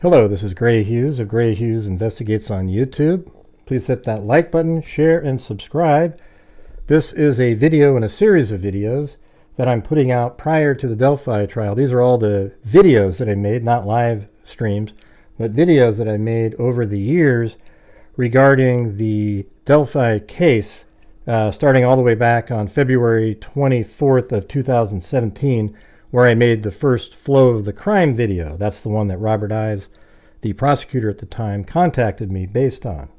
Hello, this is Grant Hughes of Grant Hughes Investigates on YouTube. Please hit that like button, share, and subscribe. This is a video in a series of videos that I'm putting out prior to the Delphi trial. These are all the videos that I made, not live streams, but videos that I made over the years regarding the Delphi case, starting all the way back on February 24th of 2017, where I made the first Flow of the Crime video. That's the one that Robert Ives, the prosecutor at the time, contacted me based on.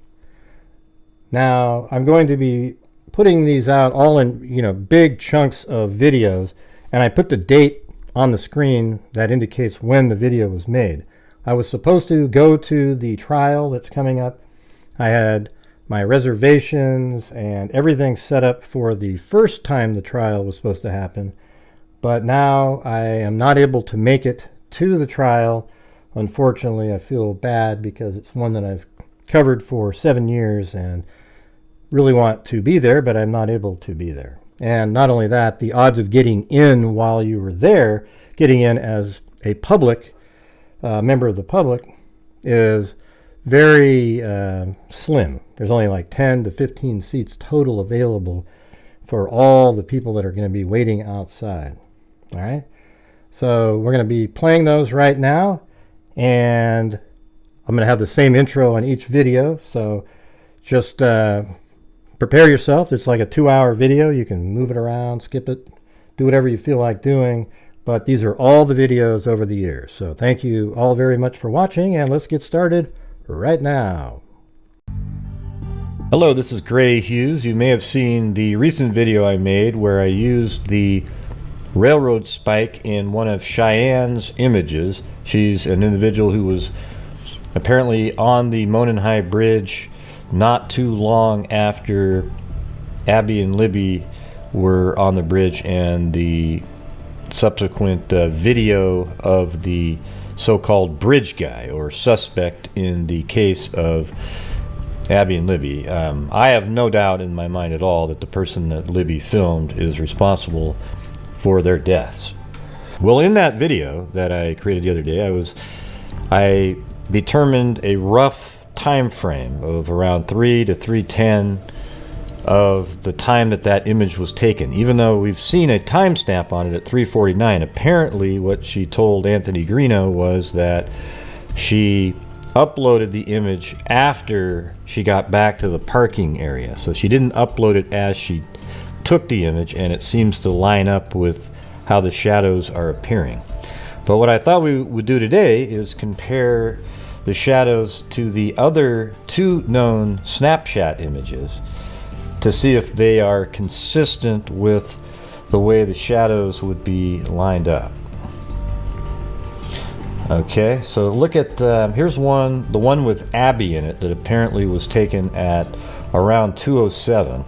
Now, I'm going to be putting these out all in, big chunks of videos, and I put the date on the screen that indicates when the video was made. I was supposed to go to the trial that's coming up. I had my reservations and everything set up for the first time the trial was supposed to happen. But now I am not able to make it to the trial. Unfortunately, I feel bad because it's one that I've covered for 7 years and really want to be there, but I'm not able to be there. And not only that, the odds of getting in while you were there, getting in as a public member of the public, is very slim. There's only like 10 to 15 seats total available for all the people that are going to be waiting outside. All right, so we're going to be playing those right now, and I'm going to have the same intro on each video, so just prepare yourself. It's like a 2-hour video. You can move it around, skip it, do whatever you feel like doing, but these are all the videos over the years. So thank you all very much for watching, and let's get started right now. Hello, this is Grant Hughes. You may have seen the recent video I made where I used the railroad spike in one of Cheyenne's images. She's an individual who was apparently on the Mononhigh Bridge not too long after Abby and Libby were on the bridge, and the subsequent video of the so-called bridge guy or suspect in the case of Abby and Libby. I have no doubt in my mind at all that the person that Libby filmed is responsible for their deaths. Well, in that video that I created the other day, I determined a rough time frame of around 3 to 3:10 of the time that image was taken, even though we've seen a timestamp on it at 3:49. Apparently what she told Anthony Greeno was that she uploaded the image after she got back to the parking area, so she didn't upload it as she took the image, and it seems to line up with how the shadows are appearing. But what I thought we would do today is compare the shadows to the other two known Snapchat images to see if they are consistent with the way the shadows would be lined up. Okay, so look at here's the one with Abby in it that apparently was taken at around 2:07.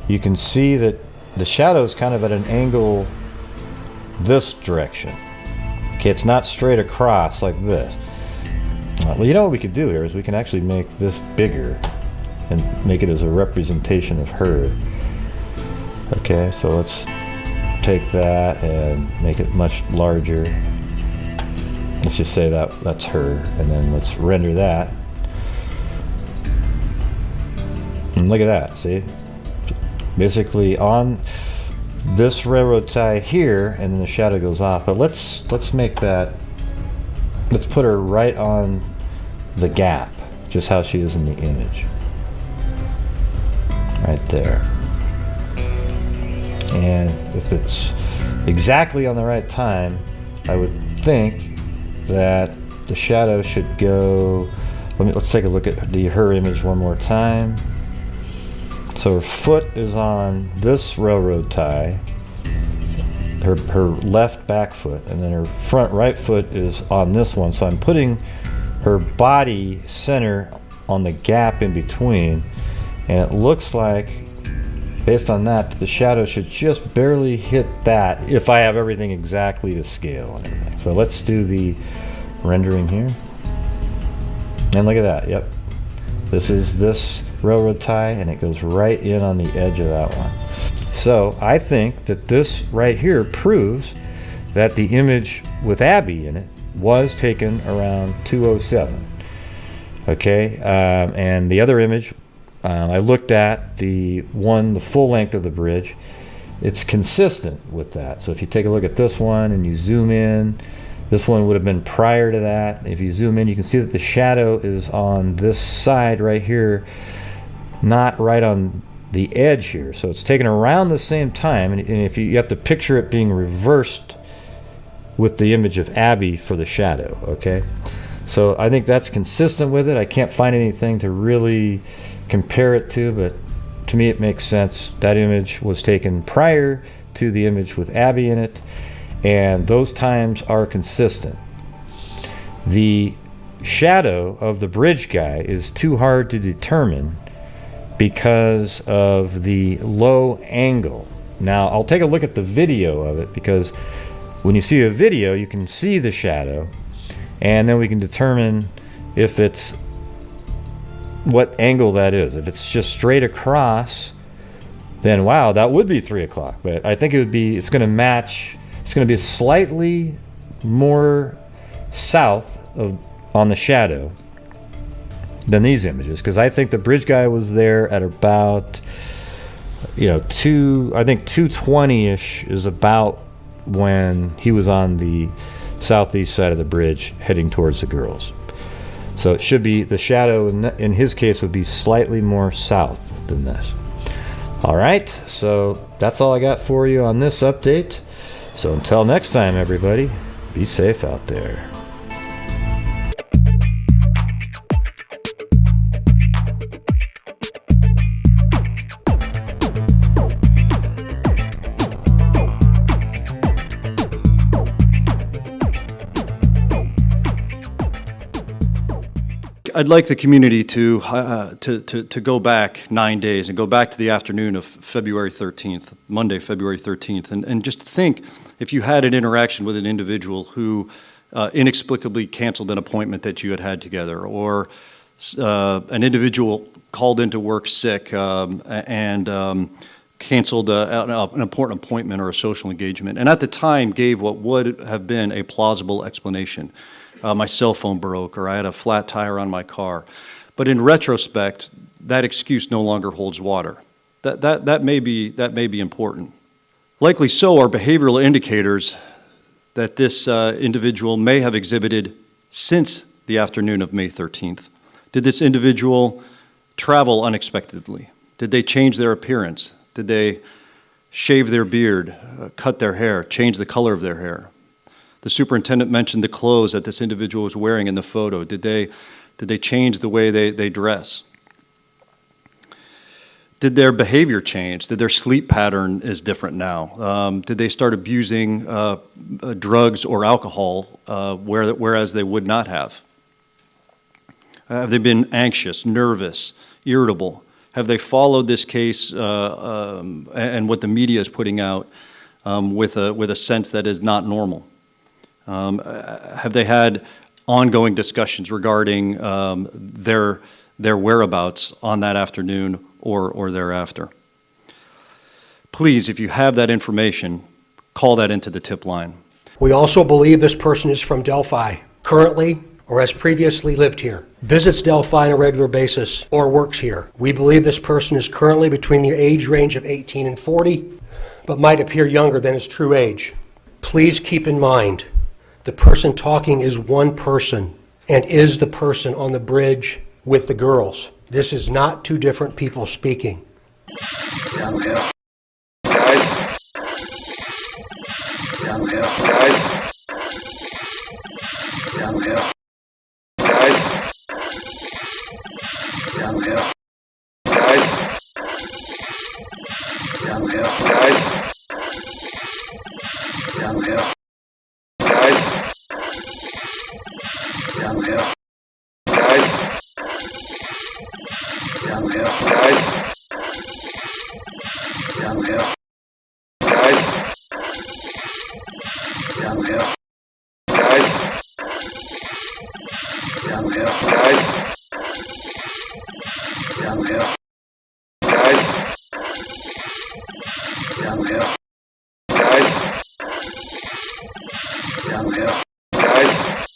You can see that the shadow is kind of at an angle this direction. Okay, it's not straight across like this. Well, you know what we could do here is we can actually make this bigger and make it as a representation of her. Okay, so let's take that and make it much larger. Let's just say that's her, and then let's render that. And look at that, see? Basically on this railroad tie here, and then the shadow goes off. But let's make that, let's put her right on the gap, just how she is in the image. Right there. And if it's exactly on the right time, I would think that the shadow should go, let's take a look at her image one more time. So her foot is on this railroad tie, her left back foot, and then her front right foot is on this one. So I'm putting her body center on the gap in between, and it looks like, based on that, the shadow should just barely hit that if I have everything exactly to scale and everything. So let's do the rendering here. And look at that, yep. This is this railroad tie, and it goes right in on the edge of that one. So I think that this right here proves that the image with Abby in it was taken around 2:07. Okay, and the other image, I looked at the full length of the bridge. It's consistent with that. So if you take a look at this one and you zoom in, this one would have been prior to that. If you zoom in, you can see that the shadow is on this side right here, not right on the edge here. So it's taken around the same time, and if you have to picture it being reversed with the image of Abby for the shadow. Okay, so I think that's consistent with it. I can't find anything to really compare it to, but to me it makes sense. That image was taken prior to the image with Abby in it, and those times are consistent. The shadow of the bridge guy is too hard to determine because of the low angle. Now I'll take a look at the video of it, because when you see a video you can see the shadow, and then we can determine if it's what angle that is. If it's just straight across, then wow, that would be 3 o'clock. But I think it's going to match. It's going to be slightly more south on the shadow than these images, because I think the bridge guy was there at about, I think 2:20-ish is about when he was on the southeast side of the bridge heading towards the girls. So it should be, the shadow in his case would be slightly more south than this. All right, so that's all I got for you on this update. So until next time, everybody, be safe out there. I'd like the community to go back 9 days and go back to the afternoon of February 13th, Monday, February 13th, and just think if you had an interaction with an individual who inexplicably canceled an appointment that you had had together, or an individual called into work sick and canceled an important appointment or a social engagement, and at the time gave what would have been a plausible explanation. My cell phone broke, or I had a flat tire on my car. But in retrospect, that excuse no longer holds water. That may be important. Likely so are behavioral indicators that this individual may have exhibited since the afternoon of May 13th. Did this individual travel unexpectedly? Did they change their appearance? Did they shave their beard, cut their hair, change the color of their hair? The superintendent mentioned the clothes that this individual was wearing in the photo. Did they change the way they dress? Did their behavior change? Did their sleep pattern is different now? Did they start abusing drugs or alcohol whereas they would not have? Have they been anxious, nervous, irritable? Have they followed this case and what the media is putting out with a sense that is not normal? Have they had ongoing discussions regarding their whereabouts on that afternoon or thereafter? Please, if you have that information, call that into the tip line. We also believe this person is from Delphi, currently or has previously lived here, visits Delphi on a regular basis, or works here. We believe this person is currently between the age range of 18 and 40, but might appear younger than his true age. Please keep in mind, the person talking is one person and is the person on the bridge with the girls. This is not two different people speaking. Guys. Guys. Guys. Guys.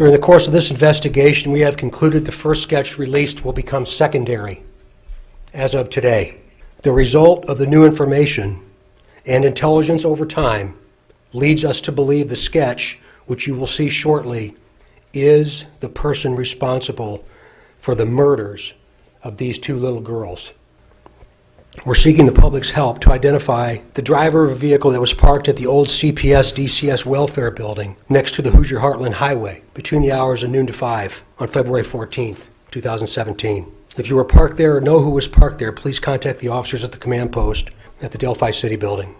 During the course of this investigation, we have concluded the first sketch released will become secondary as of today. The result of the new information and intelligence over time leads us to believe the sketch, which you will see shortly, is the person responsible for the murders of these two little girls. We're seeking the public's help to identify the driver of a vehicle that was parked at the old CPS DCS welfare building next to the Hoosier Heartland Highway between the hours of noon to 5 on February 14th, 2017. If you were parked there or know who was parked there, please contact the officers at the command post at the Delphi City building.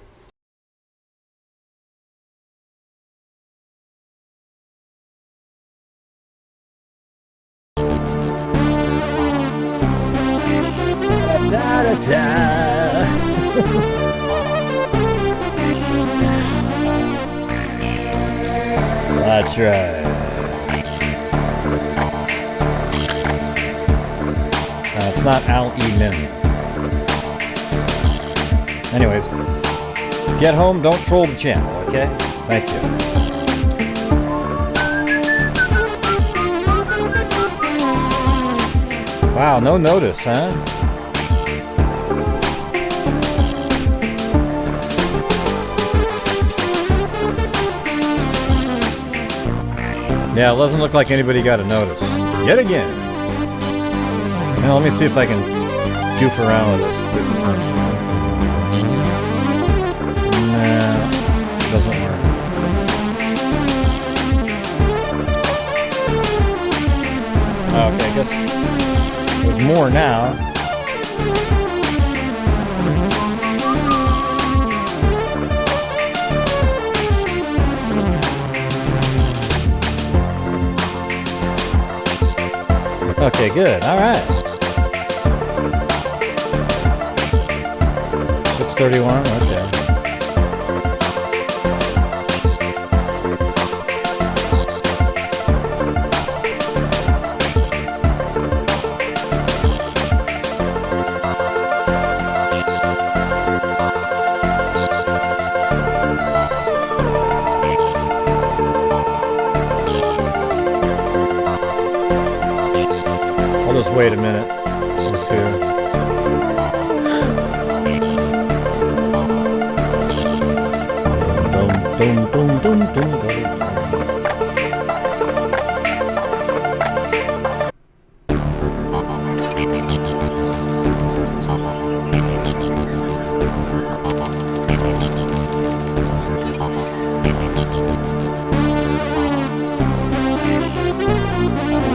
That's right. It's not Al E. Min. Anyways, get home, don't troll the channel, okay? Thank you. Wow, no notice, huh? Yeah, it doesn't look like anybody got a notice. Yet again. Now let me see if I can goof around with this. Nah, doesn't work. Okay, I guess there's more now. Okay, good. All right. 6:31. Okay. I'll just wait a minute or two. Boom, boom, boom, boom, boom.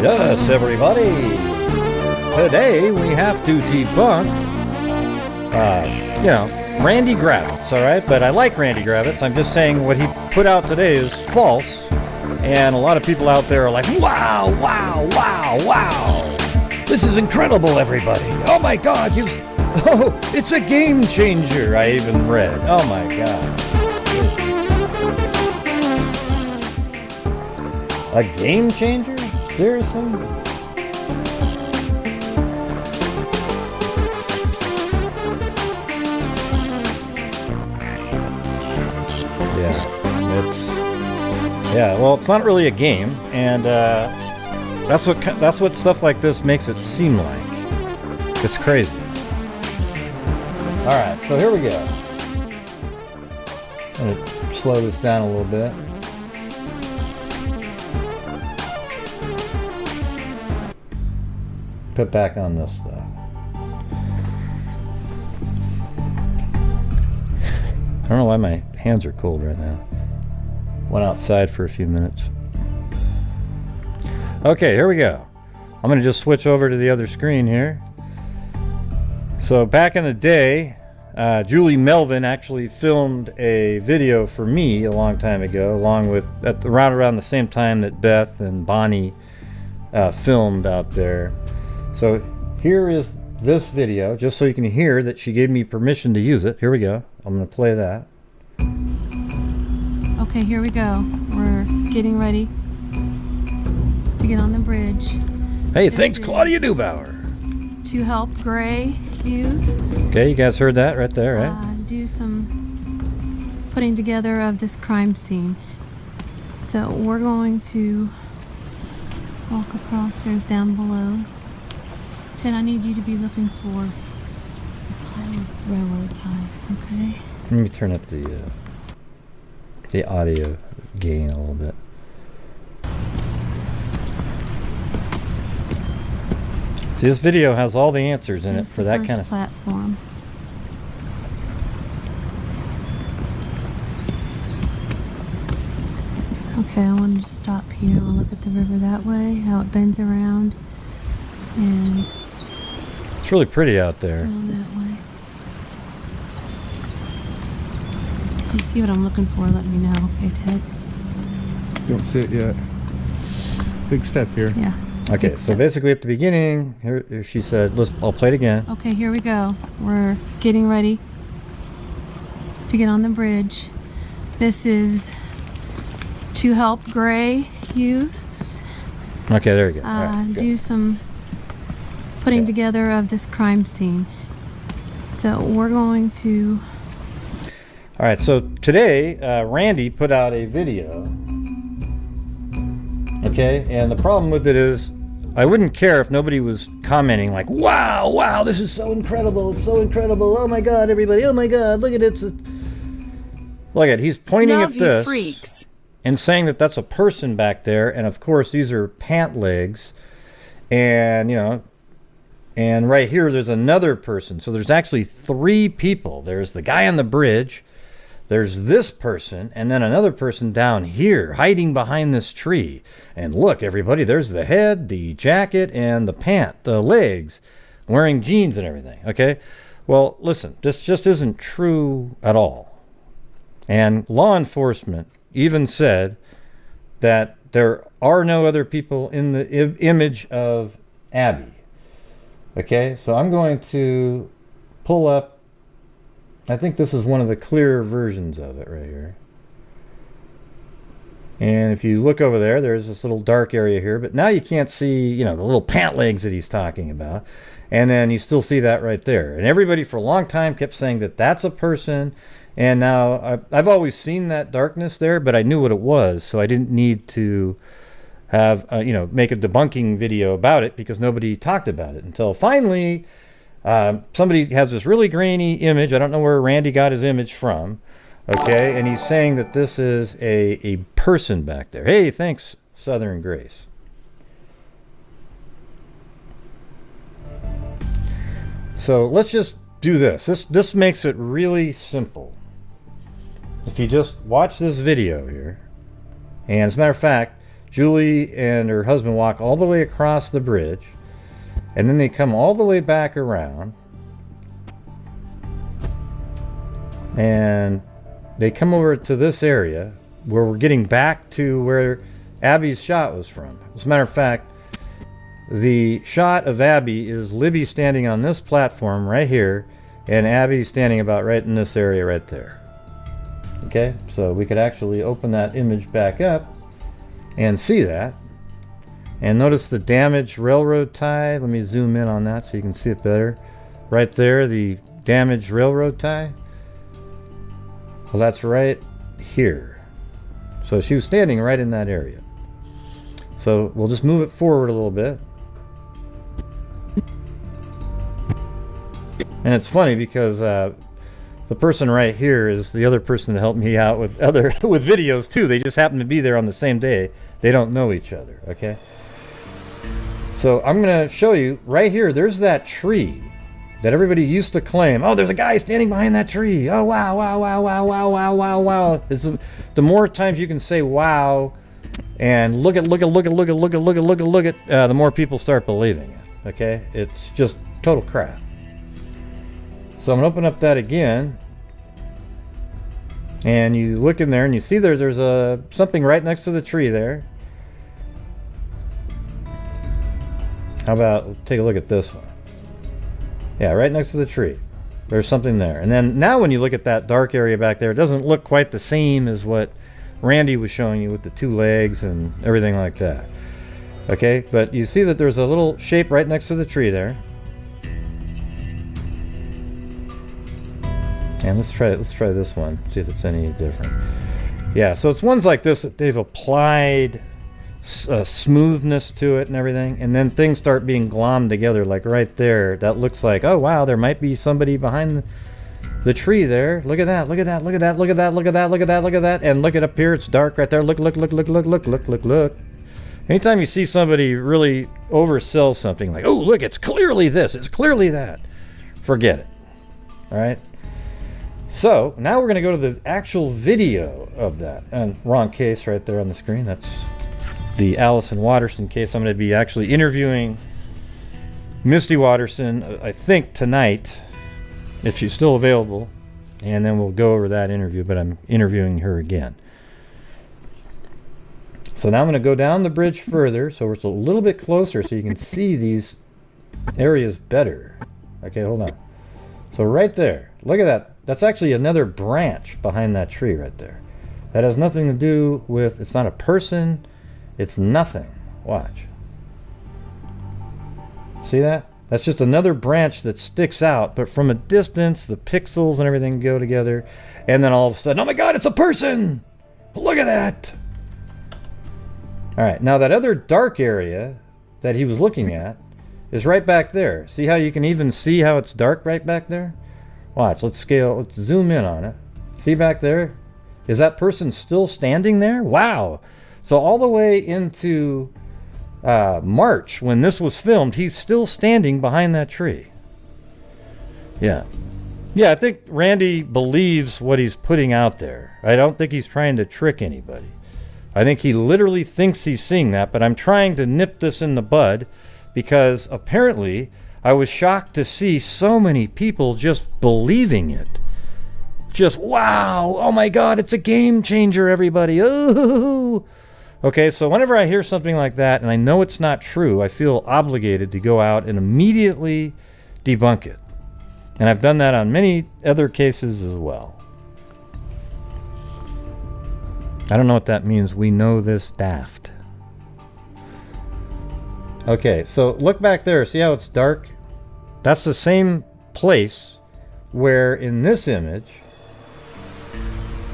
Yes, everybody. Today we have to debunk you know, Randy Gravitz, all right? But I like Randy Gravitz. I'm just saying what he put out today is false. And a lot of people out there are like, wow, wow, wow, wow. This is incredible, everybody. Oh my God, oh, it's a game changer, I even read. Oh my God. A game changer? Seriously? Yeah, well, it's not really a game, and that's what stuff like this makes it seem like. It's crazy. All right, so here we go. I'm gonna slow this down a little bit. Put back on this stuff. I don't know why my hands are cold right now. Went outside for a few minutes. Okay, here we go. I'm going to just switch over to the other screen here. So back in the day, Julie Melvin actually filmed a video for me a long time ago, along with around the same time that Beth and Bonnie filmed out there. So here is this video, just so you can hear that she gave me permission to use it. Here we go. I'm going to play that. Okay, here we go. We're getting ready to get on the bridge. Hey, thanks, Claudia Neubauer. To help Gray Hughes. Okay, you guys heard that right there, right? Do some putting together of this crime scene. So we're going to walk across. There's down below. Ted, I need you to be looking for railroad ties, okay? Let me turn up the audio gain a little bit. See, this video has all the answers in it for that kind of platform. Okay, I wanted to stop here. I'll look at the river that way, how it bends around, and it's really pretty out there. Down that way. If you see what I'm looking for, let me know, okay, Ted? Don't see it yet. Big step here. Yeah. Okay, so basically at the beginning, here she said, I'll play it again. Okay, here we go. We're getting ready to get on the bridge. This is to help Gray Hughes. Okay, there you go. Right, do some putting together of this crime scene. So we're going to... All right, so today, Randy put out a video. Okay, and the problem with it is, I wouldn't care if nobody was commenting like, wow, wow, this is so incredible, it's so incredible, oh my God, everybody, oh my God, look at it. Look at, he's pointing at this freaks. And saying that that's a person back there, and of course these are pant legs, and you know, and right here there's another person, so there's actually three people. There's the guy on the bridge, there's this person, and then another person down here hiding behind this tree. And look, everybody, there's the head, the jacket, and the legs, wearing jeans and everything, okay? Well, listen, this just isn't true at all. And law enforcement even said that there are no other people in the image of Abby. Okay, so I'm going to pull up, I think this is one of the clearer versions of it right here. And if you look over there, there's this little dark area here, but now you can't see, you know, the little pant legs that he's talking about. And then you still see that right there. And everybody for a long time kept saying that that's a person. And now I've always seen that darkness there, but I knew what it was, so I didn't need to have, you know, make a debunking video about it because nobody talked about it until finally somebody has this really grainy image. I don't know where Randy got his image from. Okay, and he's saying that this is a person back there. Hey, thanks, Southern Grace. So let's just do this. This makes it really simple. If you just watch this video here, and as a matter of fact, Julie and her husband walk all the way across the bridge, and then they come all the way back around, and they come over to this area where we're getting back to where Abby's shot was from. As a matter of fact, the shot of Abby is Libby standing on this platform right here, and Abby standing about right in this area right there. Okay, so we could actually open that image back up and see that. And notice the damaged railroad tie. Let me zoom in on that so you can see it better. Right there, the damaged railroad tie. Well, that's right here. So she was standing right in that area. So we'll just move it forward a little bit. And it's funny because the person right here is the other person that helped me out with with videos too. They just happen to be there on the same day. They don't know each other, okay? So I'm going to show you right here. There's that tree that everybody used to claim. Oh, there's a guy standing behind that tree. Oh, wow, wow, wow, wow, wow, wow, wow, wow. The more times you can say wow and look at, the more people start believing it, okay? It's just total crap. So I'm going to open up that again. And you look in there and you see there's something right next to the tree there. How about take a look at this one? Yeah, right next to the tree. There's something there. And then now when you look at that dark area back there, it doesn't look quite the same as what Randy was showing you with the two legs and everything like that. Okay, but you see that there's a little shape right next to the tree there. And let's try this one, see if it's any different. Yeah, so it's ones like this that they've applied smoothness to it and everything, and then things start being glommed together, like right there. That looks like, oh wow, there might be somebody behind the tree there. Look at that, look at that, look at that, look at that, look at that, look at that, look at that, and look at up here, it's dark right there. Look. Anytime you see somebody really oversell something, like, oh look, it's clearly this, it's clearly that, forget it. All right. So now we're going to go to the actual video of that. And wrong case right there on the screen. That's the Allison Watterson case. I'm going to be actually interviewing Misty Watterson, I think tonight, if she's still available. And then we'll go over that interview, but I'm interviewing her again. So now I'm going to go down the bridge further, so it's a little bit closer so you can see these areas better. Okay, hold on. So right there, look at that. That's actually another branch behind that tree right there. That has nothing to do with, it's not a person, it's nothing. Watch. See that? That's just another branch that sticks out, but from a distance, the pixels and everything go together, and then all of a sudden, oh my God, it's a person! Look at that! All right, now that other dark area that he was looking at is right back there. See how you can even see how it's dark right back there? Watch, let's zoom in on it. See back there? Is that person still standing there? Wow. So all the way into March, when this was filmed, he's still standing behind that tree. Yeah. Yeah, I think Randy believes what he's putting out there. I don't think he's trying to trick anybody. I think he literally thinks he's seeing that, but I'm trying to nip this in the bud because apparently I was shocked to see so many people just believing it. Just, wow, oh my God, it's a game changer, everybody. Ooh. Okay, so whenever I hear something like that and I know it's not true, I feel obligated to go out and immediately debunk it. And I've done that on many other cases as well. I don't know what that means. We know this daft. Okay, so look back there. See how it's dark? That's the same place where in this image,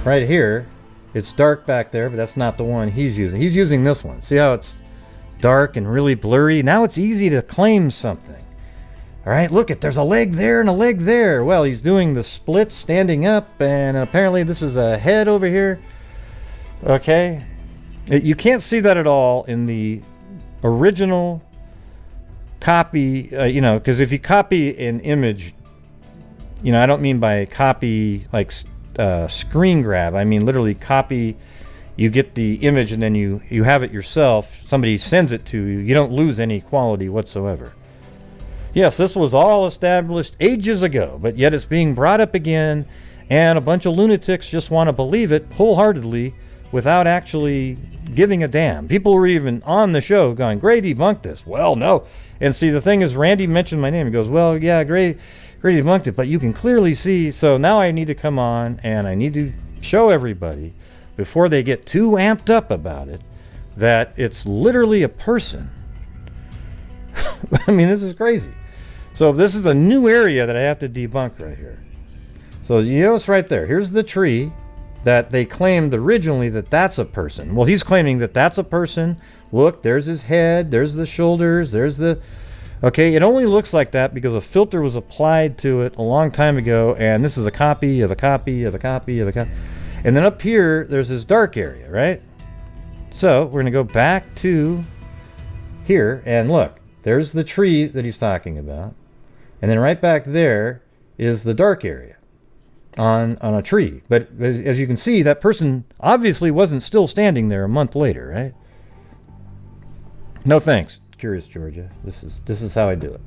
right here, it's dark back there, but that's not the one he's using. He's using this one. See how it's dark and really blurry? Now it's easy to claim something. All right, look, there's a leg there and a leg there. Well, he's doing the split standing up, and apparently this is a head over here. Okay, you can't see that at all in the original copy, because if you copy an image, I don't mean by copy like screen grab. I mean literally copy. You get the image and then you have it yourself. Somebody sends it to you. You don't lose any quality whatsoever. Yes, this was all established ages ago, but yet it's being brought up again, And a bunch of lunatics just want to believe it wholeheartedly without actually giving a damn. People were even on the show going, Gray debunked this. Well, no. And see, the thing is, Randy mentioned my name. He goes, well, yeah, Gray debunked it, but you can clearly see. So now I need to come on and I need to show everybody before they get too amped up about it that it's literally a person. I mean, this is crazy. So this is a new area that I have to debunk right here. So you notice right there, here's the tree that they claimed originally that that's a person. Well, he's claiming that that's a person. Look, there's his head, there's the shoulders, there's the... Okay, it only looks like that because a filter was applied to it a long time ago, and this is a copy of a copy of a copy of a copy. And then up here, there's this dark area, right? So we're going to go back to here, and look, there's the tree that he's talking about. And then right back there is the dark area on a tree. But as you can see, that person obviously wasn't still standing there a month later, right? No thanks, Curious Georgia. This is how I do it.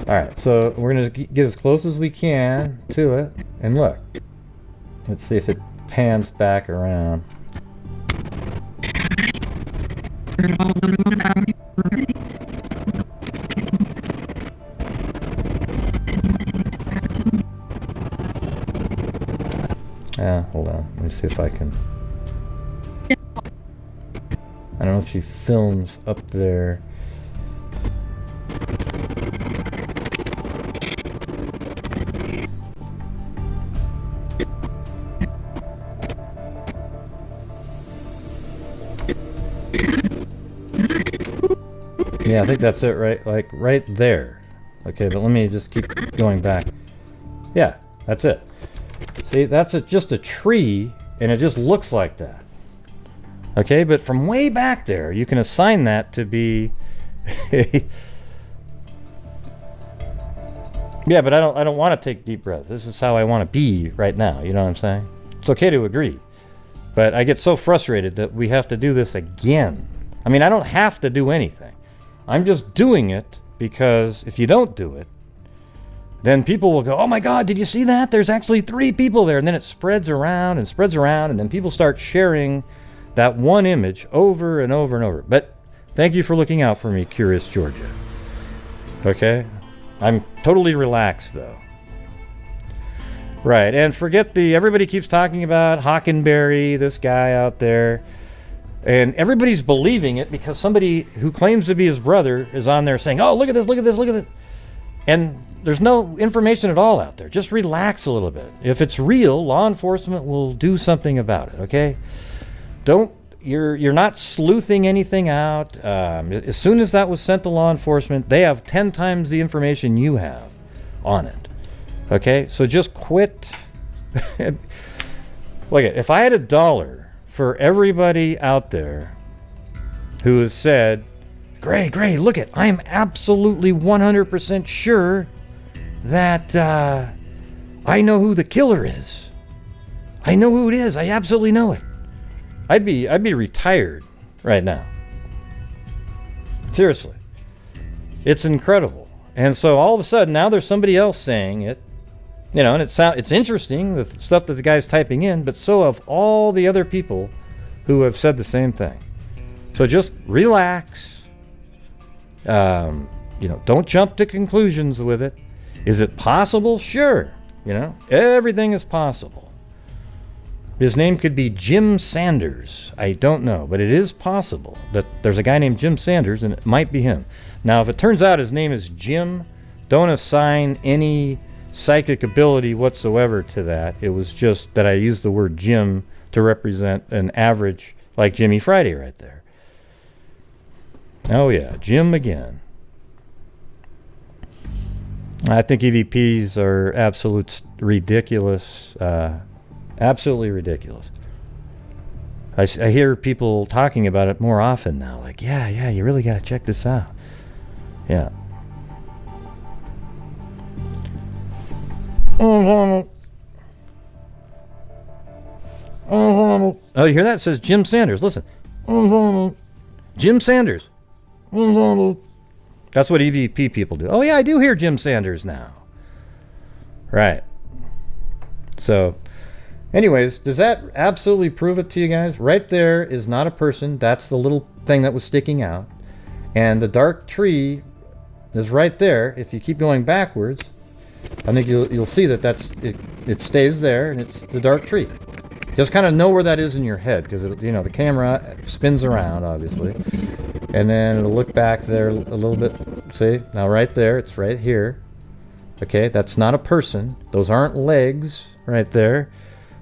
All right, so we're going to get as close as we can to it. And look, let's see if it pans back around. Hold on. Let me see if I can. I don't know if she films up there. Yeah, I think that's it, right? Like right there. Okay, but let me just keep going back. Yeah, that's it. See, that's just a tree, and it just looks like that. Okay, but from way back there, you can assign that to be a... Yeah, but I don't want to take deep breaths. This is how I want to be right now, you know what I'm saying? It's okay to agree. But I get so frustrated that we have to do this again. I mean, I don't have to do anything. I'm just doing it because if you don't do it, then people will go, oh my God, did you see that? There's actually 3 people there. And then it spreads around, and then people start sharing that one image over and over and over. But thank you for looking out for me, Curious Georgia. Okay? I'm totally relaxed, though. Right, and forget everybody keeps talking about Hockenberry, this guy out there. And everybody's believing it because somebody who claims to be his brother is on there saying, oh, look at this, look at this, look at it. And there's no information at all out there. Just relax a little bit. If it's real, law enforcement will do something about it, okay? You're not sleuthing anything out. As soon as that was sent to law enforcement, they have 10 times the information you have on it. Okay? So just quit. Look, if I had $1 for everybody out there who has said, Gray, look it, I am absolutely 100% sure that I know who the killer is. I know who it is. I absolutely know it. I'd be retired right now. Seriously. It's incredible. And so all of a sudden now there's somebody else saying it. You know, and it's interesting, the stuff that the guy's typing in, but so have all the other people who have said the same thing. So just relax. You know, don't jump to conclusions with it. Is it possible? Sure. You know, everything is possible. His name could be Jim Sanders. I don't know, but it is possible that there's a guy named Jim Sanders, and it might be him. Now, if it turns out his name is Jim, don't assign any psychic ability whatsoever to that. It was just that I used the word Jim to represent an average, like Jimmy Friday right there. Oh yeah, Jim again. I think EVPs are absolute ridiculous. Absolutely ridiculous. I hear people talking about it more often now. Like, yeah, you really got to check this out. Yeah. Oh, you hear that? It says Jim Sanders. Listen. Jim Sanders. That's what EVP people do. Oh, yeah, I do hear Jim Sanders now. Right. So, anyways, does that absolutely prove it to you guys? Right there is not a person. That's the little thing that was sticking out. And the dark tree is right there. If you keep going backwards, I think you'll see that it stays there, and it's the dark tree. Just kind of know where that is in your head, because the camera spins around, obviously, and then it'll look back there a little bit. See, now right there, it's right here. Okay, that's not a person. Those aren't legs right there.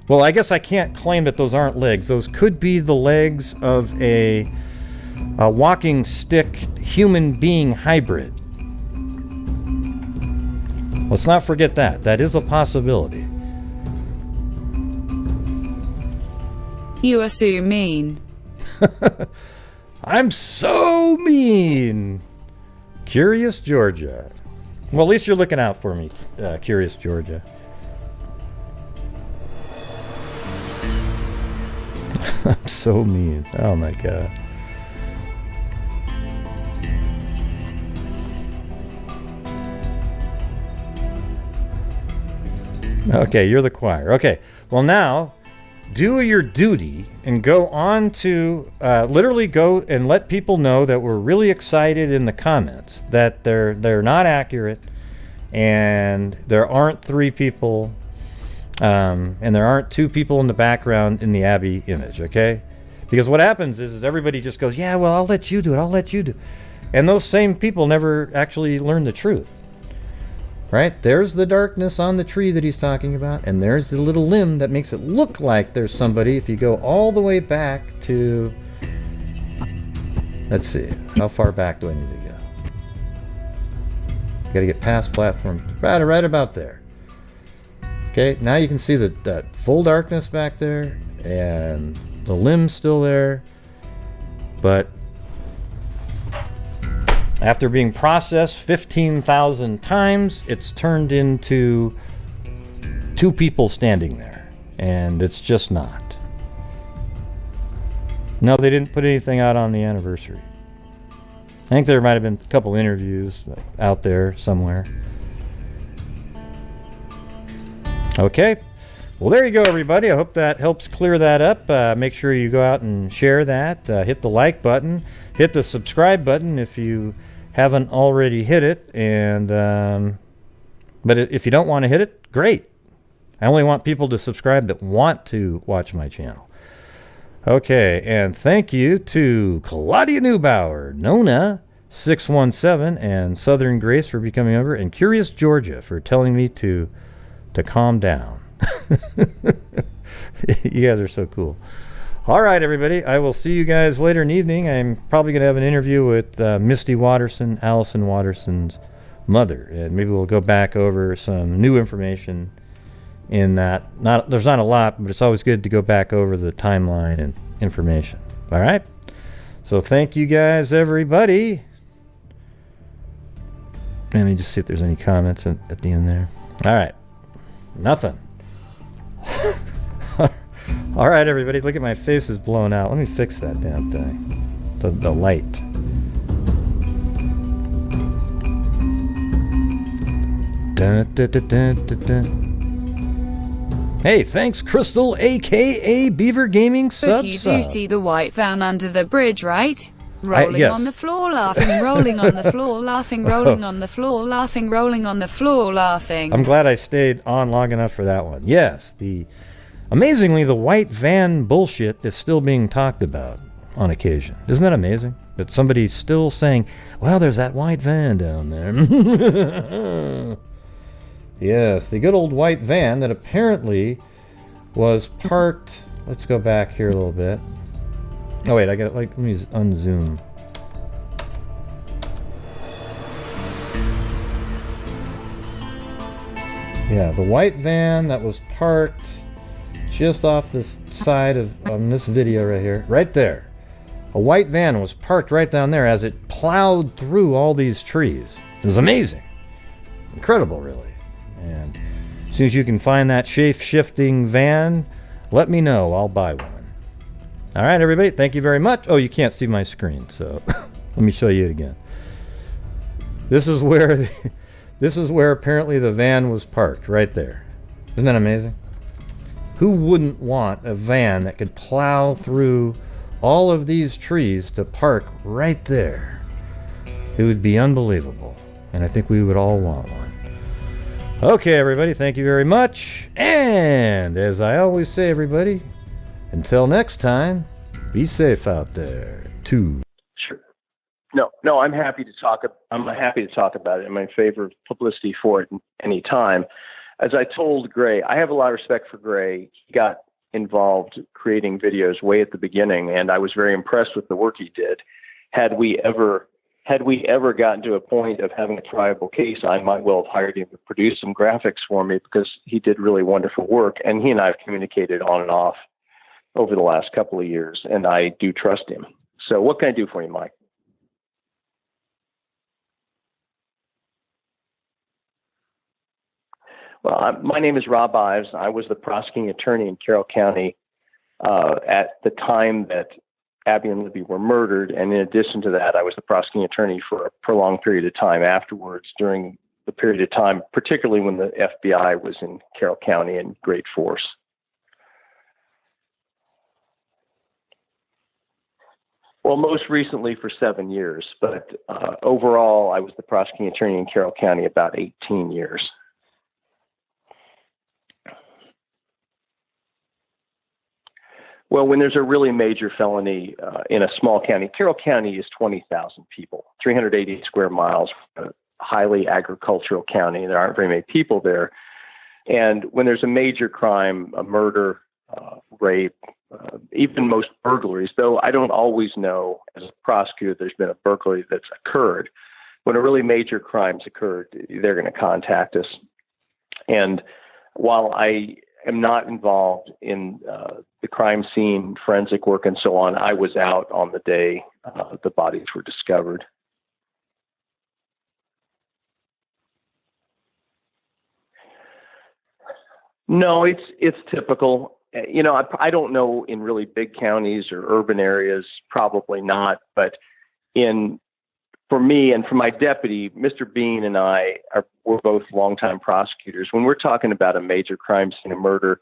Well, I guess I can't claim that those aren't legs. Those could be the legs of a walking stick human being hybrid. Let's not forget that. That is a possibility. You are so mean. I'm so mean. Curious Georgia. Well, at least you're looking out for me, Curious Georgia. I'm so mean. Oh my God. Okay, you're the choir. Okay, well now, do your duty and go on to literally go and let people know that we're really excited in the comments that they're not accurate, and there aren't 3 people, and there aren't 2 people in the background in the Abby image. Okay, because what happens is everybody just goes, yeah, well, I'll let you do it. I'll let you do, and those same people never actually learn the truth. Right? There's the darkness on the tree that he's talking about, and there's the little limb that makes it look like there's somebody. If you go all the way back to, let's see, how far back do I need to go? Gotta get past platform, right about there. Okay, now you can see that full darkness back there, and the limb's still there, but after being processed 15,000 times, it's turned into 2 people standing there, and it's just not. No, they didn't put anything out on the anniversary. I think there might have been a couple interviews out there somewhere. Okay, well there you go, everybody. I hope that helps clear that up. Make sure you go out and share that. Hit the like button, hit the subscribe button if you haven't already hit it, and but if you don't want to hit it, great. I only want people to subscribe that want to watch my channel. Okay, and thank you to Claudia Neubauer, Nona 617, and Southern Grace for becoming a member, and Curious Georgia for telling me to calm down. You guys are so cool. All right, everybody. I will see you guys later in the evening. I'm probably going to have an interview with Misty Watterson, Allison Watterson's mother, and maybe we'll go back over some new information in that. There's not a lot, but it's always good to go back over the timeline and information. All right? So thank you guys, everybody. Let me just see if there's any comments at the end there. All right. Nothing. All right, everybody, look at my face is blown out. Let me fix that damn thing. The light. Dun, dun, dun, dun, dun, dun. Hey, thanks, Crystal, a.k.a. Beaver Gaming Sub. But you do see the white van under the bridge, right? Rolling yes. on the floor, laughing, rolling on the floor, laughing, rolling on the floor, laughing, rolling on the floor, laughing. I'm glad I stayed on long enough for that one. Yes, amazingly, the white van bullshit is still being talked about on occasion. Isn't that amazing? That somebody's still saying, well, there's that white van down there. Yes, the good old white van that apparently was parked. Let's go back here a little bit. Oh wait, let me unzoom. Yeah, the white van that was parked just off this side on this video right here, right there. A white van was parked right down there as it plowed through all these trees. It was amazing. Incredible, really. And as soon as you can find that shape-shifting van, let me know. I'll buy one. All right, everybody. Thank you very much. Oh, you can't see my screen, so let me show you it again. This is where apparently the van was parked, right there. Isn't that amazing? Who wouldn't want a van that could plow through all of these trees to park right there? It would be unbelievable, and I think we would all want one. Okay, everybody, thank you very much. And as I always say, everybody, until next time, be safe out there, too. Sure. No, I'm happy to talk. I'm happy to talk about it. I'm in favor of publicity for it any time. As I told Gray, I have a lot of respect for Gray. He got involved creating videos way at the beginning, and I was very impressed with the work he did. Had we ever gotten to a point of having a triable case, I might well have hired him to produce some graphics for me, because he did really wonderful work, and he and I have communicated on and off over the last couple of years, and I do trust him. So what can I do for you, Mike? Well, my name is Rob Ives. I was the prosecuting attorney in Carroll County at the time that Abby and Libby were murdered. And in addition to that, I was the prosecuting attorney for a prolonged period of time afterwards, during the period of time, particularly when the FBI was in Carroll County in great force. Well, most recently for 7 years, but overall, I was the prosecuting attorney in Carroll County about 18 years. Well, when there's a really major felony in a small county, Carroll County is 20,000 people, 380 square miles, a highly agricultural county. There aren't very many people there. And when there's a major crime, a murder, rape, even most burglaries, though I don't always know as a prosecutor there's been a burglary that's occurred. When a really major crime's occurred, they're going to contact us. And while I am not involved in the crime scene, forensic work, and so on, I was out on the day the bodies were discovered. No, it's typical. You know, I don't know in really big counties or urban areas, probably not. But for me and for my deputy, Mr. Bean and we're both longtime prosecutors. When we're talking about a major crime scene, a murder,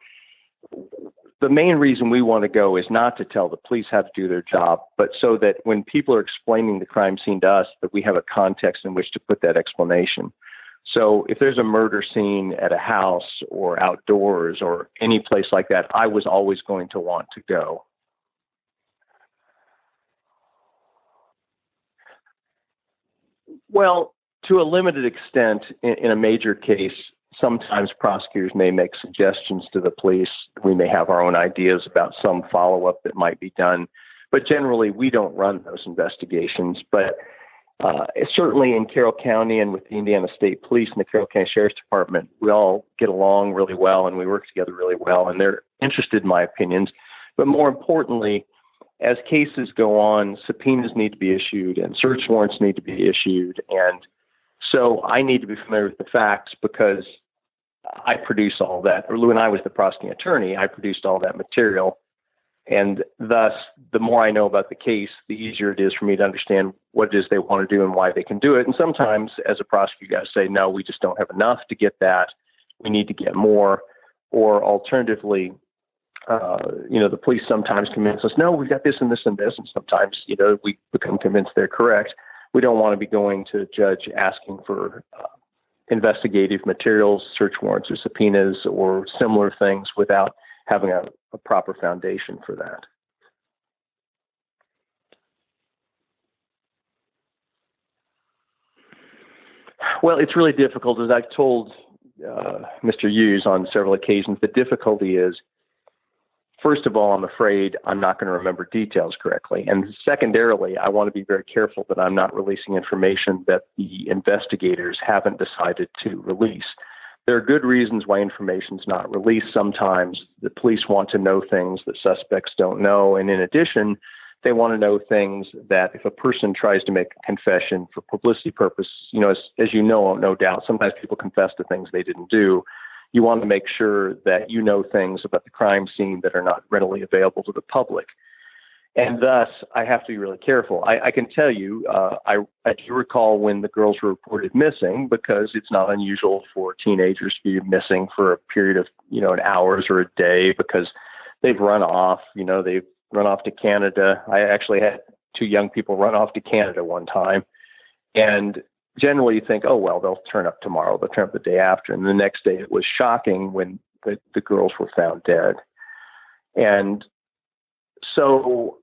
the main reason we want to go is not to tell the police how to do their job, but so that when people are explaining the crime scene to us, that we have a context in which to put that explanation. So if there's a murder scene at a house or outdoors or any place like that, I was always going to want to go. Well, to a limited extent, in a major case, sometimes prosecutors may make suggestions to the police. We may have our own ideas about some follow-up that might be done, but generally we don't run those investigations. But certainly in Carroll County and with the Indiana State Police and the Carroll County Sheriff's Department, we all get along really well and we work together really well, and they're interested in my opinions. But more importantly, as cases go on, subpoenas need to be issued and search warrants need to be issued. And so I need to be familiar with the facts because I produce all that. Or when I was the prosecuting attorney, I produced all that material. And thus, the more I know about the case, the easier it is for me to understand what it is they want to do and why they can do it. And sometimes, as a prosecutor, you got to say, no, we just don't have enough to get that. We need to get more. Or alternatively, the police sometimes convince us, no, we've got this and this and this. And sometimes, we become convinced they're correct. We don't want to be going to a judge asking for investigative materials, search warrants or subpoenas or similar things without having a proper foundation for that. Well, it's really difficult. As I've told Mr. Hughes on several occasions, the difficulty is, first of all, I'm afraid I'm not going to remember details correctly. And secondarily, I want to be very careful that I'm not releasing information that the investigators haven't decided to release. There are good reasons why information is not released. Sometimes the police want to know things that suspects don't know. And in addition, they want to know things that if a person tries to make a confession for publicity purposes, as you know, no doubt, sometimes people confess to things they didn't do. You want to make sure that you know things about the crime scene that are not readily available to the public. And thus, I have to be really careful. I can tell you, I do recall when the girls were reported missing, because it's not unusual for teenagers to be missing for a period of, an hours or a day, because they've run off, they've run off to Canada. I actually had 2 young people run off to Canada one time. And generally you think, oh, well, they'll turn up tomorrow, they'll turn up the day after. And the next day it was shocking when the girls were found dead. And so,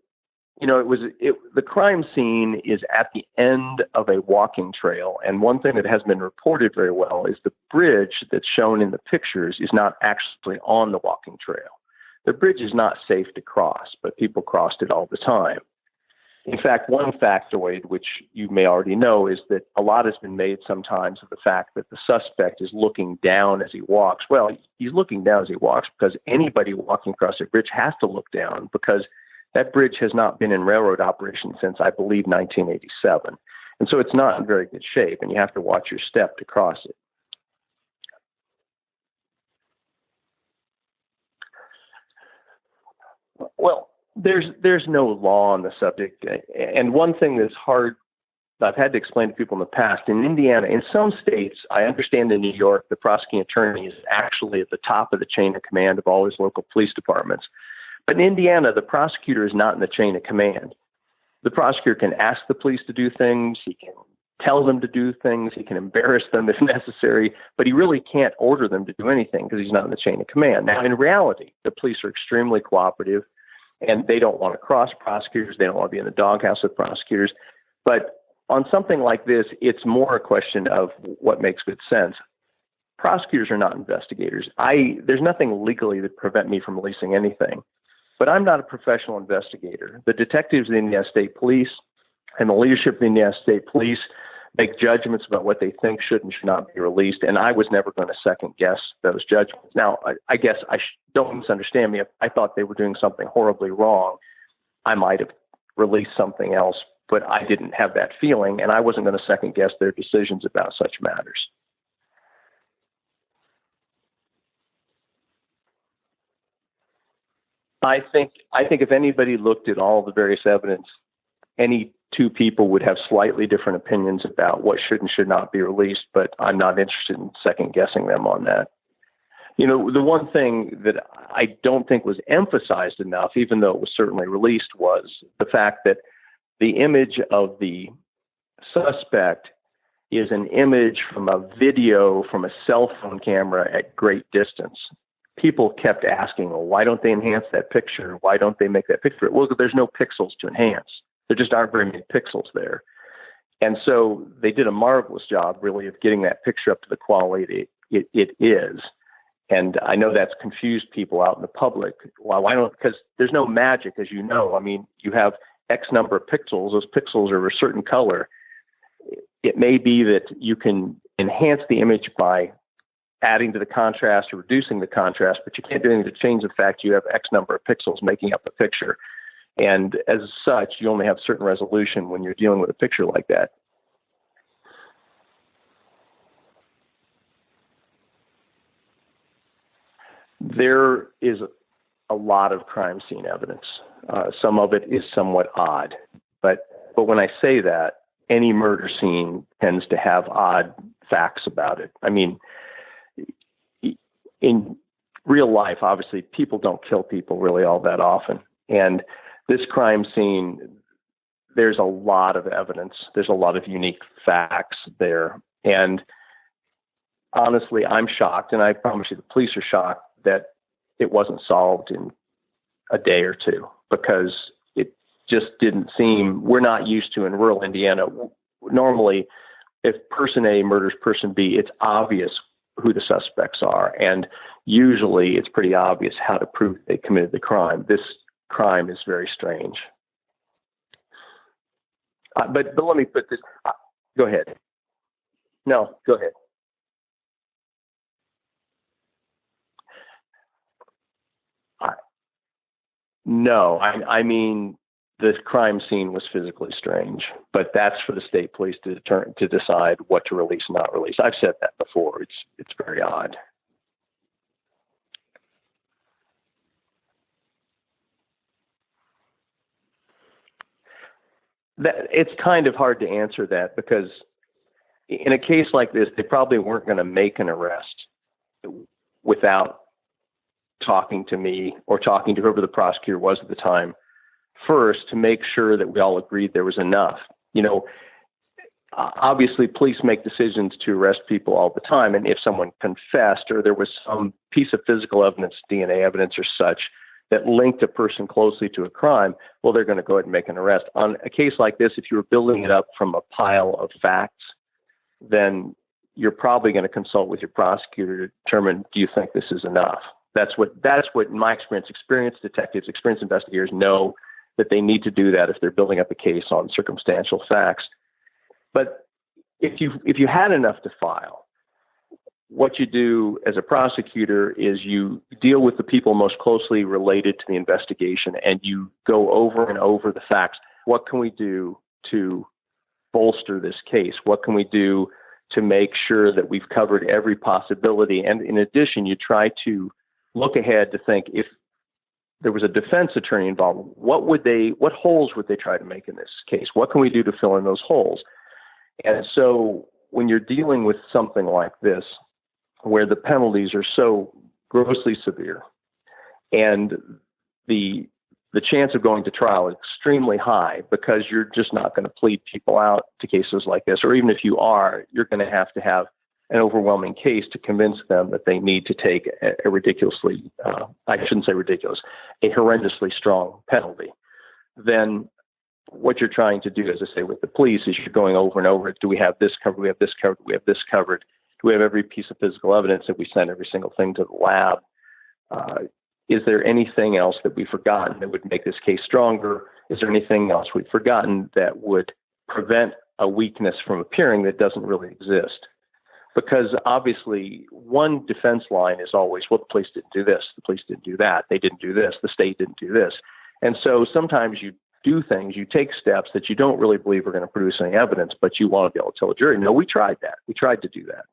the crime scene is at the end of a walking trail. And one thing that has been reported very well is the bridge that's shown in the pictures is not actually on the walking trail. The bridge is not safe to cross, but people crossed it all the time. In fact, one factoid, which you may already know, is that a lot has been made sometimes of the fact that the suspect is looking down as he walks. Well, he's looking down as he walks because anybody walking across a bridge has to look down, because that bridge has not been in railroad operation since, I believe, 1987. And so it's not in very good shape, and you have to watch your step to cross it. Well, there's no law on the subject. And one thing that's hard, I've had to explain to people in the past, in Indiana, in some states, I understand in New York, the prosecuting attorney is actually at the top of the chain of command of all his local police departments. But in Indiana, the prosecutor is not in the chain of command. The prosecutor can ask the police to do things, he can tell them to do things, he can embarrass them if necessary, but he really can't order them to do anything because he's not in the chain of command. Now, in reality, the police are extremely cooperative, and they don't want to cross prosecutors, they don't want to be in the doghouse with prosecutors. But on something like this, it's more a question of what makes good sense. Prosecutors are not investigators. There's nothing legally that prevent me from releasing anything. But I'm not a professional investigator. The detectives of the Indiana State Police and the leadership of the Indiana State Police make judgments about what they think should and should not be released, and I was never going to second guess those judgments. Now, I guess don't misunderstand me. If I thought they were doing something horribly wrong, I might have released something else, but I didn't have that feeling, and I wasn't going to second guess their decisions about such matters. I think if anybody looked at all the various evidence, any 2 people would have slightly different opinions about what should and should not be released, but I'm not interested in second guessing them on that. The one thing that I don't think was emphasized enough, even though it was certainly released, was the fact that the image of the suspect is an image from a video from a cell phone camera at great distance. People kept asking, well, why don't they enhance that picture? Why don't they make that picture? Well, there's no pixels to enhance. There just aren't very many pixels there. And so they did a marvelous job, really, of getting that picture up to the quality it is. And I know that's confused people out in the public. Well, why don't? Because there's no magic, as you know. I mean, you have X number of pixels. Those pixels are a certain color. It may be that you can enhance the image by adding to the contrast or reducing the contrast, but you can't do anything to change the fact you have X number of pixels making up the picture. And as such, you only have certain resolution when you're dealing with a picture like that. There is a lot of crime scene evidence. Some of it is somewhat odd, but when I say that, any murder scene tends to have odd facts about it. I mean, in real life, obviously, people don't kill people really all that often. And this crime scene, there's a lot of evidence. There's a lot of unique facts there. And honestly, I'm shocked, and I promise you the police are shocked that it wasn't solved in a day or 2, because it just didn't seem, we're not used to in rural Indiana. Normally, if person A murders person B, it's obvious who the suspects are. And usually it's pretty obvious how to prove they committed the crime. This crime is very strange. But let me put this, go ahead. No, go ahead. No, I mean, the crime scene was physically strange, but that's for the state police to decide what to release and not release. I've said that before. It's very odd. It's kind of hard to answer that, because in a case like this, they probably weren't going to make an arrest without talking to me or talking to whoever the prosecutor was at the time first, to make sure that we all agreed there was enough. Obviously, police make decisions to arrest people all the time, and if someone confessed or there was some piece of physical evidence, DNA evidence or such, that linked a person closely to a crime, well, they're going to go ahead and make an arrest. On a case like this, if you were building it up from a pile of facts, then you're probably going to consult with your prosecutor to determine, do you think this is enough? That's what in my experience, experienced detectives, experienced investigators know that they need to do that if they're building up a case on circumstantial facts. But if you had enough to file, what you do as a prosecutor is you deal with the people most closely related to the investigation, and you go over and over the facts. What can we do to bolster this case? What can we do to make sure that we've covered every possibility? And in addition, you try to look ahead to think, if there was a defense attorney involved, what holes would they try to make in this case? What can we do to fill in those holes? And so when you're dealing with something like this, where the penalties are so grossly severe and the chance of going to trial is extremely high, because you're just not going to plead people out to cases like this, or even if you are, you're going to have an overwhelming case to convince them that they need to take a ridiculously, I shouldn't say ridiculous, a horrendously strong penalty. Then what you're trying to do, as I say, with the police, is you're going over and over. Do we have this covered? Do we have this covered? Do we have this covered? Do we have every piece of physical evidence? That we send every single thing to the lab? Is there anything else that we've forgotten that would make this case stronger? Is there anything else we've forgotten that would prevent a weakness from appearing that doesn't really exist? Because obviously one defense line is always, well, the police didn't do this, the police didn't do that, they didn't do this, the state didn't do this. And so sometimes you do things, you take steps that you don't really believe are going to produce any evidence, but you want to be able to tell a jury, no, we tried that. We tried to do that.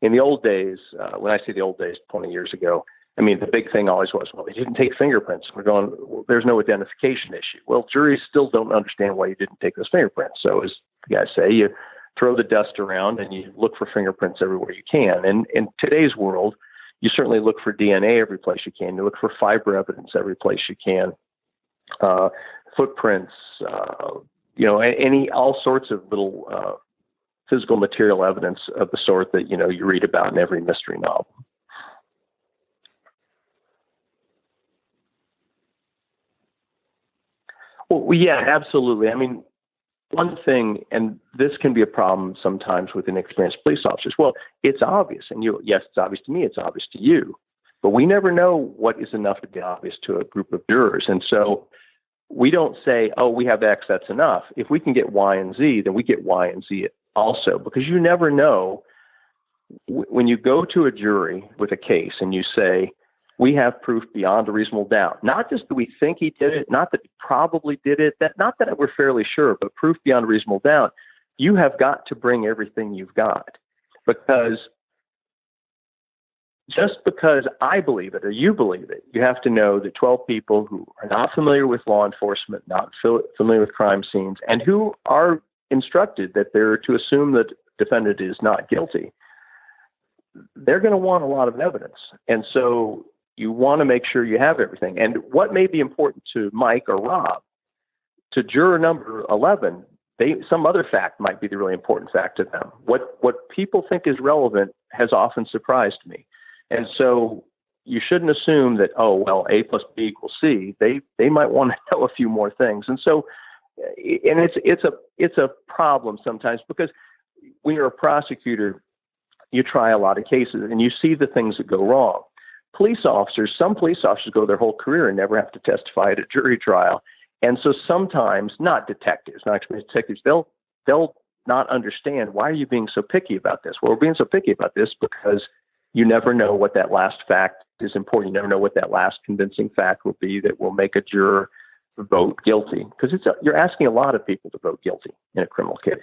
In the old days, when I say the old days, 20 years ago, I mean, the big thing always was, well, they didn't take fingerprints. We're going, well, there's no identification issue. Well, juries still don't understand why you didn't take those fingerprints. So as the guys say, you throw the dust around and you look for fingerprints everywhere you can. And in today's world, you certainly look for DNA every place you can. You look for fiber evidence every place you can. Footprints, all sorts of little physical material evidence of the sort that, you read about in every mystery novel. Well, yeah, absolutely. I mean, one thing, and this can be a problem sometimes with inexperienced police officers. Well, it's obvious, and yes, it's obvious to me, it's obvious to you, but we never know what is enough to be obvious to a group of jurors. And so we don't say, oh, we have X, that's enough. If we can get Y and Z, then we get Y and Z also, because you never know. When you go to a jury with a case and you say, we have proof beyond a reasonable doubt, not just that we think he did it, not that he probably did it, not that we're fairly sure, but proof beyond a reasonable doubt, you have got to bring everything you've got. Because just because I believe it or you believe it, you have to know that 12 people who are not familiar with law enforcement, not familiar with crime scenes, and who are instructed that they're to assume that the defendant is not guilty, they're going to want a lot of evidence. And so you want to make sure you have everything. And what may be important to Mike or Rob, to juror number 11, some other fact might be the really important fact to them. What people think is relevant has often surprised me. And so you shouldn't assume that, oh, well, A plus B equals C. They might want to know a few more things. And so, and it's a problem sometimes, because when you're a prosecutor, you try a lot of cases and you see the things that go wrong. Some police officers go their whole career and never have to testify at a jury trial. And so sometimes, not experienced detectives, they'll not understand, why are you being so picky about this? Well, we're being so picky about this because you never know what that last fact is important. You never know what that last convincing fact will be that will make a juror vote guilty. Because you're asking a lot of people to vote guilty in a criminal case.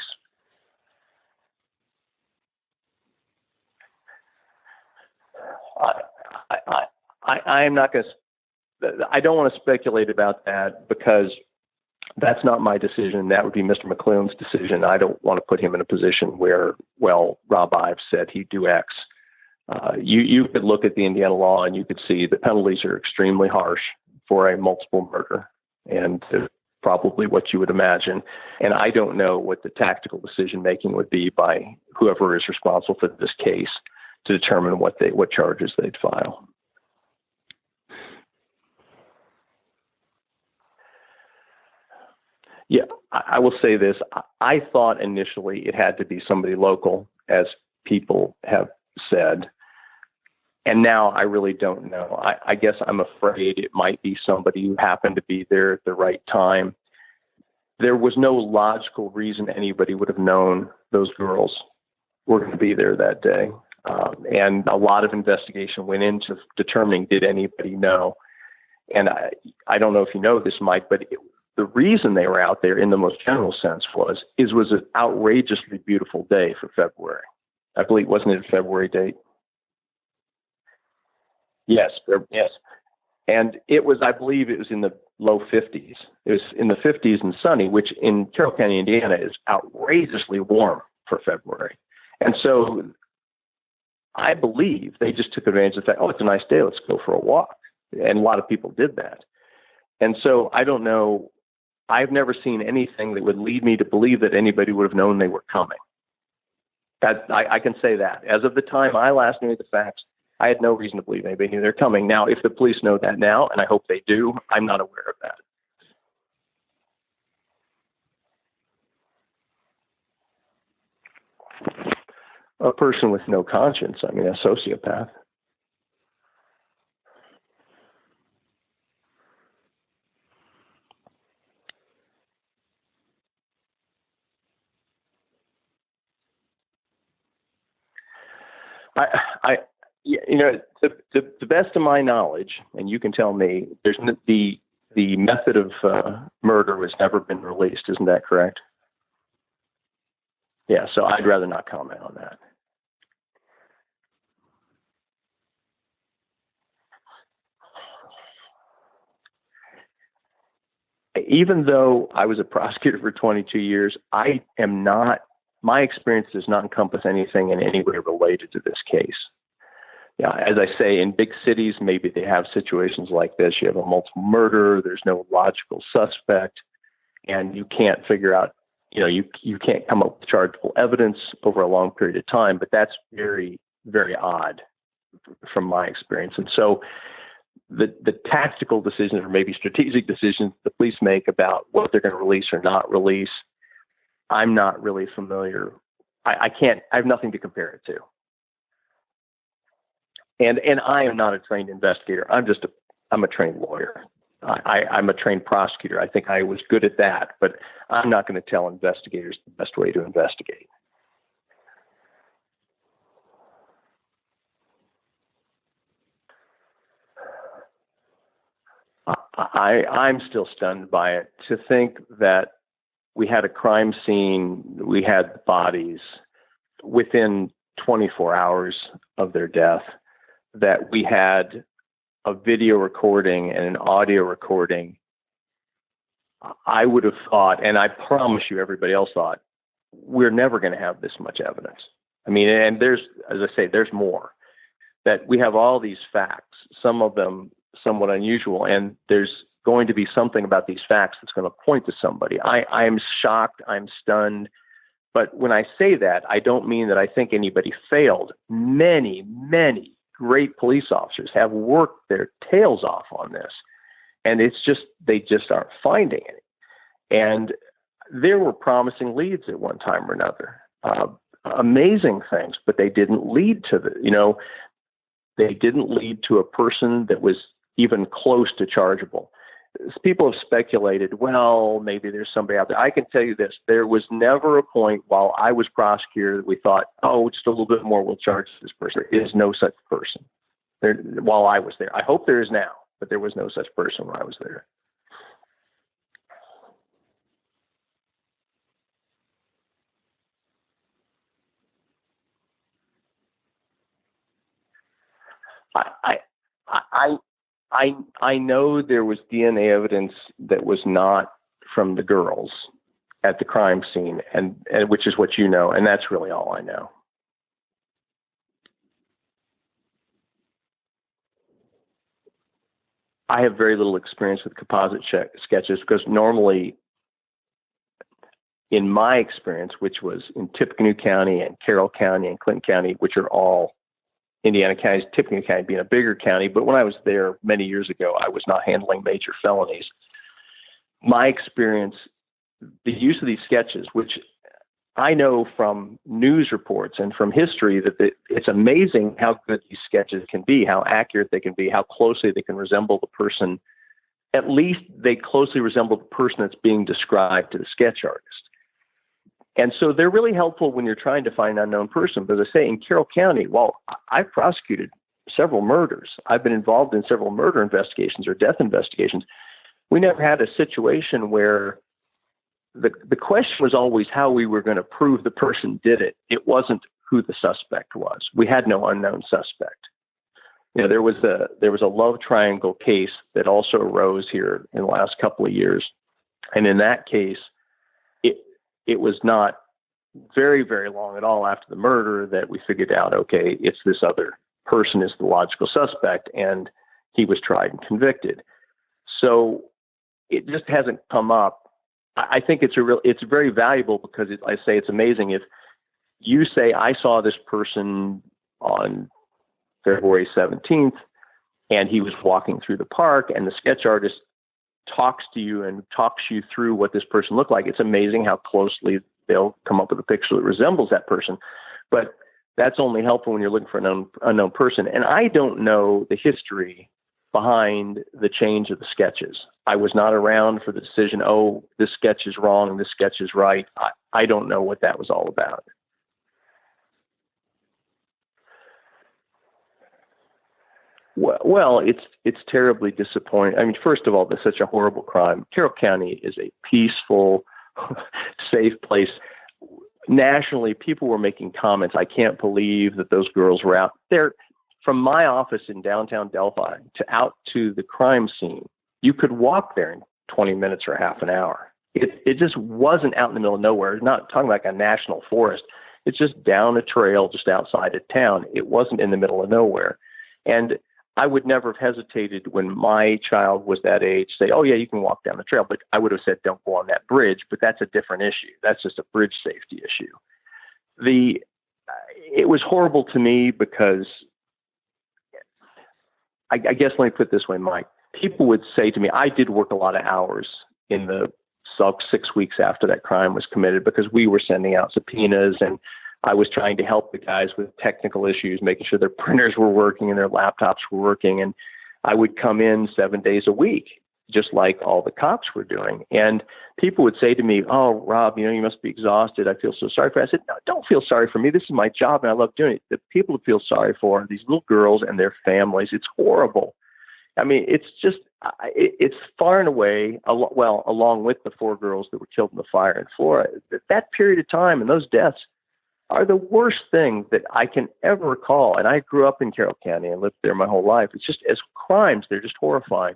I'm not going to. I don't want to speculate about that, because That's not my decision. That would be Mr. McClellan's decision. I don't want to put him in a position where, well, Rob Ives said he'd do X. You could look at the Indiana law and you could see the penalties are extremely harsh for a multiple murder, and probably what you would imagine. And I don't know what the tactical decision making would be by whoever is responsible for this case to determine what charges they'd file. Yeah, I will say this. I thought initially it had to be somebody local, as people have said. And now I really don't know. I guess I'm afraid it might be somebody who happened to be there at the right time. There was no logical reason anybody would have known those girls were going to be there that day. And a lot of investigation went into determining, did anybody know? And I don't know if you know this, Mike, but the reason they were out there in the most general sense was an outrageously beautiful day for February. I believe, wasn't it a February date? Yes. And I believe it was in the low 50s. It was in the 50s and sunny, which in Carroll County, Indiana is outrageously warm for February. And so I believe they just took advantage of the fact, oh, it's a nice day, let's go for a walk. And a lot of people did that. And so I don't know. I've never seen anything that would lead me to believe that anybody would have known they were coming. I can say that. As of the time I last knew the facts, I had no reason to believe anybody knew they're coming. Now, if the police know that now, and I hope they do, I'm not aware of that. A person with no conscience, I mean, a sociopath. The best of my knowledge, and you can tell me, there's the method of murder has never been released. Isn't that correct? Yeah. So I'd rather not comment on that. Even though I was a prosecutor for 22 years, my experience does not encompass anything in any way related to this case. Yeah, as I say, in big cities, maybe they have situations like this. You have a multiple murder, there's no logical suspect, and you can't figure out, you can't come up with chargeable evidence over a long period of time, but that's very, very odd from my experience. And so the tactical decisions or maybe strategic decisions the police make about what they're going to release or not release, I'm not really familiar. I have nothing to compare it to. And I am not a trained investigator. I'm a trained lawyer. I'm a trained prosecutor. I think I was good at that, but I'm not going to tell investigators the best way to investigate. I'm still stunned by it. To think that we had a crime scene, we had bodies within 24 hours of their death, that we had a video recording and an audio recording. I would have thought, and I promise you everybody else thought, we're never going to have this much evidence. I mean, and there's, as I say, there's more. That we have all these facts, some of them somewhat unusual, and there's going to be something about these facts that's going to point to somebody. I am shocked, I'm stunned, but when I say that, I don't mean that I think anybody failed. Many, many great police officers have worked their tails off on this, and it's just, they just aren't finding any. And there were promising leads at one time or another, amazing things, but they didn't lead to they didn't lead to a person that was even close to chargeable. People have speculated, well, maybe there's somebody out there. I can tell you this, there was never a point while I was prosecutor that we thought, oh, just a little bit more, we'll charge this person. There is no such person while I was there. I hope there is now, but there was no such person when I was there. I know there was DNA evidence that was not from the girls at the crime scene, and which is what you know, and that's really all I know. I have very little experience with composite sketches because normally, in my experience, which was in Tippecanoe County and Carroll County and Clinton County, which are all Indiana counties, Tippecanoe County being a bigger county, but when I was there many years ago, I was not handling major felonies. My experience, the use of these sketches, which I know from news reports and from history that it's amazing how good these sketches can be, how accurate they can be, how closely they can resemble the person. At least they closely resemble the person that's being described to the sketch artist. And so they're really helpful when you're trying to find an unknown person. But as I say, in Carroll County, well, I've prosecuted several murders. I've been involved in several murder investigations or death investigations. We never had a situation where the question was always how we were going to prove the person did it. It wasn't who the suspect was. We had no unknown suspect. You know, there was a love triangle case that also arose here in the last couple of years. And in that case, it was not very, very long at all after the murder that we figured out, okay, it's this other person is the logical suspect, and he was tried and convicted. So it just hasn't come up. I think it's very valuable because I say it's amazing if you say, I saw this person on February 17th and he was walking through the park, and the sketch artist talks to you and talks you through what this person looked like. It's amazing how closely they'll come up with a picture that resembles that person. But that's only helpful when you're looking for an unknown person. And I don't know the history behind the change of the sketches. I was not around for the decision, oh, this sketch is wrong and this sketch is right. I don't know what that was all about. Well, it's terribly disappointing. I mean, first of all, there's such a horrible crime. Carroll County is a peaceful, safe place. Nationally, people were making comments. I can't believe that those girls were out there. From my office in downtown Delphi to out to the crime scene, you could walk there in 20 minutes or half an hour. It just wasn't out in the middle of nowhere. It's not talking like a national forest. It's just down a trail just outside of town. It wasn't in the middle of nowhere. And I would never have hesitated when my child was that age, say, oh, yeah, you can walk down the trail. But I would have said, don't go on that bridge. But that's a different issue. That's just a bridge safety issue. It was horrible to me because I guess let me put it this way, Mike. People would say to me, I did work a lot of hours in the 6 weeks after that crime was committed because we were sending out subpoenas and I was trying to help the guys with technical issues, making sure their printers were working and their laptops were working. And I would come in 7 days a week, just like all the cops were doing. And people would say to me, oh, Rob, you must be exhausted. I feel so sorry for you. I said, no, don't feel sorry for me. This is my job and I love doing it. The people to feel sorry for are these little girls and their families. It's horrible. I mean, it's just, it's far and away, along with the 4 girls that were killed in the fire in Florida, that period of time and those deaths are the worst thing that I can ever recall. And I grew up in Carroll County and lived there my whole life. It's just, as crimes, they're just horrifying.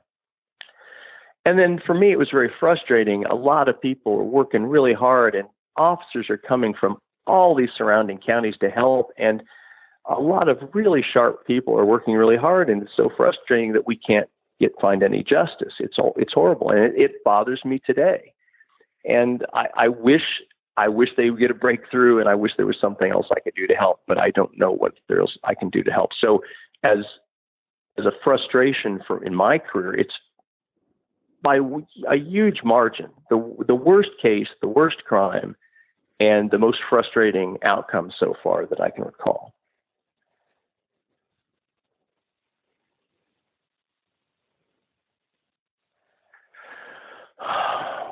And then for me, it was very frustrating. A lot of people are working really hard and officers are coming from all these surrounding counties to help. And a lot of really sharp people are working really hard. And it's so frustrating that we can't find any justice. It's horrible. And it bothers me today. And I wish they would get a breakthrough, and I wish there was something else I could do to help, but I don't know what else I can do to help. So as a frustration in my career, it's by a huge margin, the worst case, the worst crime, and the most frustrating outcome so far that I can recall.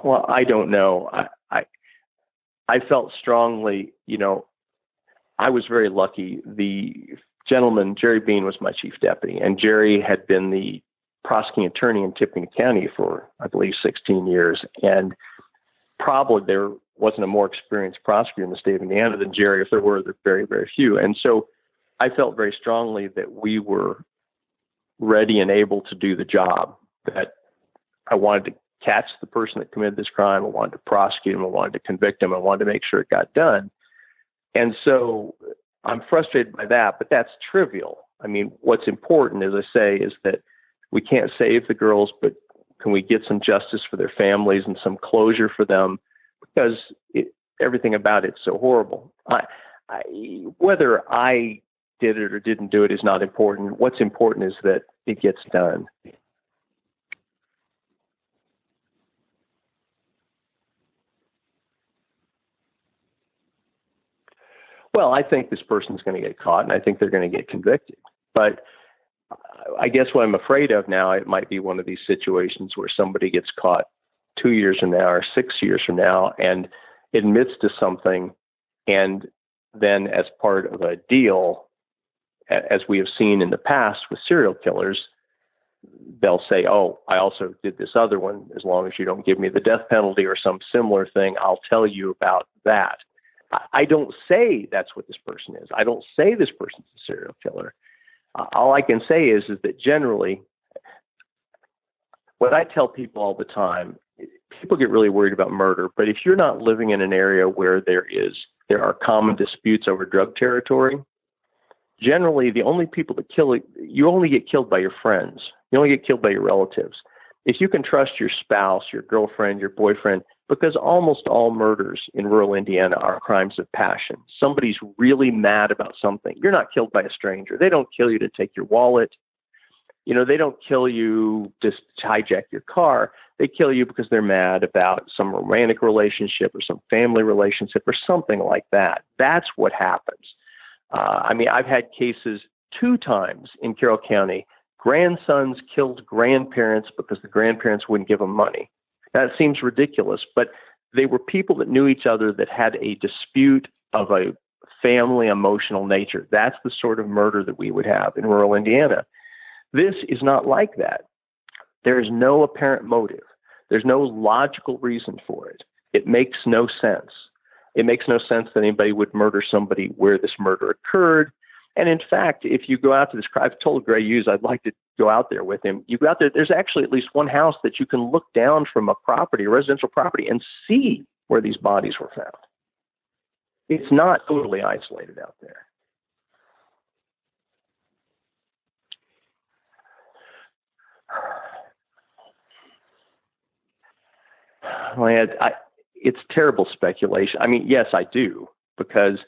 Well, I don't know. I felt strongly, I was very lucky. The gentleman, Jerry Bean, was my chief deputy, and Jerry had been the prosecuting attorney in Tippecanoe County for, I believe, 16 years. And probably there wasn't a more experienced prosecutor in the state of Indiana than Jerry. If there were, there are very, very few. And so I felt very strongly that we were ready and able to do the job that I wanted to catch the person that committed this crime. I wanted to prosecute him. I wanted to convict him. I wanted to make sure it got done. And so I'm frustrated by that, but that's trivial. I mean, what's important, as I say, is that we can't save the girls, but can we get some justice for their families and some closure for them? Because everything about it's so horrible. Whether I did it or didn't do it is not important. What's important is that it gets done. Well, I think this person's going to get caught, and I think they're going to get convicted. But I guess what I'm afraid of now, it might be one of these situations where somebody gets caught 2 years from now or 6 years from now and admits to something, and then as part of a deal, as we have seen in the past with serial killers, they'll say, oh, I also did this other one. As long as you don't give me the death penalty or some similar thing, I'll tell you about that. I don't say that's what this person is. I don't say this person's a serial killer. All I can say is that generally, what I tell people all the time, people get really worried about murder, but if you're not living in an area where there are common disputes over drug territory, generally the only people that kill you only get killed by your friends. You only get killed by your relatives. If you can trust your spouse, your girlfriend, your boyfriend, because almost all murders in rural Indiana are crimes of passion. Somebody's really mad about something. You're not killed by a stranger. They don't kill you to take your wallet. You know, they don't kill you just to hijack your car. They kill you because they're mad about some romantic relationship or some family relationship or something like that. That's what happens. I mean, I've had cases 2 times in Carroll County. Grandsons killed grandparents because the grandparents wouldn't give them money. That seems ridiculous, but they were people that knew each other that had a dispute of a family emotional nature. That's the sort of murder that we would have in rural Indiana. This is not like that. There is no apparent motive. There's no logical reason for it. It makes no sense. It makes no sense that anybody would murder somebody where this murder occurred. And in fact, if you go out to this, I've told Grant Hughes I'd like to go out there with him. You go out there, there's actually at least one house that you can look down from a property, a residential property, and see where these bodies were found. It's not totally isolated out there. It's terrible speculation. I mean, yes, I do, because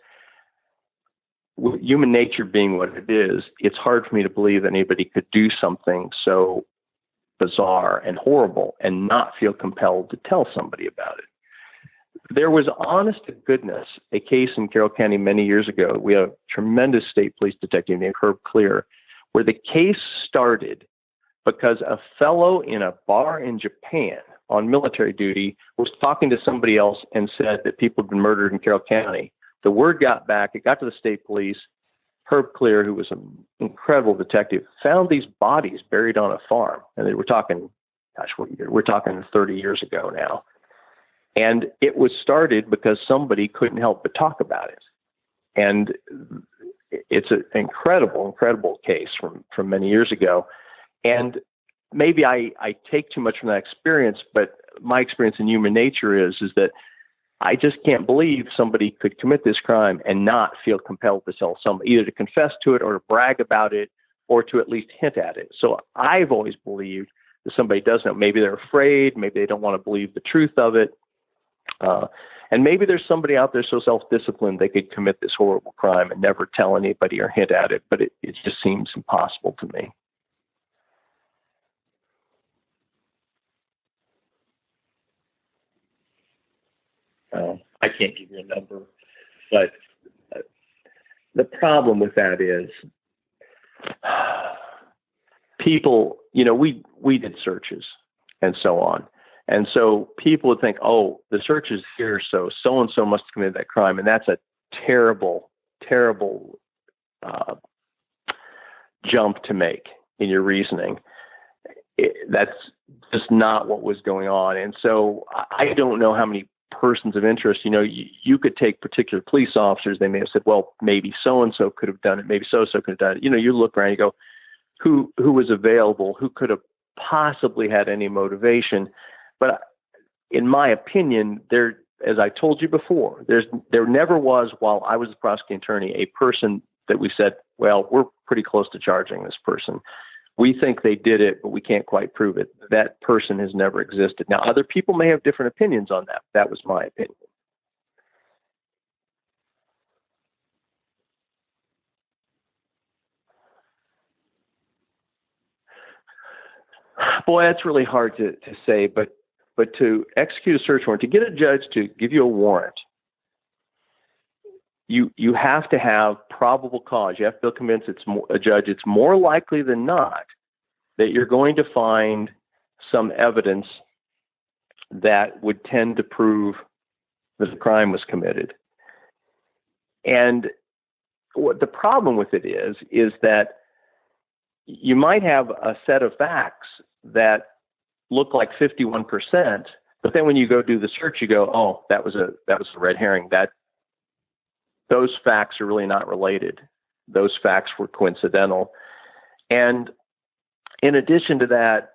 human nature being what it is, it's hard for me to believe that anybody could do something so bizarre and horrible and not feel compelled to tell somebody about it. There was, honest to goodness, a case in Carroll County many years ago. We have a tremendous state police detective named Herb Clear, where the case started because a fellow in a bar in Japan on military duty was talking to somebody else and said that people had been murdered in Carroll County. The word got back. It got to the state police. Herb Clear, who was an incredible detective, found these bodies buried on a farm. And they were talking, gosh, what year? We're talking 30 years ago now. And it was started because somebody couldn't help but talk about it. And it's an incredible, incredible case from many years ago. And maybe I take too much from that experience, but my experience in human nature is that I just can't believe somebody could commit this crime and not feel compelled to tell somebody, either to confess to it or to brag about it or to at least hint at it. So I've always believed that somebody does know. Maybe they're afraid. Maybe they don't want to believe the truth of it. And maybe there's somebody out there so self-disciplined they could commit this horrible crime and never tell anybody or hint at it. But it just seems impossible to me. I can't give you a number, but the problem with that is people, you know, we did searches and so on. And so people would think, oh, the search is here, so so-and-so must have committed that crime. And that's a terrible, terrible jump to make in your reasoning. That's just not what was going on. And so I don't know how many persons of interest, you know, you could take particular police officers. They may have said, well, maybe so-and-so could have done it. Maybe so-and-so could have done it. You know, you look around, you go, who was available? Who could have possibly had any motivation? But in my opinion, as I told you before, there never was, while I was the prosecuting attorney, a person that we said, well, we're pretty close to charging this person. We think they did it, but we can't quite prove it. That person has never existed. Now, other people may have different opinions on that. That was my opinion. Boy, that's really hard to say, but to execute a search warrant, to get a judge to give you a warrant, you have to have probable cause. You have to feel convinced a judge it's more likely than not that you're going to find some evidence that would tend to prove that the crime was committed. And what the problem with it is that you might have a set of facts that look like 51%, but then when you go do the search, you go, oh, that was a red herring. Those facts are really not related. Those facts were coincidental. And in addition to that,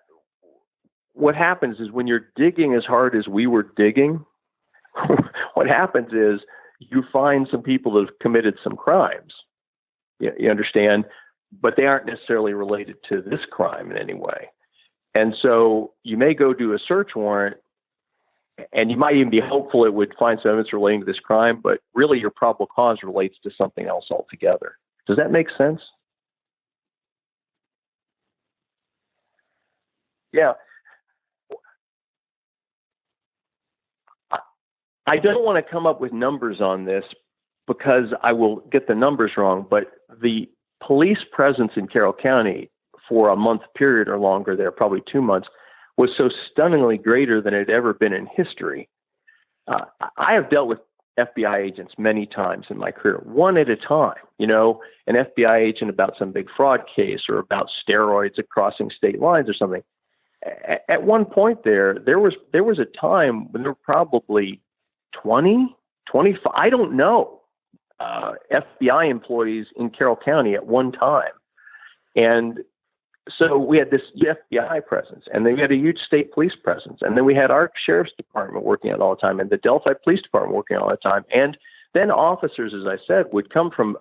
what happens is when you're digging as hard as we were digging, what happens is you find some people that have committed some crimes. You understand? But they aren't necessarily related to this crime in any way. And so you may go do a search warrant, and you might even be hopeful it would find some evidence relating to this crime, but really your probable cause relates to something else altogether. Does that make sense? Yeah. I don't want to come up with numbers on this because I will get the numbers wrong, but the police presence in Carroll County for a month period or longer there, probably 2 months, was so stunningly greater than it had ever been in history. I have dealt with FBI agents many times in my career, one at a time, an FBI agent about some big fraud case or about steroids crossing state lines or something. At one point there was a time when there were probably 20, 25, I don't know, FBI employees in Carroll County at one time. And so we had this FBI presence, and then we had a huge state police presence, and then we had our sheriff's department working on it all the time, and the Delphi Police Department working on it all the time. And then officers, as I said, would come from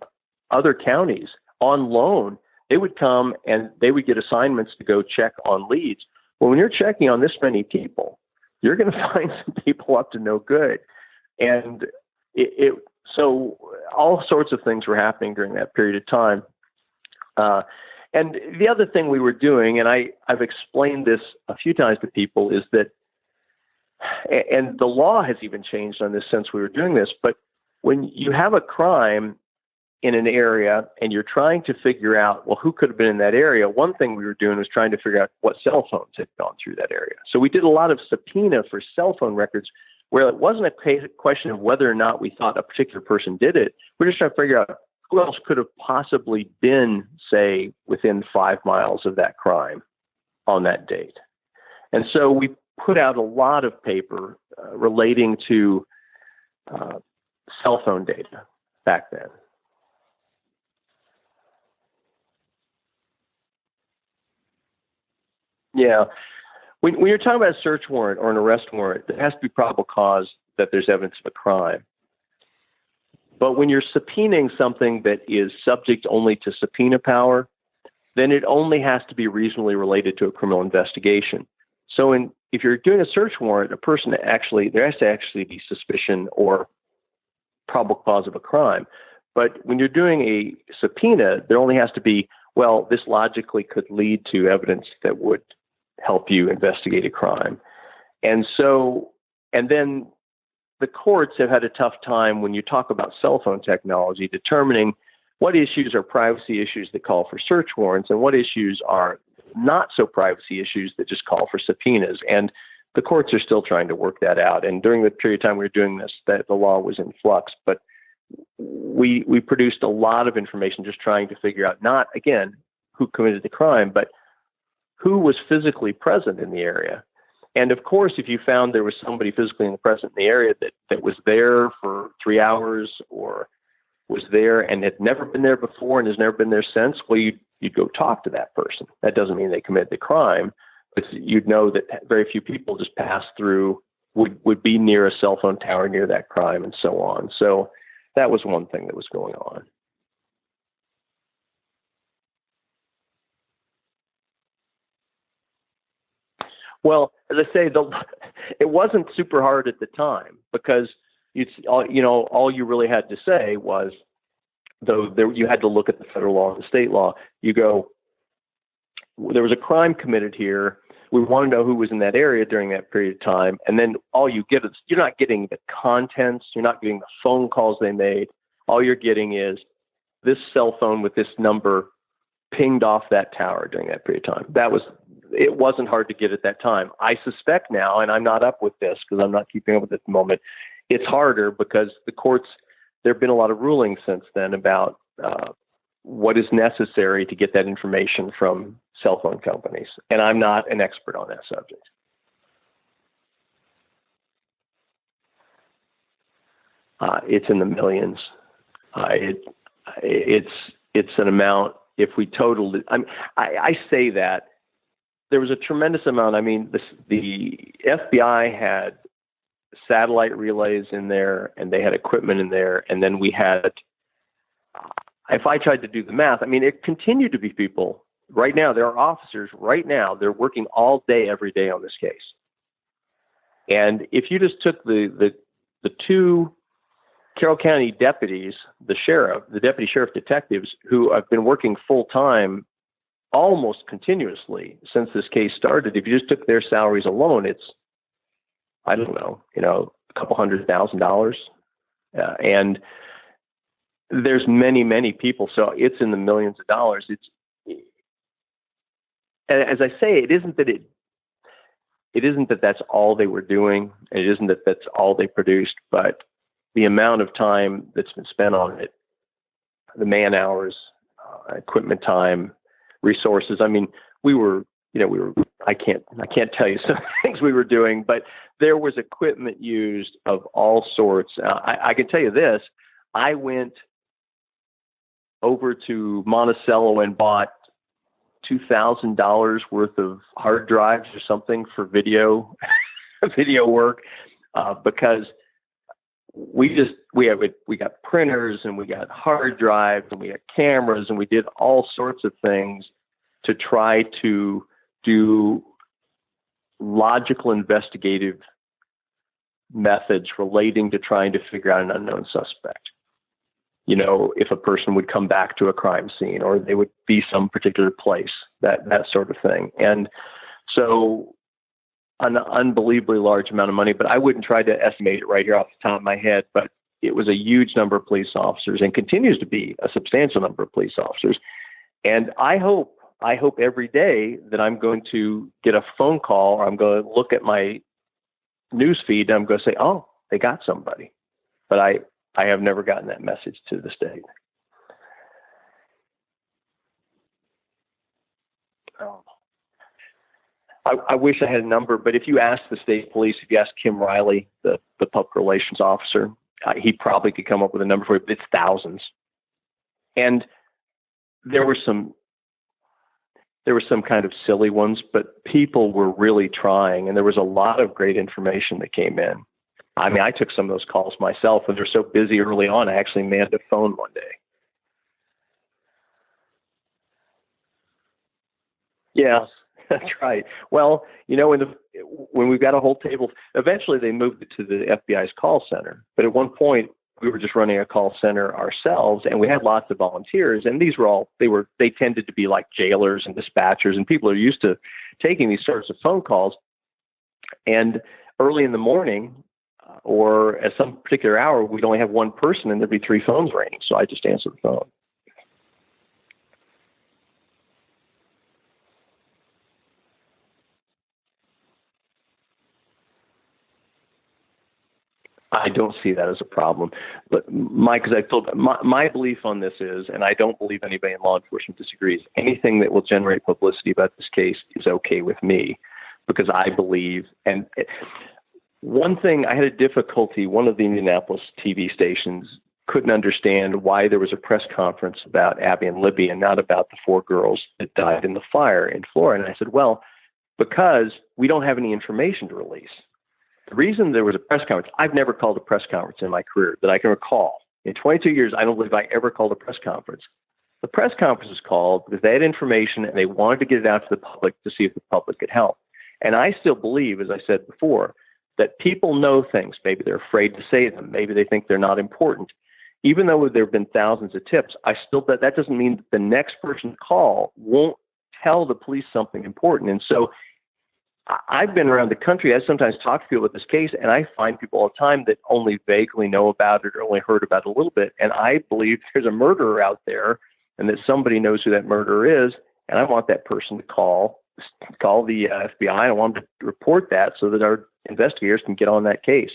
other counties on loan. They would come and they would get assignments to go check on leads. Well, when you're checking on this many people, you're going to find some people up to no good. And so all sorts of things were happening during that period of time. And the other thing we were doing, and I've explained this a few times to people, is that, and the law has even changed on this since we were doing this, but when you have a crime in an area and you're trying to figure out, well, who could have been in that area, one thing we were doing was trying to figure out what cell phones had gone through that area. So we did a lot of subpoena for cell phone records where it wasn't a question of whether or not we thought a particular person did it. We're just trying to figure out who else could have possibly been, say, within 5 miles of that crime on that date. And so we put out a lot of paper relating to cell phone data back then. Yeah. When you're talking about a search warrant or an arrest warrant, there has to be probable cause that there's evidence of a crime. But when you're subpoenaing something that is subject only to subpoena power, then it only has to be reasonably related to a criminal investigation. So if you're doing a search warrant, there has to actually be suspicion or probable cause of a crime. But when you're doing a subpoena, there only has to be, well, this logically could lead to evidence that would help you investigate a crime. And then the courts have had a tough time when you talk about cell phone technology, determining what issues are privacy issues that call for search warrants and what issues are not so privacy issues that just call for subpoenas. And the courts are still trying to work that out. And during the period of time we were doing this, that the law was in flux. But we produced a lot of information just trying to figure out not, again, who committed the crime, but who was physically present in the area. And of course, if you found there was somebody physically present in the area that was there for 3 hours or was there and had never been there before and has never been there since, well, you'd go talk to that person. That doesn't mean they committed the crime, But you'd know that very few people just pass through, would be near a cell phone tower near that crime and so on. So that was one thing that was going on. Well, as I say, it wasn't super hard at the time because all you really had to say was, you had to look at the federal law and the state law. You go, there was a crime committed here. We want to know who was in that area during that period of time. And then all you get is, you're not getting the contents. You're not getting the phone calls they made. All you're getting is this cell phone with this number pinged off that tower during that period of time. It wasn't hard to get at that time. I suspect now, and I'm not up with this because I'm not keeping up with it at the moment, it's harder because the courts, there have been a lot of rulings since then about what is necessary to get that information from cell phone companies. And I'm not an expert on that subject. It's in the millions. It's an amount. If we totaled it, I say that there was a tremendous amount. I mean, the FBI had satellite relays in there, and they had equipment in there, and then we had. If I tried to do the math, I mean, it continued to be people. Right now, there are officers. Right now, they're working all day, every day on this case. And if you just took the two Carroll County deputies, the deputy sheriff detectives who have been working full time almost continuously since this case started, if you just took their salaries alone, it's, I don't know, a couple $100,000. And there's many, many people. So it's in the millions of dollars. As I say, it isn't that that's all they were doing. It isn't that that's all they produced, but the amount of time that's been spent on it, the man hours, equipment time, resources. I mean, I can't tell you some things we were doing, but there was equipment used of all sorts. I can tell you this, I went over to Monticello and bought $2,000 worth of hard drives or something for video work, because we got printers and we got hard drives and we got cameras and we did all sorts of things to try to do logical investigative methods relating to trying to figure out an unknown suspect. If a person would come back to a crime scene or they would be some particular place, that sort of thing. And so an unbelievably large amount of money, but I wouldn't try to estimate it right here off the top of my head, but it was a huge number of police officers and continues to be a substantial number of police officers. And I hope every day that I'm going to get a phone call or I'm going to look at my news feed and I'm going to say, oh, they got somebody. But I have never gotten that message to this day. I wish I had a number, but if you ask the state police, if you ask Kim Riley, the public relations officer, he probably could come up with a number for it, but it's thousands. And there were some kind of silly ones, but people were really trying, and there was a lot of great information that came in. I mean, I took some of those calls myself, and they're so busy early on, I actually manned a phone one day. Yeah, that's right. Well, when we've got a whole table, eventually they moved it to the FBI's call center. But at one point, we were just running a call center ourselves, and we had lots of volunteers. And these were all, they tended to be like jailers and dispatchers, and people are used to taking these sorts of phone calls. And early in the morning, or at some particular hour, we'd only have one person and there'd be three phones ringing. So I just answered the phone. I don't see that as a problem. But Mike, as I told, my belief on this is, and I don't believe anybody in law enforcement disagrees, anything that will generate publicity about this case is okay with me, because I believe, and one thing, I had a difficulty, one of the Indianapolis TV stations couldn't understand why there was a press conference about Abby and Libby and not about the four girls that died in the fire in Florida. And I said, well, because we don't have any information to release. The reason there was a press conference, I've never called a press conference in my career that I can recall. In 22 years, I don't believe I ever called a press conference. The press conference was called because they had information and they wanted to get it out to the public to see if the public could help. And I still believe, as I said before, that people know things. Maybe they're afraid to say them. Maybe they think they're not important. Even though there have been thousands of tips, I still bet that doesn't mean that the next person to call won't tell the police something important. And so I've been around the country. I sometimes talk to people about this case, and I find people all the time that only vaguely know about it or only heard about it a little bit. And I believe there's a murderer out there and that somebody knows who that murderer is. And I want that person to call the FBI. I want them to report that so that our investigators can get on that case.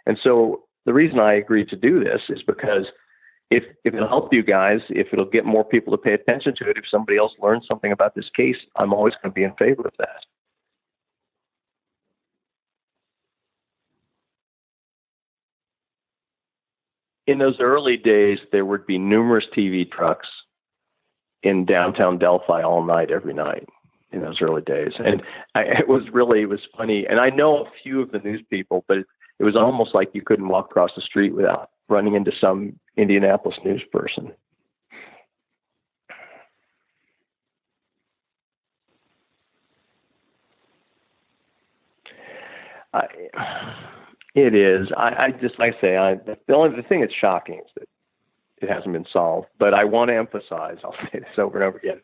And so the reason I agreed to do this is because if it'll help you guys, if it'll get more people to pay attention to it, if somebody else learns something about this case, I'm always going to be in favor of that. In those early days, there would be numerous TV trucks in downtown Delphi all night, every night in those early days. And it was funny. And I know a few of the news people, but it was almost like you couldn't walk across the street without running into some Indianapolis news person. It is. I just, like I say, the thing that's shocking is that it hasn't been solved. But I want to emphasize, I'll say this over and over again,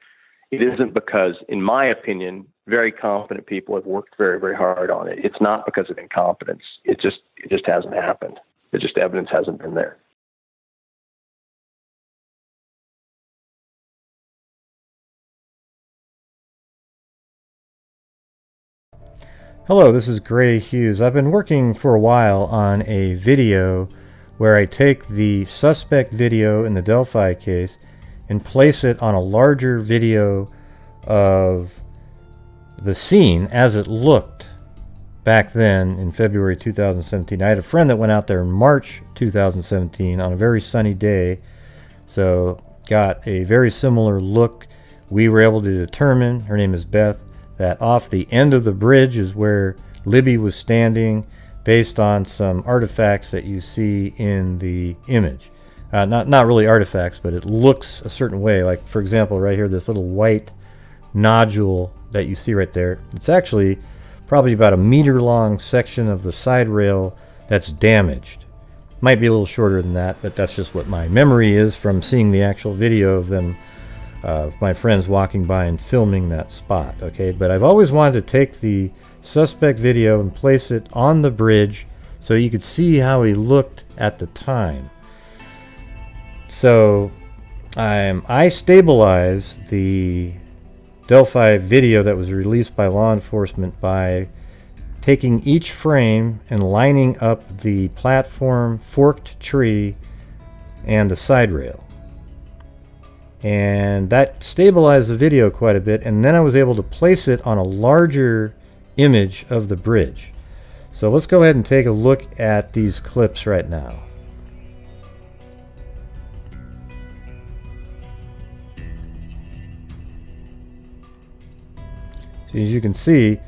it isn't because, in my opinion, very competent people have worked very, very hard on it. It's not because of incompetence. It just hasn't happened. It just, evidence hasn't been there. Hello, this is Grant Hughes. I've been working for a while on a video where I take the suspect video in the Delphi case and place it on a larger video of the scene as it looked back then in February 2017. I had a friend that went out there in March 2017 on a very sunny day, so got a very similar look. We were able to determine, her name is Beth, that off the end of the bridge is where Libby was standing based on some artifacts that you see in the image. Not really artifacts, but it looks a certain way. Like, for example, right here, this little white nodule that you see right there. It's actually probably about a meter-long section of the side rail that's damaged. Might be a little shorter than that, but that's just what my memory is from seeing the actual video of them, of my friends walking by and filming that spot. Okay, but I've always wanted to take the suspect video and place it on the bridge so you could see how he looked at the time. So I stabilized the Delphi video that was released by law enforcement by taking each frame and lining up the platform, forked tree, and the side rail. And that stabilized the video quite a bit, and then I was able to place it on a larger image of the bridge. So let's go ahead and take a look at these clips right now. So as you can see,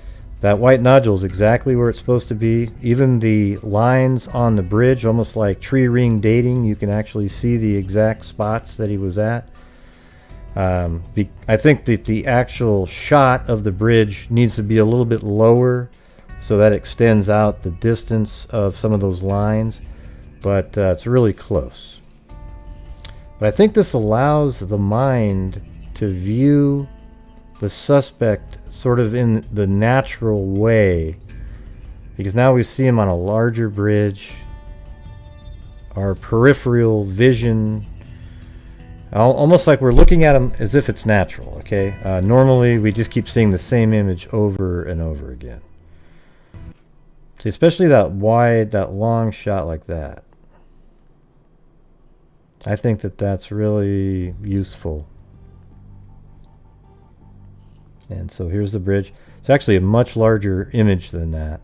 that white nodule is exactly where it's supposed to be. Even the lines on the bridge, almost like tree ring dating, you can actually see the exact spots that he was at. I think that the actual shot of the bridge needs to be a little bit lower so that extends out the distance of some of those lines, but it's really close. But I think this allows the mind to view the suspect sort of in the natural way, because now we see him on a larger bridge. Our peripheral vision, almost like we're looking at him as if it's natural. Okay, normally we just keep seeing the same image over and over again. See, especially that wide, that long shot like that. I think that that's really useful. And so here's the bridge. It's actually a much larger image than that.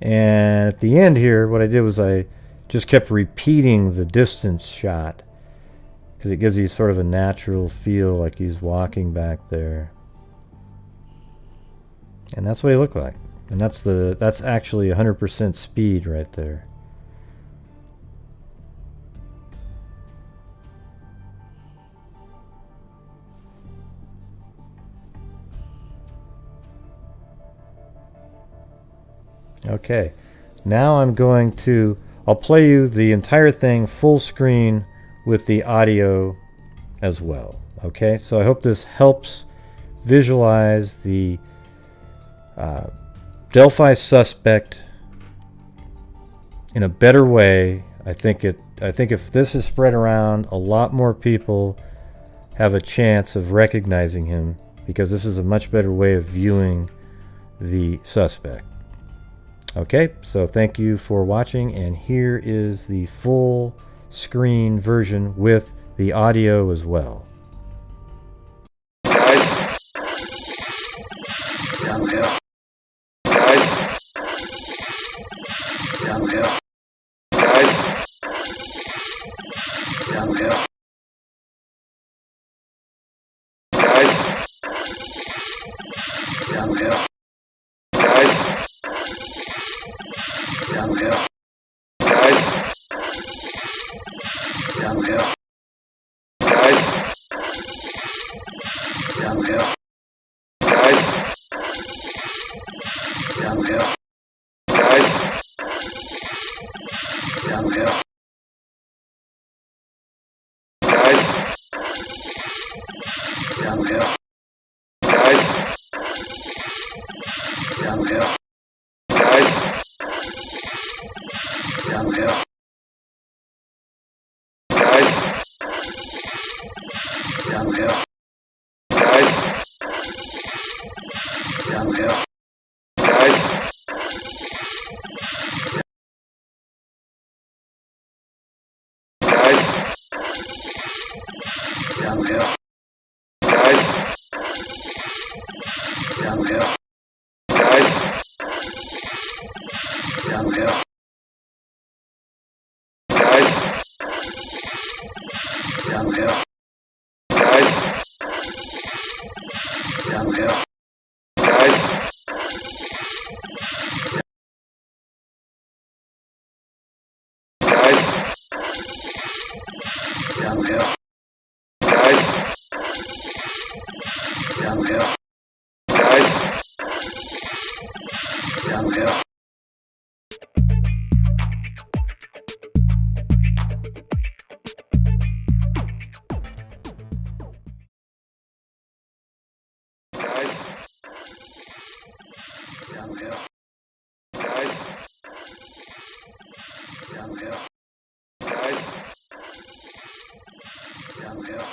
And at the end here, what I did was I just kept repeating the distance shot because it gives you sort of a natural feel like he's walking back there. And that's what he looked like. And that's actually 100% speed right there. Okay, now I'll play you the entire thing full screen with the audio as well. Okay, so I hope this helps visualize the Delphi suspect in a better way. I think if this is spread around, a lot more people have a chance of recognizing him, because this is a much better way of viewing the suspect. Okay, so thank you for watching, and here is the full screen version with the audio as well. Guys. Downhill. Guys. Downhill. Guys. Downhill. Guys. Downhill. Guys. Downhill. Guys. Downhill. Guys. Downhill. Guys. Downhill. Guys. Downhill. Guys. Downhill. Guys. Downhill. Guys. Downhill. Guys. Downhill. Guys. Downhill. Guys. Guys. Downhill. Guys. Downhill. Guys. Downhill. Guys. Downhill. Guys. Downhill. Guys. Guys. Downhill. Guys. Downhill. Guys. Downhill. Downhill. Guys. Downhill. Guys. Downhill. Guys. Downhill. Guys. Downhill. Guys. Downhill.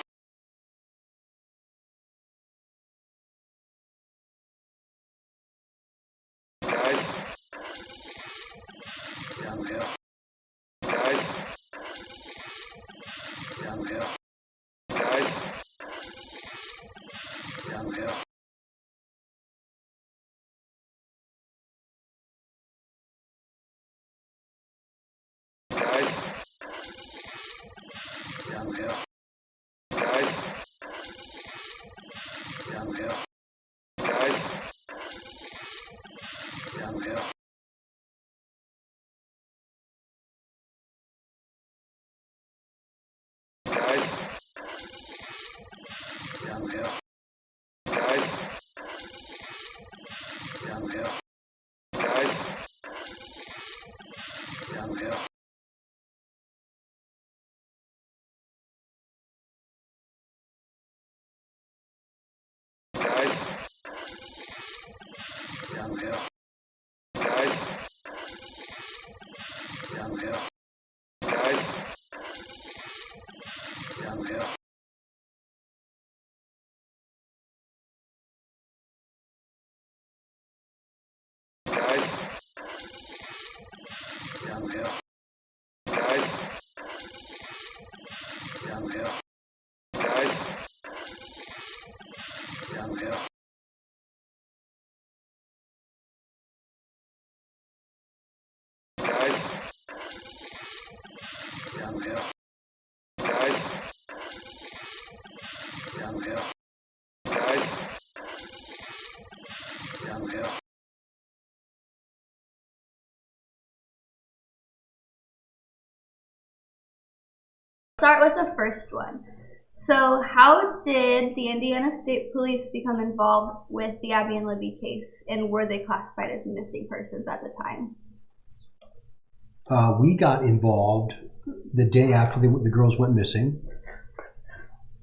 Guys. Downhill. Guys. Downhill. Guys. Downhill. Guys. Downhill. Guys. Downhill. Guys. Downhill. Guys. Downhill. Guys. Downhill. Guys. Downhill. Guys. Downhill. Guys. Downhill. Guys. Downhill. Guys. Start with the first one. So how did the Indiana State Police become involved with the Abby and Libby case, and were they classified as missing persons at the time? We got involved the day after the girls went missing,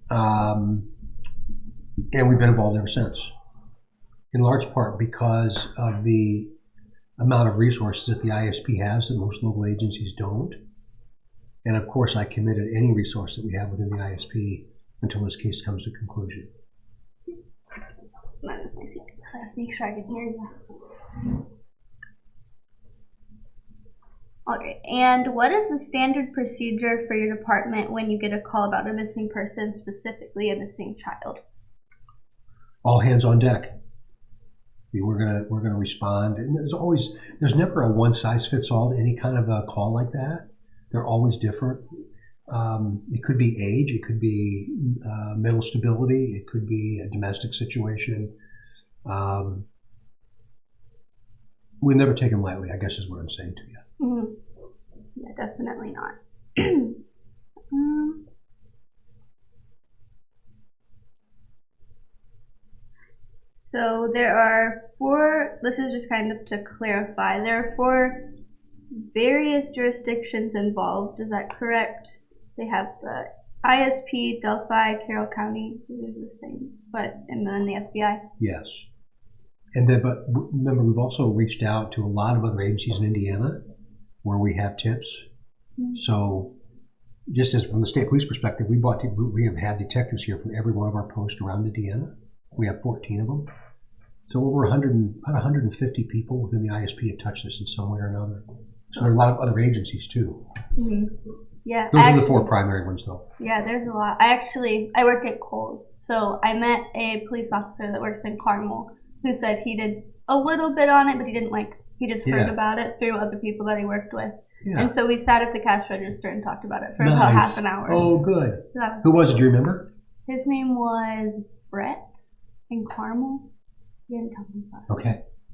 and we've been involved ever since, in large part because of the amount of resources that the ISP has that most local agencies don't. And of course, I committed any resource that we have within the ISP until this case comes to conclusion. Let's make sure I can hear you. Okay, and what is the standard procedure for your department when you get a call about a missing person, specifically a missing child? All hands on deck. We're gonna respond. And there's never a one size fits all to any kind of a call like that. They're always different. It could be age, it could be mental stability, it could be a domestic situation. We never take them lightly, I guess is what I'm saying to you. Mm-hmm. Yeah, definitely not. So there are 4, this is just kind of to clarify, there are 4 various jurisdictions involved, is that correct? They have the ISP, Delphi, Carroll County, these are the same, and then the FBI? Yes. And then, but remember, we've also reached out to a lot of other agencies in Indiana where we have tips. Mm-hmm. So just as from the state police perspective, we have had detectives here from every one of our posts around Indiana. We have 14 of them. So over about 150 people within the ISP have touched this in some way or another. So there are a lot of other agencies too. Mm-hmm. Yeah. Those are the 4 primary ones though. Yeah, there's a lot. I work at Kohl's. So I met a police officer that works in Carmel who said he did a little bit on it, but he didn't he just heard about it through other people that he worked with. Yeah. And so we sat at the cash register and talked about it for about half an hour. Oh, good. So who was it? Do you remember? His name was Brett in Carmel. He didn't tell me about it.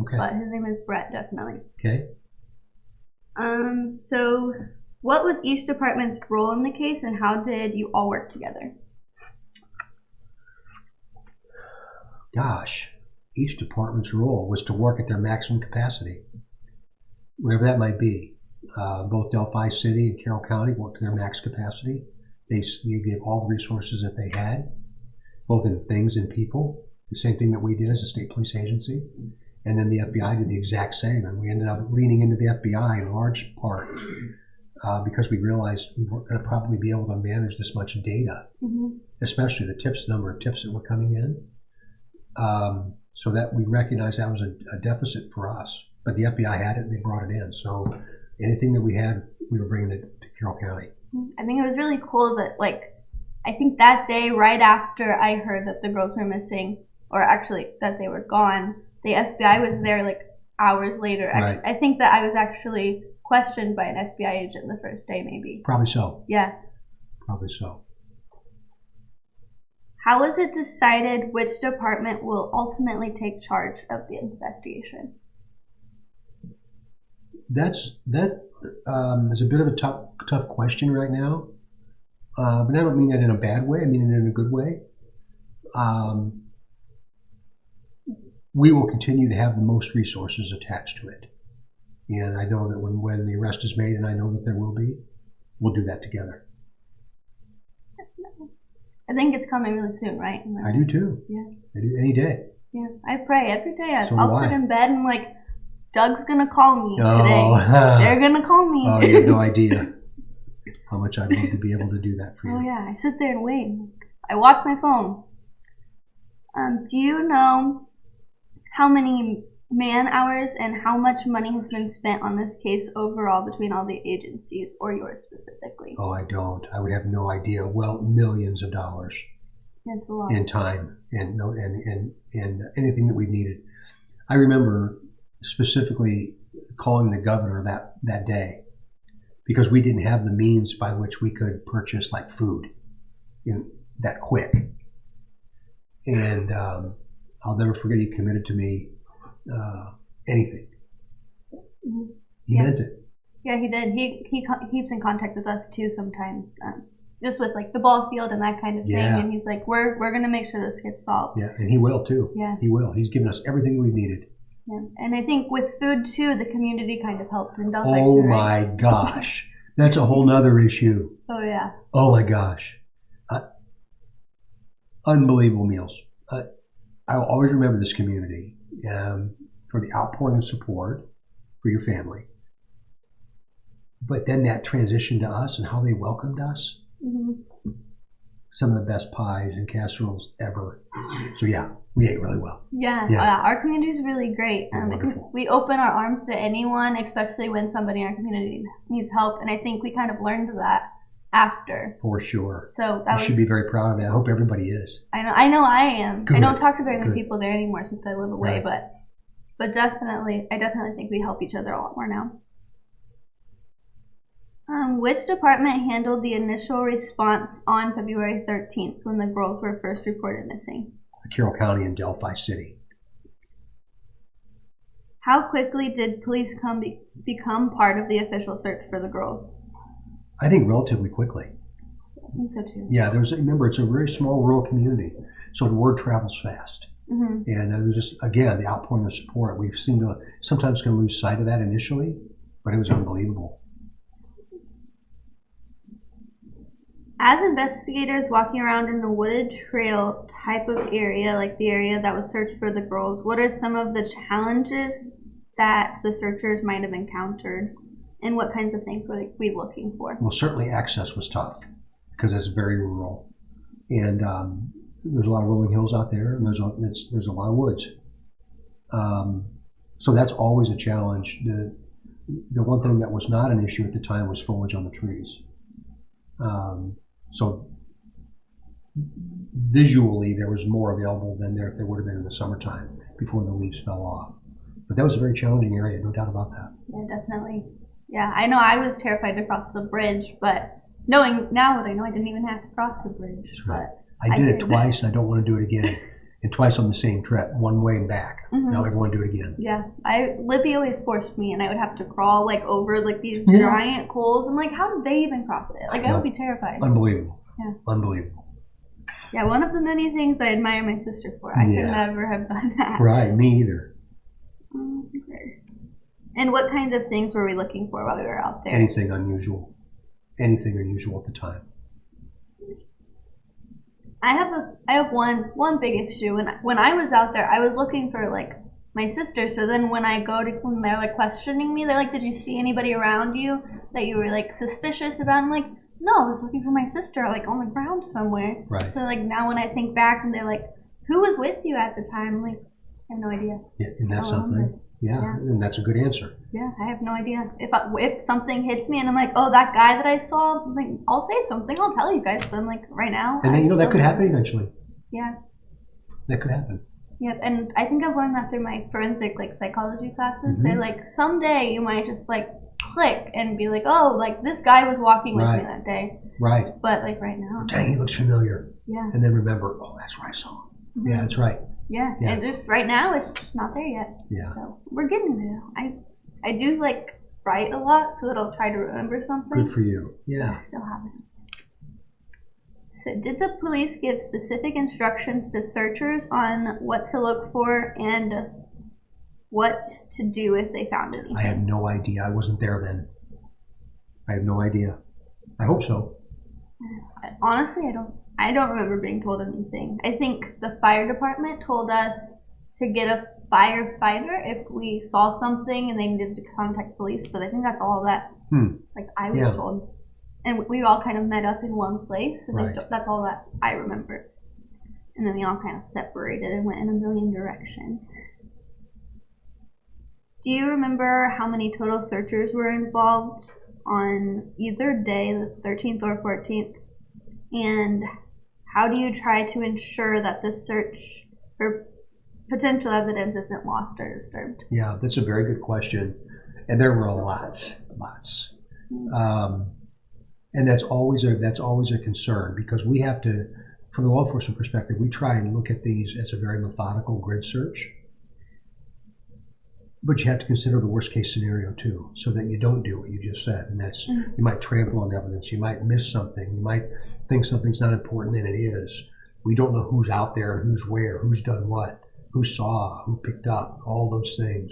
Okay. But his name is Brett, definitely. Okay. So what was each department's role in the case, and how did you all work together? Gosh, each department's role was to work at their maximum capacity, whatever that might be. Both Delphi City and Carroll County worked to their max capacity. They gave all the resources that they had, both in things and people. The same thing that we did as a state police agency. And then the FBI did the exact same. And we ended up leaning into the FBI in large part because we realized we weren't going to probably be able to manage this much data, especially the number of tips that were coming in. So that we recognized that was a deficit for us. But the FBI had it and they brought it in. So anything that we had, we were bringing it to Carroll County. I think it was really cool that, I think that day, right after I heard that the girls were missing, or actually that they were gone, the FBI was there hours later. Right. I think that I was actually questioned by an FBI agent the first day, maybe. Probably so. Yeah. Probably so. How was it decided which department will ultimately take charge of the investigation? That is a bit of a tough question right now, but I don't mean that in a bad way. I mean it in a good way. We will continue to have the most resources attached to it, and I know that when the arrest is made, and I know that there will be, we'll do that together. I think it's coming really soon, right? I do too. Yeah. I do any day. Yeah, I pray every day. So I'll sit in bed and Doug's gonna call me today. They're gonna call me. Oh, you have no idea how much I'd love to be able to do that for you. Oh yeah, I sit there and wait. I watch my phone. Do you know how many man hours and how much money has been spent on this case overall between all the agencies, or yours specifically? Oh, I don't. I would have no idea. Well, millions of dollars. That's a lot. In time and anything that we needed. I remember specifically calling the governor that day because we didn't have the means by which we could purchase food that quick. And I'll never forget he committed to me anything. He meant it. Yeah, he did. He keeps in contact with us too sometimes. just with like the ball field and that kind of thing. Yeah. And he's like, we're going to make sure this gets solved. Yeah, and he will too. Yeah. He will. He's given us everything we've needed. Yeah. And I think with food too, the community kind of helped in Delphi. Oh my gosh. That's a whole nother issue. Oh yeah. Oh my gosh. Unbelievable meals. I'll always remember this community for the outpouring of support for your family. But then that transition to us and how they welcomed us. Mm-hmm. Some of the best pies and casseroles ever. So yeah, we ate really well. Yeah, Yeah. Our community is really great. Wonderful. We open our arms to anyone, especially when somebody in our community needs help. And I think we kind of learned that after. For sure. So that You should be very proud of that. I hope everybody is. I know I am. Good. I don't talk to very many Good. people there anymore since I live away, Right. but definitely, I definitely think we help each other a lot more now. Which department handled the initial response on February 13th when the girls were first reported missing? Carroll County and Delphi City. How quickly did police become part of the official search for the girls? I think relatively quickly. I think so too. Yeah, remember, it's a very small rural community, so the word travels fast. Mm-hmm. And it was just, again, the outpouring of support. We've seen sometimes can lose sight of that initially, but it was unbelievable. As investigators walking around in the wooded trail type of area, like the area that was searched for the girls, what are some of the challenges that the searchers might have encountered? And what kinds of things were we looking for? Well, certainly access was tough because it's very rural. And there's a lot of rolling hills out there, and there's a lot of woods. So that's always a challenge. The one thing that was not an issue at the time was foliage on the trees. So visually, there was more available than there would have been in the summertime before the leaves fell off. But that was a very challenging area, no doubt about that. Yeah, definitely. Yeah, I know I was terrified to cross the bridge, but knowing now that I know I didn't even have to cross the bridge. That's right. But I did it twice, and I don't want to do it again. And twice on the same trip, one way and back. Mhm. Now I want to do it again. Yeah, Libby always forced me, and I would have to crawl like over like these Yeah. giant coals. I'm like, how did they even cross it? Like I would be terrified. Unbelievable. Yeah. Unbelievable. Yeah, one of the many things I admire my sister for. I Yeah. could never have done that. Right, me either. Okay. And what kinds of things were we looking for while we were out there? Anything unusual. Anything unusual at the time. I have one big issue. When I was out there, I was looking for like my sister. So then when they're like questioning me, they're like, "Did you see anybody around you that you were like suspicious about?" I'm like, "No, I was looking for my sister, like on the ground somewhere." Right. So like now when I think back and they're like, "Who was with you at the time?" I'm like, "I have no idea." Yeah, and that's I don't something. remember. Yeah, Yeah. and that's a good answer. Yeah, I have no idea. If something hits me and I'm like, "Oh, that guy that I saw," I'm like, I'll say something. I'll tell you guys. But I'm like, right now. And then, that don't could know. happen eventually. Yeah. That could happen. Yep, and I think I've learned that through my forensic psychology classes. Mhm. They're like, someday you might just click and be like, oh, like this guy was walking with me Right. that day. Right. But right now, Dang, he looks familiar. yeah, And then remember, oh, that's where I saw him. Yeah, that's right. yeah, Yeah. and just right now it's just not there yet. Yeah. So we're getting there. I do write a lot so that I'll try to remember something. Good for you. Yeah. I still haven't. So did the police give specific instructions to searchers on what to look for and what to do if they found anything? I have no idea. I wasn't there then. I have no idea. I hope so. Honestly, I don't remember being told anything. I think the fire department told us to get a firefighter if we saw something and they needed to contact police, but I think that's all that I was Yeah. told. And we all kind of met up in one place, and Right. that's all that I remember. And then we all kind of separated and went in a million directions. Do you remember how many total searchers were involved on either day, the 13th or 14th? And how do you try to ensure that the search for potential evidence isn't lost or disturbed? Yeah, that's a very good question. And there were lots. And that's always a concern because we have to, from a law enforcement perspective, we try and look at these as a very methodical grid search. But you have to consider the worst case scenario too, so that you don't do what you just said. And that's, you might trample on evidence, you might miss something, you might think something's not important and it is. We don't know who's out there, who's where, who's done what, who saw, who picked up, all those things.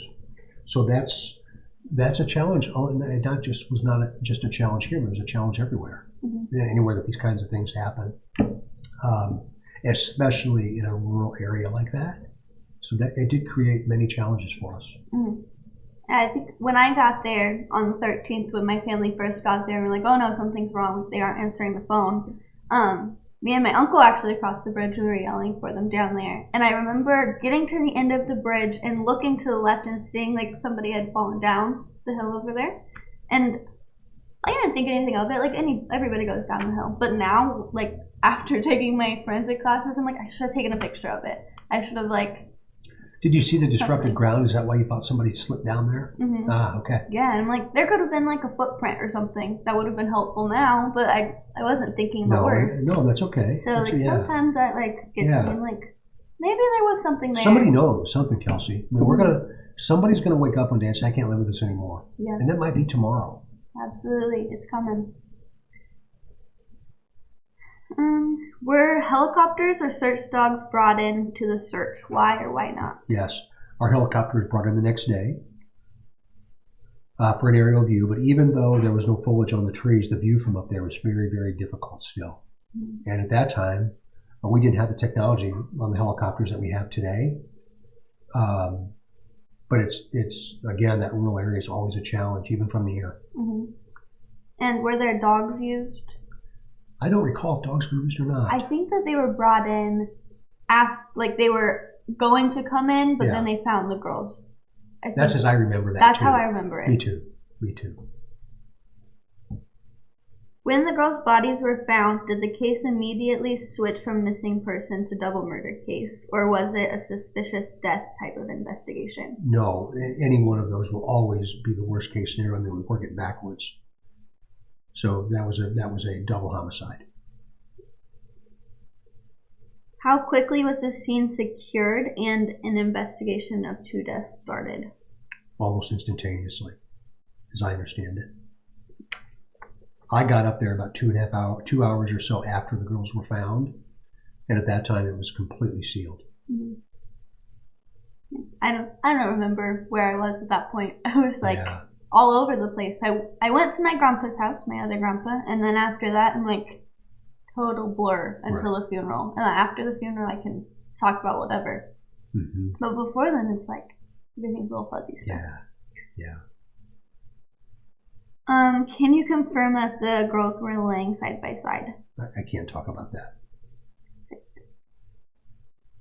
So that's a challenge. Oh, and it was not just a challenge here, but it was a challenge everywhere. Anywhere that these kinds of things happen, especially in a rural area like that. So that it did create many challenges for us. I think when I got there on the 13th, when my family first got there, we're like, oh no, something's wrong. They aren't answering the phone. Me and my uncle actually crossed the bridge. We were yelling for them down there. And I remember getting to the end of the bridge and looking to the left and seeing like somebody had fallen down the hill over there. And I didn't think anything of it. Like everybody goes down the hill. But now, like after taking my forensic classes, I'm like, I should have taken a picture of it. I should have Did you see the disrupted ground? Is that why you thought somebody slipped down there? Ah, okay. Yeah, and I'm like, there could have been like a footprint or something that would have been helpful now, but I wasn't thinking the worst. No, that's okay. So sometimes that gets me like, maybe there was something there. Somebody knows something, Kelsey. I mean, somebody's gonna wake up one day and say, I can't live with this anymore. Yeah. And that might be tomorrow. Absolutely, it's coming. Were helicopters or search dogs brought in to the search? Why or why not? Yes. Our helicopter was brought in the next day for an aerial view, but even though there was no foliage on the trees, the view from up there was very, very difficult still. And at that time, we didn't have the technology on the helicopters that we have today. But it's again, that rural area is always a challenge, even from the air. And were there dogs used? I don't recall if dogs were used or not. I think that they were brought in like they were going to come in, but then they found the girls. That's as I remember that. That's how I remember it. Me too. When the girls' bodies were found, did the case immediately switch from missing person to double murder case, or was it a suspicious death type of investigation? No, any one of those will always be the worst case scenario, and then we work it backwards. So that was a double homicide. How quickly was the scene secured and an investigation of two deaths started? Almost instantaneously, as I understand it. I got up there about 2 hours or so after the girls were found, and at that time it was completely sealed. I don't remember where I was at that point. I was like all over the place. I went to my grandpa's house, my other grandpa, and then after that I'm like total blur until the funeral. And then after the funeral I can talk about whatever. But before then it's like everything's a little fuzzy stuff. Yeah. Can you confirm that the girls were laying side by side? I can't talk about that.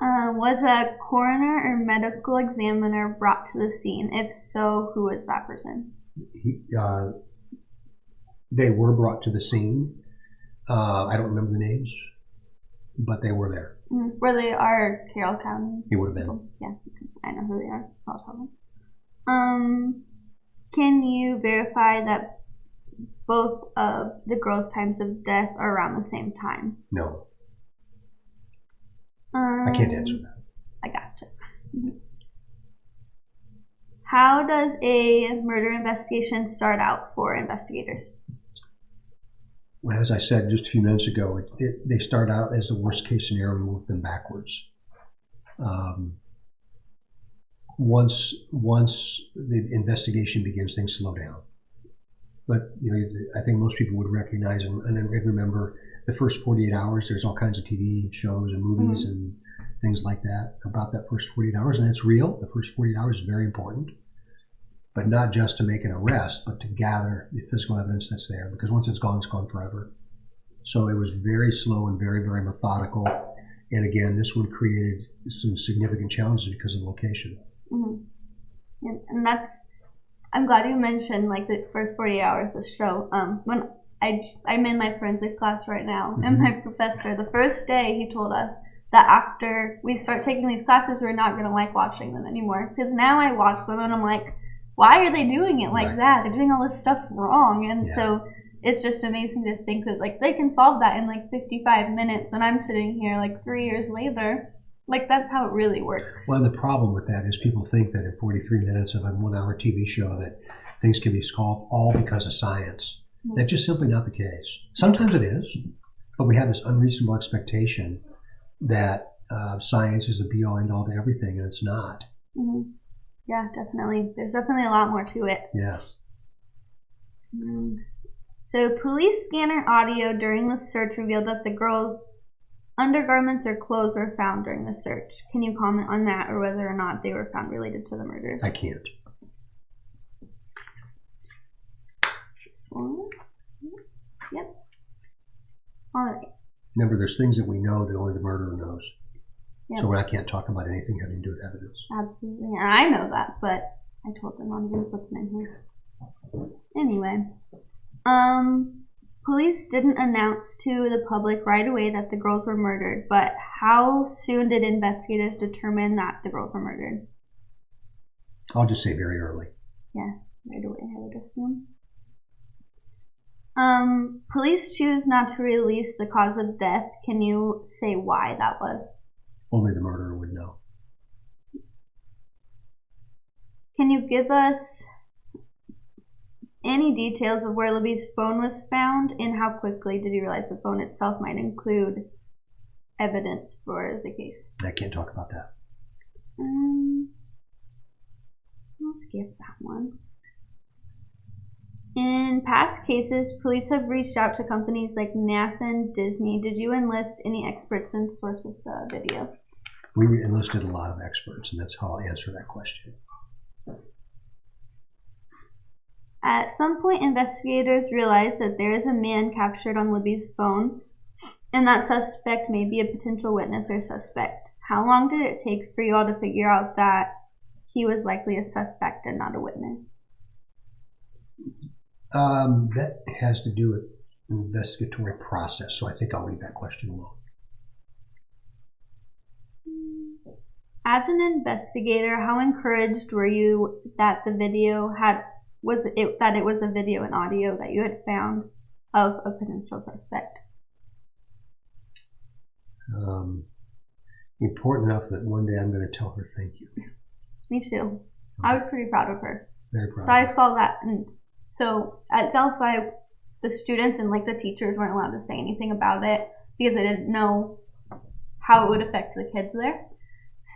Was a coroner or medical examiner brought to the scene? If so, who was that person? They were brought to the scene. I don't remember the names, but they were there. Were they our Carroll County? It would have been. Yeah, I know who they are. Not a problem. Can you verify that both of the girls' times of death are around the same time? No. I can't answer that. I gotcha. How does a murder investigation start out for investigators? Well, as I said just a few minutes ago, they start out as the worst case scenario and work them backwards. Once the investigation begins, things slow down. But I think most people would recognize and remember the first 48 hours. There's all kinds of TV shows and movies and things like that about that first 48 hours, and it's real. The first 48 hours is very important, but not just to make an arrest, but to gather the physical evidence that's there. Because once it's gone forever. So it was very slow and very, very methodical. And again, this one created some significant challenges because of location. And that's, I'm glad you mentioned like the first 48 hours of the show. When I'm in my forensic class right now, and my professor, the first day he told us that after we start taking these classes, we're not going to like watching them anymore. Because now I watch them and I'm like, why are they doing it like that? They're doing all this stuff wrong. And so it's just amazing to think that like they can solve that in like 55 minutes, and I'm sitting here like 3 years later Like, that's how it really works. Well, the problem with that is people think that in 43 minutes of a 1-hour TV show that things can be solved all because of science. That's just simply not the case. Sometimes it is, but we have this unreasonable expectation that science is the be-all, end-all to everything, and it's not. Mm-hmm. Yeah, definitely. There's definitely a lot more to it. Yes. So police scanner audio during the search revealed that the girls' undergarments or clothes were found during the search. Can you comment on that, or whether or not they were found related to the murders? I can't. Yep. All right. Remember, there's things that we know that only the murderer knows. Yep. So I can't talk about anything having to do with evidence. Absolutely. And I know that, but I told them I'm going to put them in here. Anyway. Police didn't announce to the public right away that the girls were murdered, but how soon did investigators determine that the girls were murdered? I'll just say very early. Yeah, right away, I would assume. Police choose not to release the cause of death. Can you say why that was? Only the murderer would know. Can you give us any details of where Libby's phone was found, and how quickly did you realize the phone itself might include evidence for the case? I can't talk about that. I'll skip that one. In past cases, police have reached out to companies like NASA and Disney. Did you enlist any experts in source with the video? We enlisted a lot of experts, and that's how I'll answer that question. At some point, investigators realized that there is a man captured on Libby's phone, and that suspect may be a potential witness or suspect. How long did it take for you all to figure out that he was likely a suspect and not a witness? That has to do with an investigatory process, so I think I'll leave that question alone. As an investigator, how encouraged were you that the video was a video and audio that you had found of a potential suspect? Important enough that one day I'm going to tell her thank you. Me too. I was pretty proud of her. Very proud. So I saw that, and so at Delphi, the students and like the teachers weren't allowed to say anything about it because they didn't know how it would affect the kids there.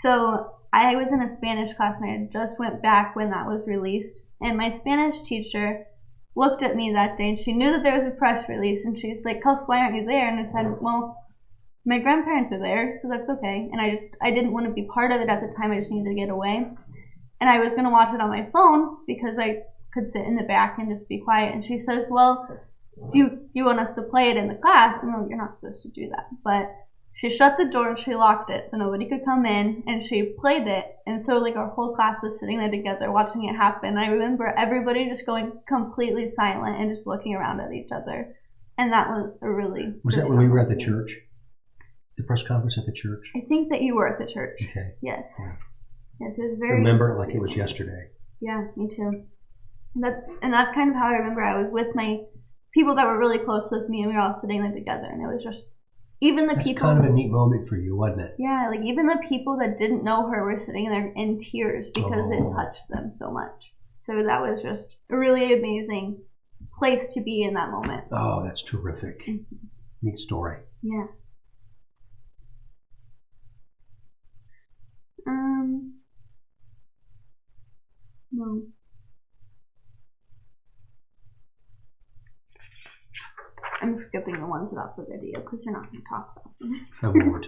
So I was in a Spanish class, and I had just went back when that was released. And my Spanish teacher looked at me that day, and she knew that there was a press release, and she's like, "Kels, why aren't you there?" And I said, "Well, my grandparents are there, so that's okay." And I didn't want to be part of it at the time. I just needed to get away. And I was going to watch it on my phone because I could sit in the back and just be quiet. And she says, "Well, do you want us to play it in the class?" And I'm like, "You're not supposed to do that." But she shut the door and she locked it so nobody could come in, and she played it. And so like our whole class was sitting there together watching it happen. I remember everybody just going completely silent and just looking around at each other. And that was a really... Was that when we were at the church? The press conference at the church? I think that you were at the church. Okay. Yes. Yeah. Yes, it was I very... remember it like it was yesterday. Yeah, me too. That's kind of how I remember. I was with my people that were really close with me, and we were all sitting there together, and it was just... Even the That's people... kind of a neat moment for you, wasn't it? Yeah, like even the people that didn't know her were sitting there in tears because it touched them so much. So that was just a really amazing place to be in that moment. Oh, that's terrific. Neat story. Yeah. No. I'm skipping the ones about the video because you're not going to talk about them. I won't.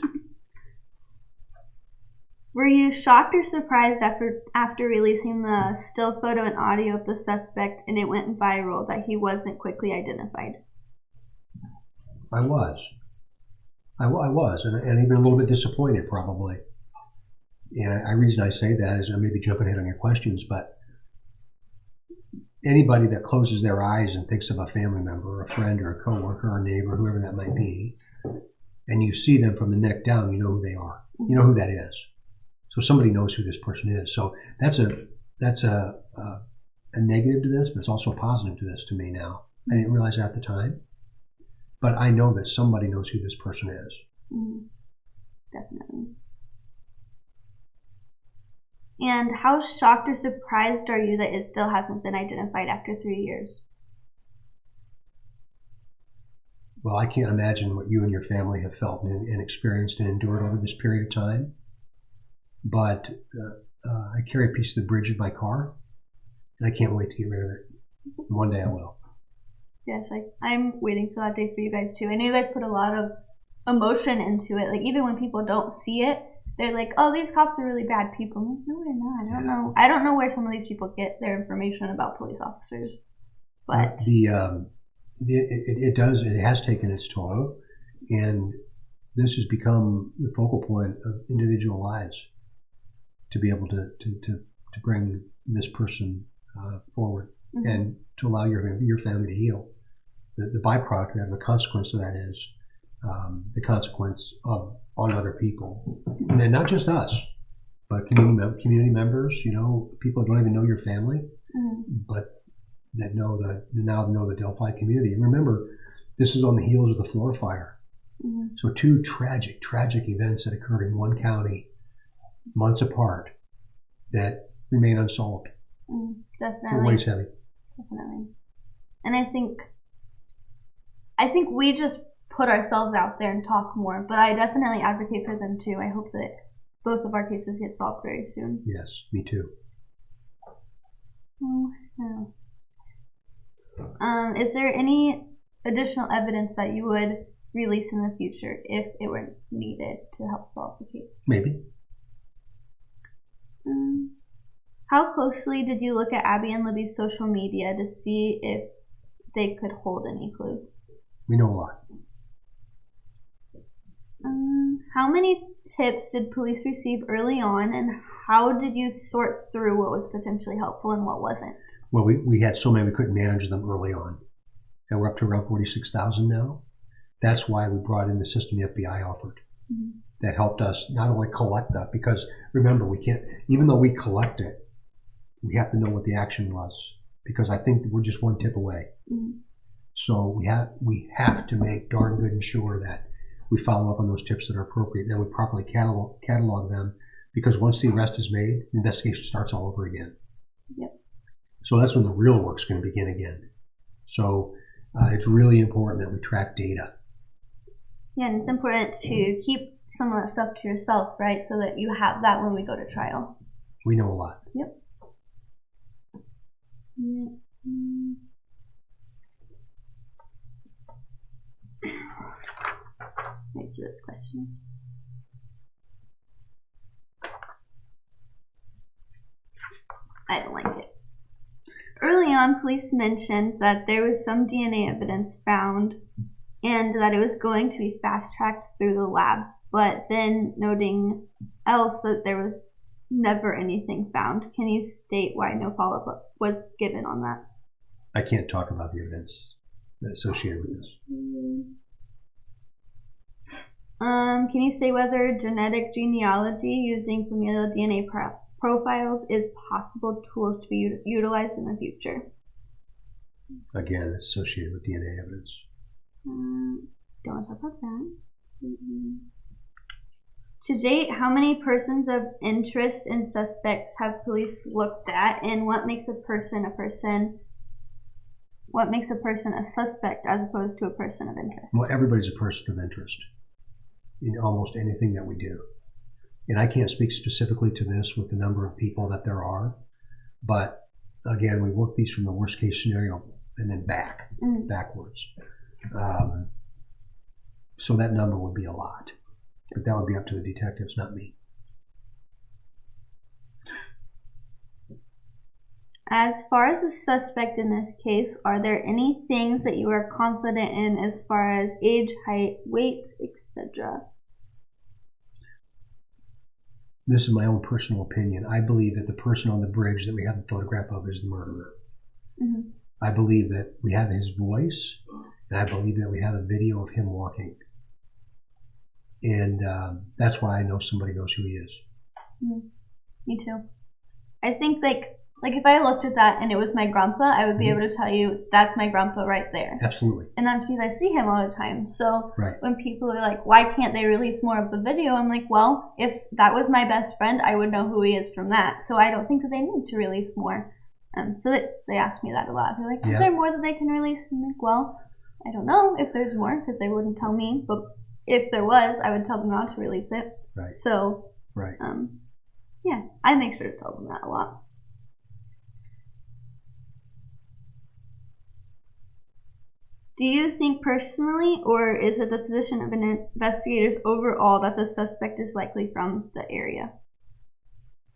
Were you shocked or surprised after releasing the still photo and audio of the suspect and it went viral that he wasn't quickly identified? I was. I was, and even a little bit disappointed probably. And the reason I say that is I may be jumping ahead on your questions, but anybody that closes their eyes and thinks of a family member, or a friend, or a coworker, or a neighbor, whoever that might be, and you see them from the neck down, you know who they are. You know who that is. So somebody knows who this person is. So that's a negative to this, but it's also a positive to this to me now. I didn't realize that at the time, but I know that somebody knows who this person is. Mm-hmm. Definitely. And how shocked or surprised are you that it still hasn't been identified after 3 years? Well, I can't imagine what you and your family have felt and experienced and endured over this period of time. But I carry a piece of the bridge in my car, and I can't wait to get rid of it. One day I will. Yes, I'm waiting for that day for you guys too. I know you guys put a lot of emotion into it. Like, even when people don't see it, they're like, "Oh, these cops are really bad people." I'm like, no, they're not. I don't know. I don't know where some of these people get their information about police officers. But it has taken its toll, and this has become the focal point of individual lives to be able to bring this person forward, mm-hmm. and to allow your family to heal. The byproduct of the consequence of that is the consequence on other people, and then not just us, but community members. People that don't even know your family, mm-hmm. but that now know the Delphi community. And remember, this is on the heels of the floor fire. Mm-hmm. So 2 tragic events that occurred in one county, months apart, that remain unsolved. Definitely. It weighs heavy. Definitely. And I think we just put ourselves out there and talk more, but I definitely advocate for them too. I hope that both of our cases get solved very soon. Yes, me too. Oh, no. Is there any additional evidence that you would release in the future if it were needed to help solve the case? Maybe. How closely did you look at Abby and Libby's social media to see if they could hold any clues? We know a lot. How many tips did police receive early on, and how did you sort through what was potentially helpful and what wasn't? Well, we had so many we couldn't manage them early on, and we're up to around 46,000 now. That's why we brought in the system the FBI offered. Mm-hmm. That helped us not only collect that, because remember, we can't, even though we collect it, we have to know what the action was, because I think we're just one tip away. Mm-hmm. So we have to make darn good and sure that we follow up on those tips that are appropriate, and we properly catalog them, because once the arrest is made, the investigation starts all over again. Yep. So that's when the real work's going to begin again. So it's really important that we track data. Yeah, and it's important to keep some of that stuff to yourself, right? So that you have that when we go to trial. We know a lot. Yep. Let's do this question. I don't like it. Early on, police mentioned that there was some DNA evidence found and that it was going to be fast-tracked through the lab, but then noting else that there was never anything found. Can you state why no follow-up was given on that? I can't talk about the evidence associated with this. Can you say whether genetic genealogy using familial DNA profiles is possible tools to be utilized in the future? Again, it's associated with DNA evidence. Don't want to talk about that. To date, how many persons of interest and suspects have police looked at, and what makes a person a suspect as opposed to a person of interest? Well, everybody's a person of interest in almost anything that we do. And I can't speak specifically to this with the number of people that there are, but again, we work these from the worst case scenario and then backwards. So that number would be a lot, but that would be up to the detectives, not me. As far as the suspect in this case, are there any things that you are confident in as far as age, height, weight, etc.? This is my own personal opinion. I believe that the person on the bridge that we have the photograph of is the murderer. Mm-hmm. I believe that we have his voice, and I believe that we have a video of him walking. And that's why I know somebody knows who he is. Mm-hmm. Me too. I think, like, Like if I looked at that and it was my grandpa, I would be able to tell you that's my grandpa right there. Absolutely. And that's because I see him all the time. So Right. when people are like, why can't they release more of the video? I'm like, well, if that was my best friend, I would know who he is from that. So I don't think that they need to release more. So they ask me that a lot. They're like, is there more that they can release? I'm like, well, I don't know if there's more because they wouldn't tell me. But if there was, I would tell them not to release it. Right. So, Right. yeah, I make sure to tell them that a lot. Do you think personally, or is it the position of investigators overall, that the suspect is likely from the area?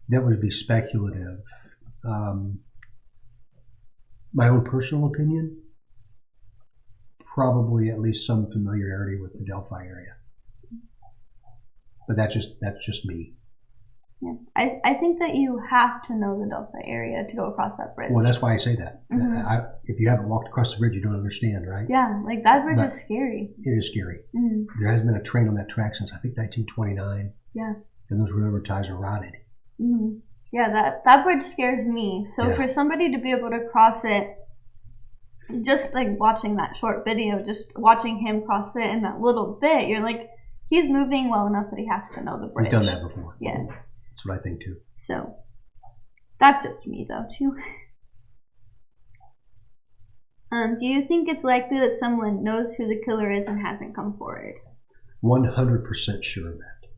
That would be speculative. My own personal opinion, probably at least some familiarity with the Delphi area. But that's just me. Yeah, I think that you have to know the Delphi area to go across that bridge. Well, that's why I say that. If you haven't walked across the bridge, you don't understand, right? Yeah, like that bridge is scary. It is scary. There hasn't been a train on that track since I think 1929. Yeah. And those railroad ties are rotted. Yeah, that bridge scares me. So for somebody to be able to cross it, just like watching that short video, just watching him cross it in that little bit, you're like, he's moving well enough that he has to know the bridge. He's done that before. Yeah. That's what I think too. So that's just me though too. Do you think it's likely that someone knows who the killer is and hasn't come forward? 100% sure of that,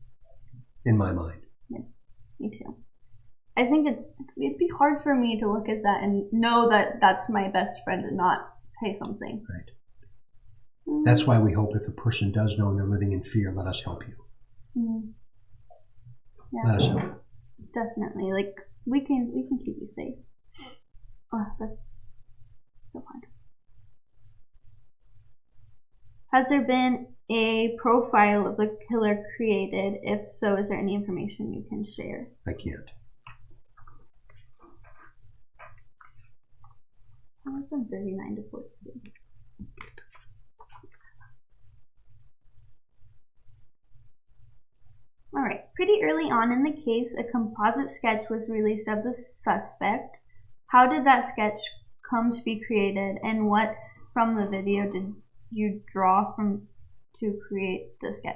in my mind. Yeah, me too. I think it'd be hard for me to look at that and know that that's my best friend and not say something. Right. That's why we hope if a person does know and they're living in fear, let us help you. Yeah, let us help. Definitely. Like we can keep you safe. Oh, that's so hard. Has there been a profile of the killer created? If so, is there any information you can share? I can't. Oh, from 39 to 42. All right. Pretty early on in the case, a composite sketch was released of the suspect. How did that sketch come to be created, and what from the video did you draw from to create the sketch?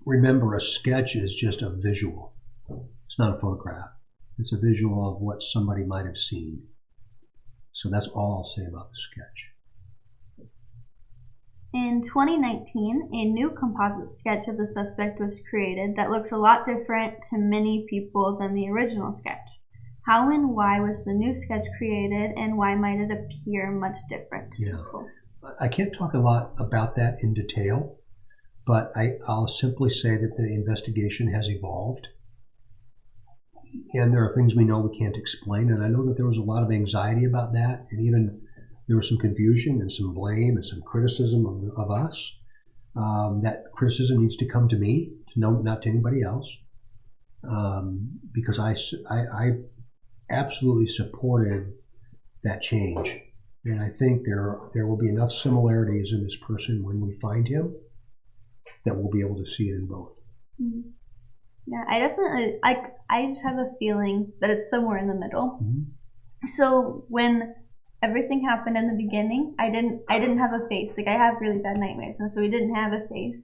Remember, a sketch is just a visual. It's not a photograph. It's a visual of what somebody might have seen. So that's all I'll say about the sketch. In 2019, a new composite sketch of the suspect was created that looks a lot different to many people than the original sketch. How and why was the new sketch created, and why might it appear much different to people? I can't talk a lot about that in detail, but I'll simply say that the investigation has evolved. And there are things we know we can't explain, and I know that there was a lot of anxiety about that, and even there was some confusion and some blame and some criticism of us. That criticism needs to come to me, not to anybody else, because I absolutely supported that change, and I think there will be enough similarities in this person when we find him that we'll be able to see it in both. Mm-hmm. Yeah, I definitely, I just have a feeling that it's somewhere in the middle. Mm-hmm. So when everything happened in the beginning, I didn't have a face. Like, I have really bad nightmares, and so we didn't have a face.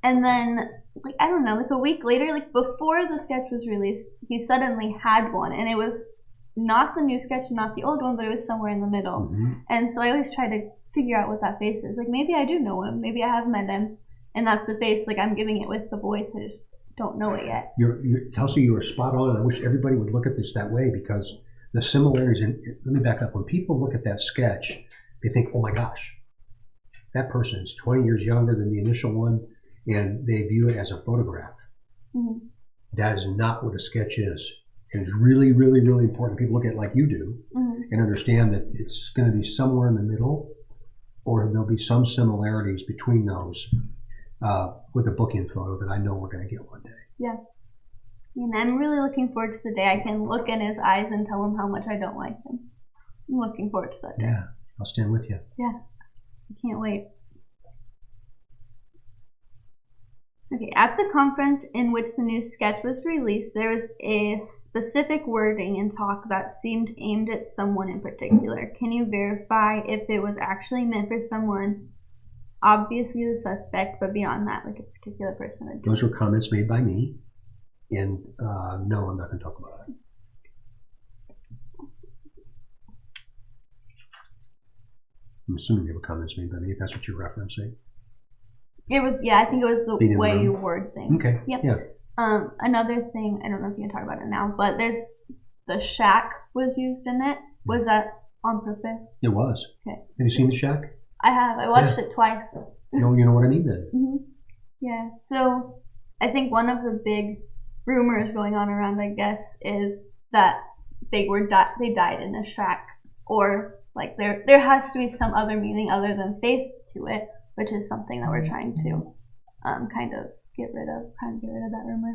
And then, like, I don't know, like a week later, like before the sketch was released, he suddenly had one, and it was not the new sketch, not the old one, but it was somewhere in the middle. Mm-hmm. And so I always try to figure out what that face is. Like, maybe I do know him, maybe I have met him, and that's the face. Like, I'm giving it with the voice. I just don't know it yet. Kelsey, you are spot on. I wish everybody would look at this that way, because the similarities, and let me back up. When people look at that sketch, they think, oh my gosh, that person is 20 years younger than the initial one, and they view it as a photograph. Mm-hmm. That is not what a sketch is. And it's really, really, really important people look at it like you do, mm-hmm. and understand that it's going to be somewhere in the middle, or there'll be some similarities between those with a bookend photo that I know we're going to get one day. Yeah. And I'm really looking forward to the day I can look in his eyes and tell him how much I don't like him. I'm looking forward to that day. Yeah, I'll stand with you. Yeah, I can't wait. Okay, at the conference in which the new sketch was released, there was a specific wording and talk that seemed aimed at someone in particular. Can you verify if it was actually meant for someone, obviously the suspect, but beyond that, like a particular person? Those were comments made by me, and no, I'm not going to talk about it. I'm assuming they were comments made by me, if that's what you're referencing. It was, yeah, I think it was the Being in way the you room? word things. Okay, Yep. yeah. Another thing, I don't know if you can talk about it now, but there's the shack was used in it. Was that on purpose? It was. Okay. Have you seen the shack? I have. I watched it twice. No, you know what I mean then. Hmm. Yeah. So I think one of the big rumors going on around, I guess, is that they died in a shack, or like there has to be some other meaning other than faith to it, which is something that we're trying to kind of get rid of that rumor.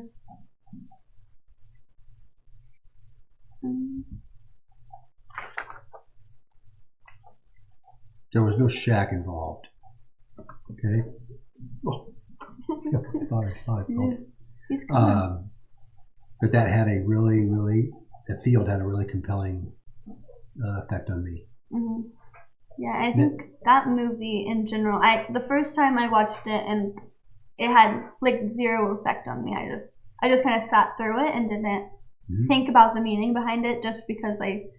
There was no shack involved. Okay. Oh, yeah, but that had a the field had a really compelling effect on me. Mm-hmm. Yeah, I think that movie in general, the first time I watched it, and it had like zero effect on me. I just kind of sat through it and didn't think about the meaning behind it, just because I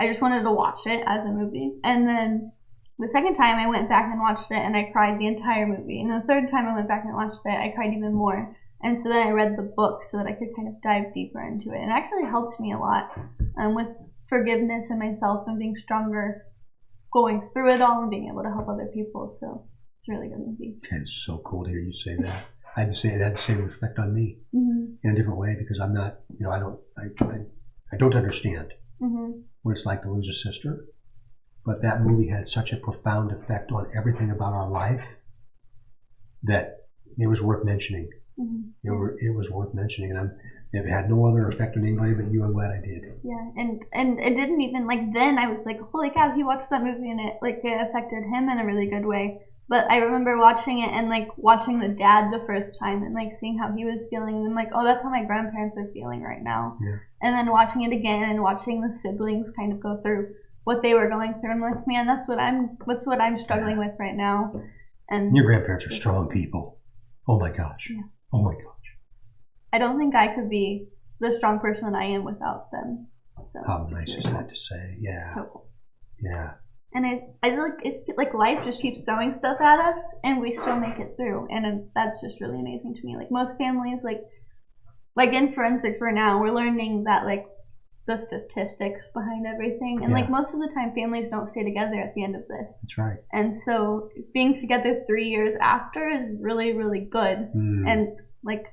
just wanted to watch it as a movie. And then the second time I went back and watched it, and I cried the entire movie. And the third time I went back and watched it, I cried even more. And so then I read the book so that I could kind of dive deeper into it. And it actually helped me a lot with forgiveness in myself and being stronger going through it all and being able to help other people. So it's a really good movie. It's so cool to hear you say that. I had to say it had the same effect on me in a different way, because I'm not, I don't understand what it's like to lose a sister. But that movie had such a profound effect on everything about our life that it was worth mentioning. It was worth mentioning, and if it had no other effect on anybody but you, I'm glad I did. Yeah, and it didn't even, like, then I was like, holy cow, he watched that movie and it affected him in a really good way. But I remember watching it and like watching the dad the first time and like seeing how he was feeling, and I'm like, oh, that's how my grandparents are feeling right now. Yeah. And then watching it again and watching the siblings kind of go through what they were going through, and I'm like, man, that's what I'm struggling with right now. And your grandparents are strong people. Oh my gosh. Yeah. Oh my gosh. I don't think I could be the strong person I am without them. So how nice is that to say? Yeah. So cool. Yeah. And I feel like it's like life just keeps throwing stuff at us, and we still make it through, and that's just really amazing to me. Like most families, like in forensics right now, we're learning that like the statistics behind everything, and like most of the time families don't stay together at the end of this. That's right. And so being together 3 years after is really, really good. And like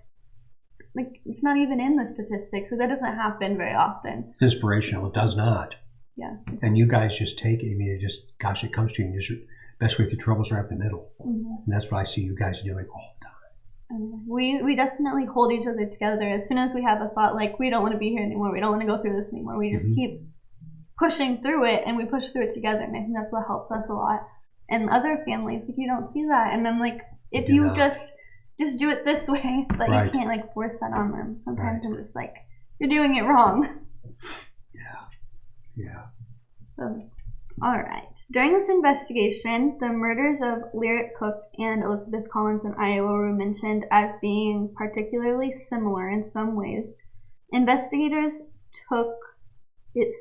it's not even in the statistics, so that doesn't happen very often. It's inspirational. It does not. Yeah. And you guys just take it. I mean, it comes to you, and your best way through troubles are at the middle. And that's what I see you guys doing all the time. We definitely hold each other together. As soon as we have a thought like we don't want to be here anymore, we don't want to go through this anymore, we just keep pushing through it, and we push through it together. And I think that's what helps us a lot. And other families, like, you don't see that. And then like if you just do it this way, but you can't like force that on them. Sometimes I'm just like, you're doing it wrong. Yeah. So, all right. During this investigation, the murders of Lyric Cook and Elizabeth Collins in Iowa were mentioned as being particularly similar in some ways. Investigators took it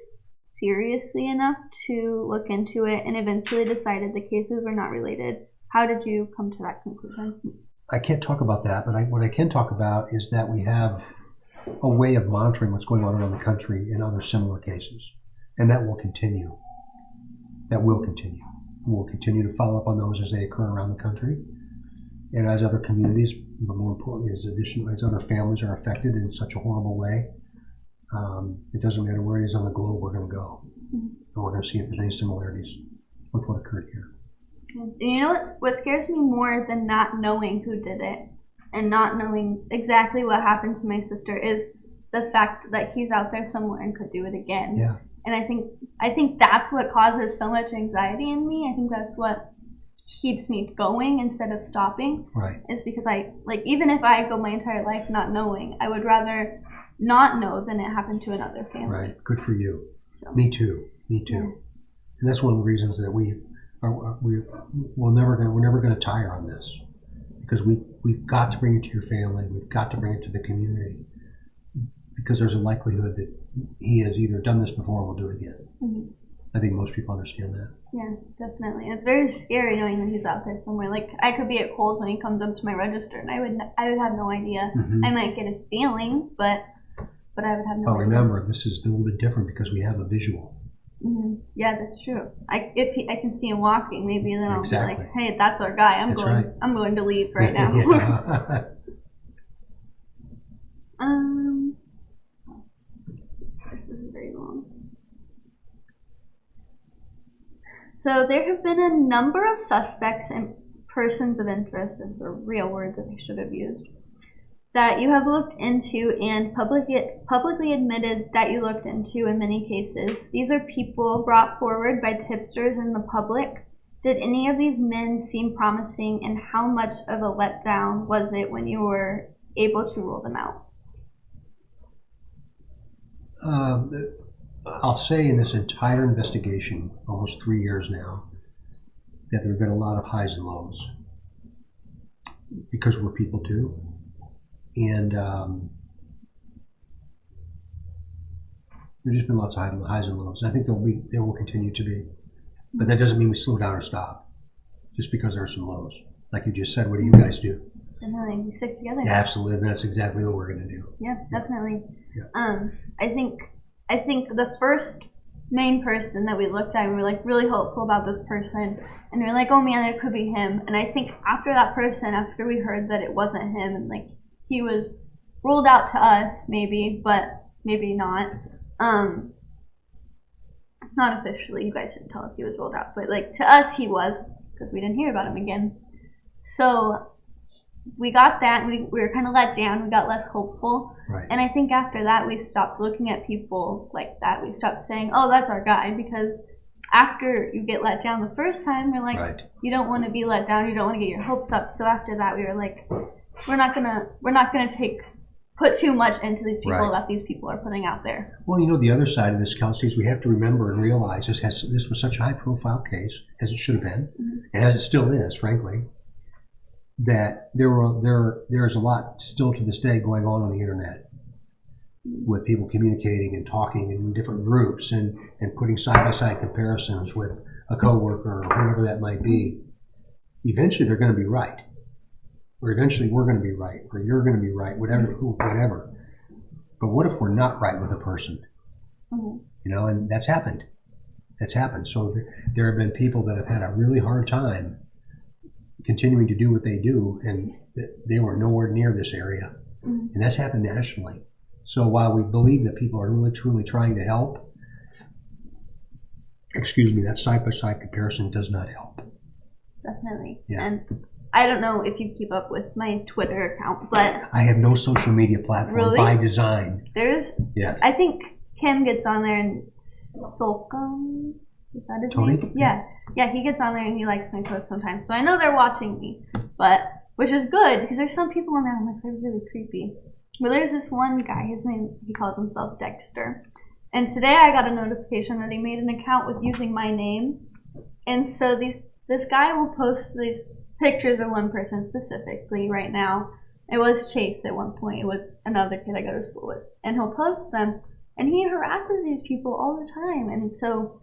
seriously enough to look into it and eventually decided the cases were not related. How did you come to that conclusion? I can't talk about that, but what I can talk about is that we have a way of monitoring what's going on around the country in other similar cases. And that will continue. We'll continue to follow up on those as they occur around the country. And as other communities, but more importantly, as other families are affected in such a horrible way, it doesn't matter where it is on the globe, we're going to go. And we're going to see if there's any similarities with what occurred here. And you know what scares me more than not knowing who did it and not knowing exactly what happened to my sister is the fact that he's out there somewhere and could do it again. Yeah. And I think that's what causes so much anxiety in me. I think that's what keeps me going instead of stopping. Right. Is because even if I go my entire life not knowing, I would rather not know than it happen to another family. Right. Good for you. So. Me too. Yeah. And that's one of the reasons that we're never going to tire on this, because we've got to bring it to your family. We've got to bring it to the community, because there's a likelihood that he has either done this before or will do it again. Mm-hmm. I think most people understand that. Yeah, definitely. It's very scary knowing that he's out there somewhere. Like, I could be at Kohl's when he comes up to my register, and I would have no idea. Mm-hmm. I might get a feeling, but I would have no idea. Remember, this is a little bit different because we have a visual. Mm-hmm. Yeah, that's true. If I can see him walking, maybe then I'll be like, "Hey, that's our guy. I'm going to leave right now." This is very long. So there have been a number of suspects and persons of interest, is the real word that I should have used, that you have looked into and publicly admitted that you looked into in many cases. These are people brought forward by tipsters in the public. Did any of these men seem promising, and how much of a letdown was it when you were able to rule them out? I'll say in this entire investigation, almost 3 years now, that there have been a lot of highs and lows, because we're people too. And there's just been lots of highs and lows. I think there will continue to be, but that doesn't mean we slow down or stop. Just because there are some lows, like you just said. What do you guys do? Definitely, we stick together. Yeah, absolutely, and that's exactly what we're going to do. Yeah, definitely. Yeah. I think the first main person that we looked at, we were like really hopeful about this person, and we were like, oh man, it could be him. And I think after that person, after we heard that it wasn't him, and like he was ruled out to us, maybe, but maybe not. Not officially. You guys didn't tell us he was ruled out, but like to us he was, because we didn't hear about him again. So we got that, and we were kind of let down. We got less hopeful. Right. And I think after that, we stopped looking at people like that. We stopped saying, oh, that's our guy, because after you get let down the first time, you're like, right. You don't want to be let down. You don't want to get your hopes up. So after that, we were like, we're not gonna put too much into these people that these people are putting out there. Well, you know, the other side of this, Kelsey, is we have to remember and realize this was such a high-profile case, as it should have been, and as it still is, frankly, that there's a lot still to this day going on the internet, with people communicating and talking in different groups and putting side-by-side comparisons with a coworker or whoever that might be. Eventually, they're going to be right. Or eventually we're going to be right, or you're going to be right, whatever. But what if we're not right with a person? Mm-hmm. You know, and that's happened. So there have been people that have had a really hard time continuing to do what they do, and they were nowhere near this area. Mm-hmm. And that's happened nationally. So while we believe that people are really, truly trying to help, that side-by-side comparison does not help. Definitely. Yeah. And I don't know if you keep up with my Twitter account, but I have no social media platform by design. Yes. I think Kim gets on there and Solcom, is that his Tony? name? Yeah, he gets on there and he likes my posts sometimes. So I know they're watching me, which is good, because there's some people on there I'm like, they're really creepy. But there's this one guy, his name, he calls himself Dexter. And today I got a notification that he made an account with using my name. And so this guy will post these pictures of one person specifically. Right now, it was Chase at one point. It was another kid I go to school with. And he'll post them, and he harasses these people all the time. And so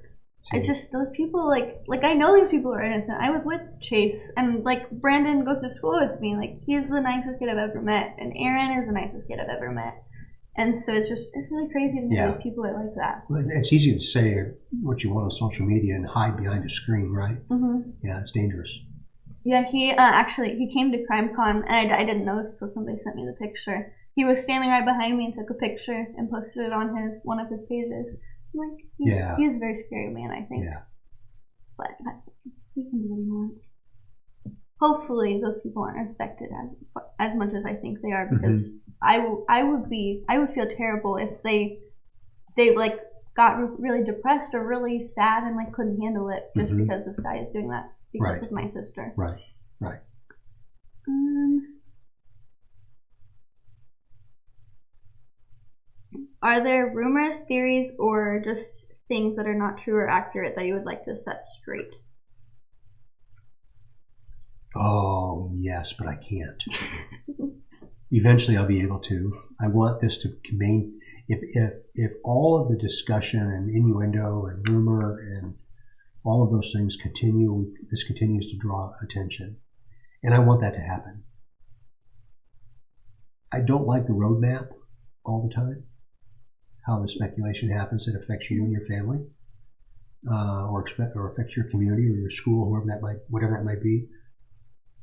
it's just those people, like I know these people are innocent. I was with Chase, and like Brandon goes to school with me. Like, he's the nicest kid I've ever met, and Aaron is the nicest kid I've ever met. And so it's really crazy to know these people are like that. Well, it's easy to say what you want on social media and hide behind a screen, right? Mm-hmm. Yeah, it's dangerous. Yeah, he came to CrimeCon, and I didn't know this until somebody sent me the picture. He was standing right behind me and took a picture and posted it on one of his pages. I'm like, he's a very scary man, I think. Yeah. But he can do what he wants. Hopefully, those people aren't affected as much as I think they are, because I would feel terrible if they like got really depressed or really sad and like couldn't handle it just because this guy is doing that. because of my sister. Right. Are there rumors, theories, or just things that are not true or accurate that you would like to set straight? Oh, yes, but I can't. Eventually I'll be able to. I want this to remain, if all of the discussion and innuendo and rumor and all of those things continue, this continues to draw attention. And I want that to happen. I don't like the roadmap all the time, how the speculation happens that affects you and your family, or affects your community or your school, whatever that might be.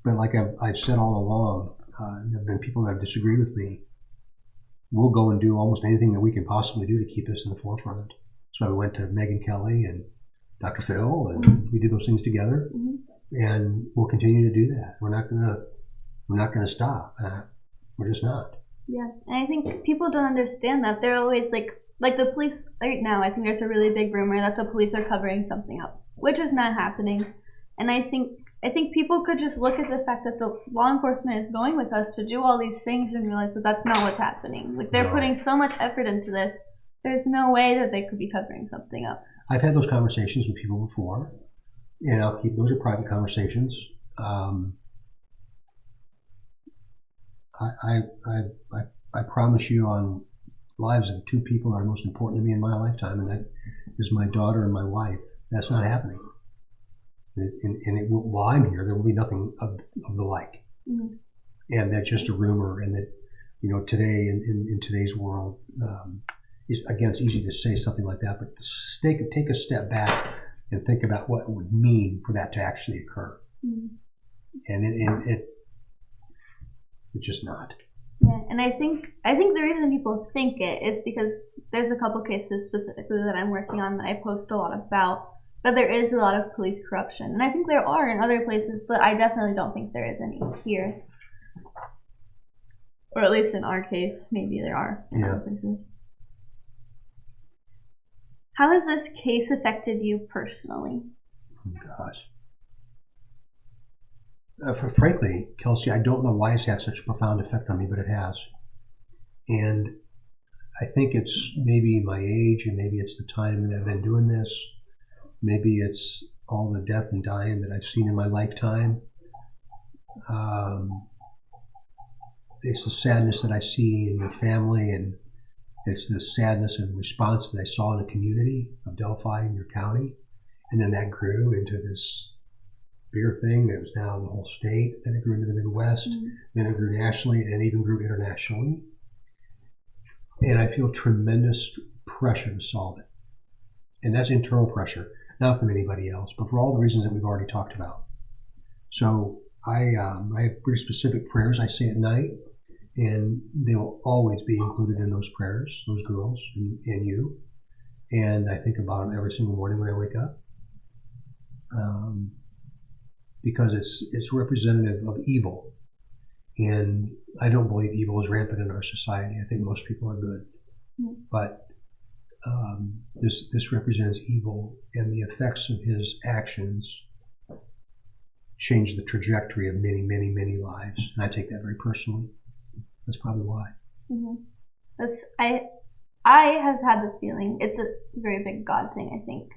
But like I've said all along, there have been people that have disagreed with me. We'll go and do almost anything that we can possibly do to keep this in the forefront. So I went to Megan Kelly and Dr. Phil, and we did those things together, and we'll continue to do that. We're not gonna stop. We're just not. Yeah, and I think people don't understand that. They're always like the police right now. I think there's a really big rumor that the police are covering something up, which is not happening. And I think people could just look at the fact that the law enforcement is going with us to do all these things and realize that that's not what's happening. Like, they're putting so much effort into this. There's no way that they could be covering something up. I've had those conversations with people before, and I'll keep those are private conversations. I promise you on lives of two people that are most important to me in my lifetime, and that is my daughter and my wife. That's not happening. While I'm here, there will be nothing of the like. And that's just a rumor, and that, today in today's world, it's easy to say something like that, but take a step back and think about what it would mean for that to actually occur. And it's just not. Yeah, and I think the reason people think it is because there's a couple cases specifically that I'm working on that I post a lot about, but there is a lot of police corruption, and I think there are in other places, but I definitely don't think there is any here, or at least in our case. Maybe there are in other places. How has this case affected you personally? Oh, gosh. Frankly, Kelsey, I don't know why it's had such a profound effect on me, but it has. And I think it's maybe my age, and maybe it's the time that I've been doing this. Maybe it's all the death and dying that I've seen in my lifetime. It's the sadness that I see in your family, and it's the sadness and response that I saw in the community of Delphi in your county. And then that grew into this bigger thing that was now the whole state. Then it grew into the Midwest. Then it grew nationally, and it even grew internationally. And I feel tremendous pressure to solve it. And that's internal pressure, not from anybody else, but for all the reasons that we've already talked about. So I have pretty specific prayers I say at night, and they will always be included in those prayers, those girls and you. And I think about them every single morning when I wake up, because it's representative of evil. And I don't believe evil is rampant in our society. I think most people are good. But this represents evil, and the effects of his actions change the trajectory of many, many, many lives. And I take that very personally. That's probably why. I have had this feeling. It's a very big God thing, I think.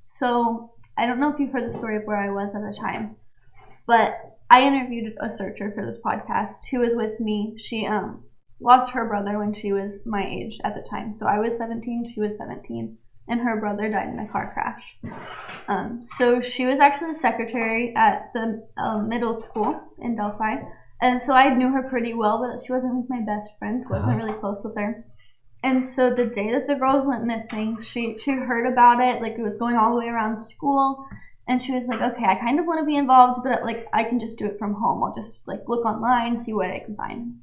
So I don't know if you've heard the story of where I was at the time, but I interviewed a searcher for this podcast who was with me. She lost her brother when she was my age at the time. So I was 17, she was 17, and her brother died in a car crash. So she was actually the secretary at the middle school in Delphi. And so I knew her pretty well, but she wasn't like my best friend, wasn't really close with her. And so the day that the girls went missing, she heard about it, like it was going all the way around school. And she was like, okay, I kind of want to be involved, but like I can just do it from home. I'll just like look online, see what I can find.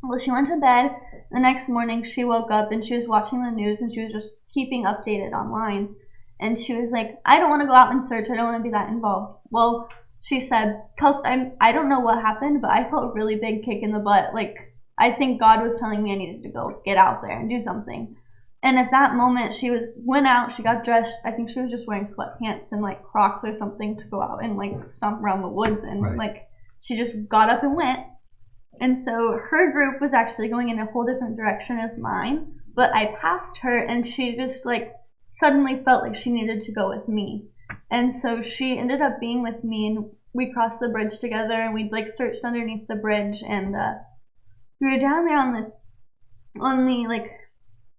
Well, she went to bed. The next morning she woke up and she was watching the news, and she was just keeping updated online. And she was like, I don't want to go out and search. I don't want to be that involved. Well, she said, Kelsey, I don't know what happened, but I felt a really big kick in the butt. Like, I think God was telling me I needed to go get out there and do something. And at that moment, went out, she got dressed. I think she was just wearing sweatpants and like Crocs or something to go out and like stomp around the woods. And like she just got up and went. And so her group was actually going in a whole different direction as mine. But I passed her and she just like suddenly felt like she needed to go with me. And so she ended up being with me, and we crossed the bridge together, and we like searched underneath the bridge, and we were down there on the like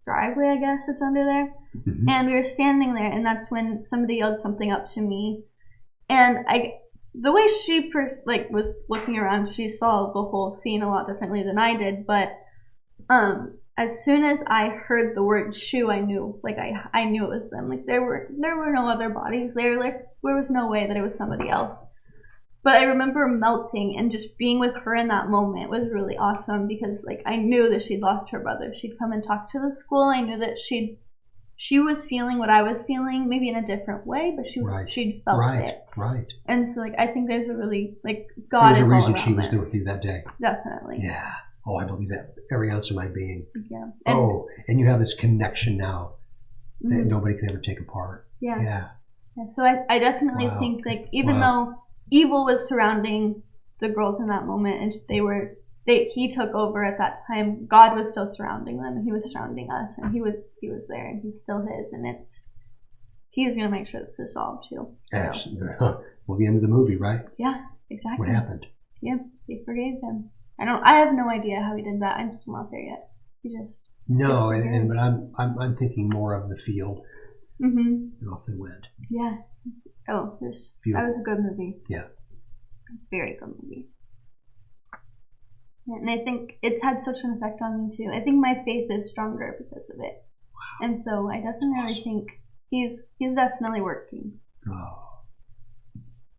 driveway, I guess it's under there. Mm-hmm. And we were standing there, and that's when somebody yelled something up to me. And the way she was looking around, she saw the whole scene a lot differently than I did. But as soon as I heard the word shoe, I knew, like I knew it was them. Like there were no other bodies there. Like there was no way that it was somebody else. But I remember melting, and just being with her in that moment was really awesome, because like I knew that she'd lost her brother. She'd come and talk to the school. I knew that she was feeling what I was feeling, maybe in a different way, but she'd felt it. Right. And so like I think there's a really like God is all around. There's a reason she was there with you that day. Definitely. Yeah. Oh, I believe that every ounce of my being. Yeah. And you have this connection now that nobody can ever take apart. Yeah. Yeah. So I definitely think like even though evil was surrounding the girls in that moment, and he took over at that time, God was still surrounding them, and he was surrounding us, and he was there, and he's still his, and he's gonna make sure this is solved too. So. Absolutely. Well, the end of the movie, right? Yeah, exactly. What happened? Yeah, they forgave him. I have no idea how he did that. I'm still not there yet. He just but I'm thinking more of the field. Mm-hmm. Off they went. Yeah. Oh, that was a good movie. Yeah. Very good movie. And I think it's had such an effect on me too. I think my faith is stronger because of it. Wow. And so I definitely think he's definitely working. Oh.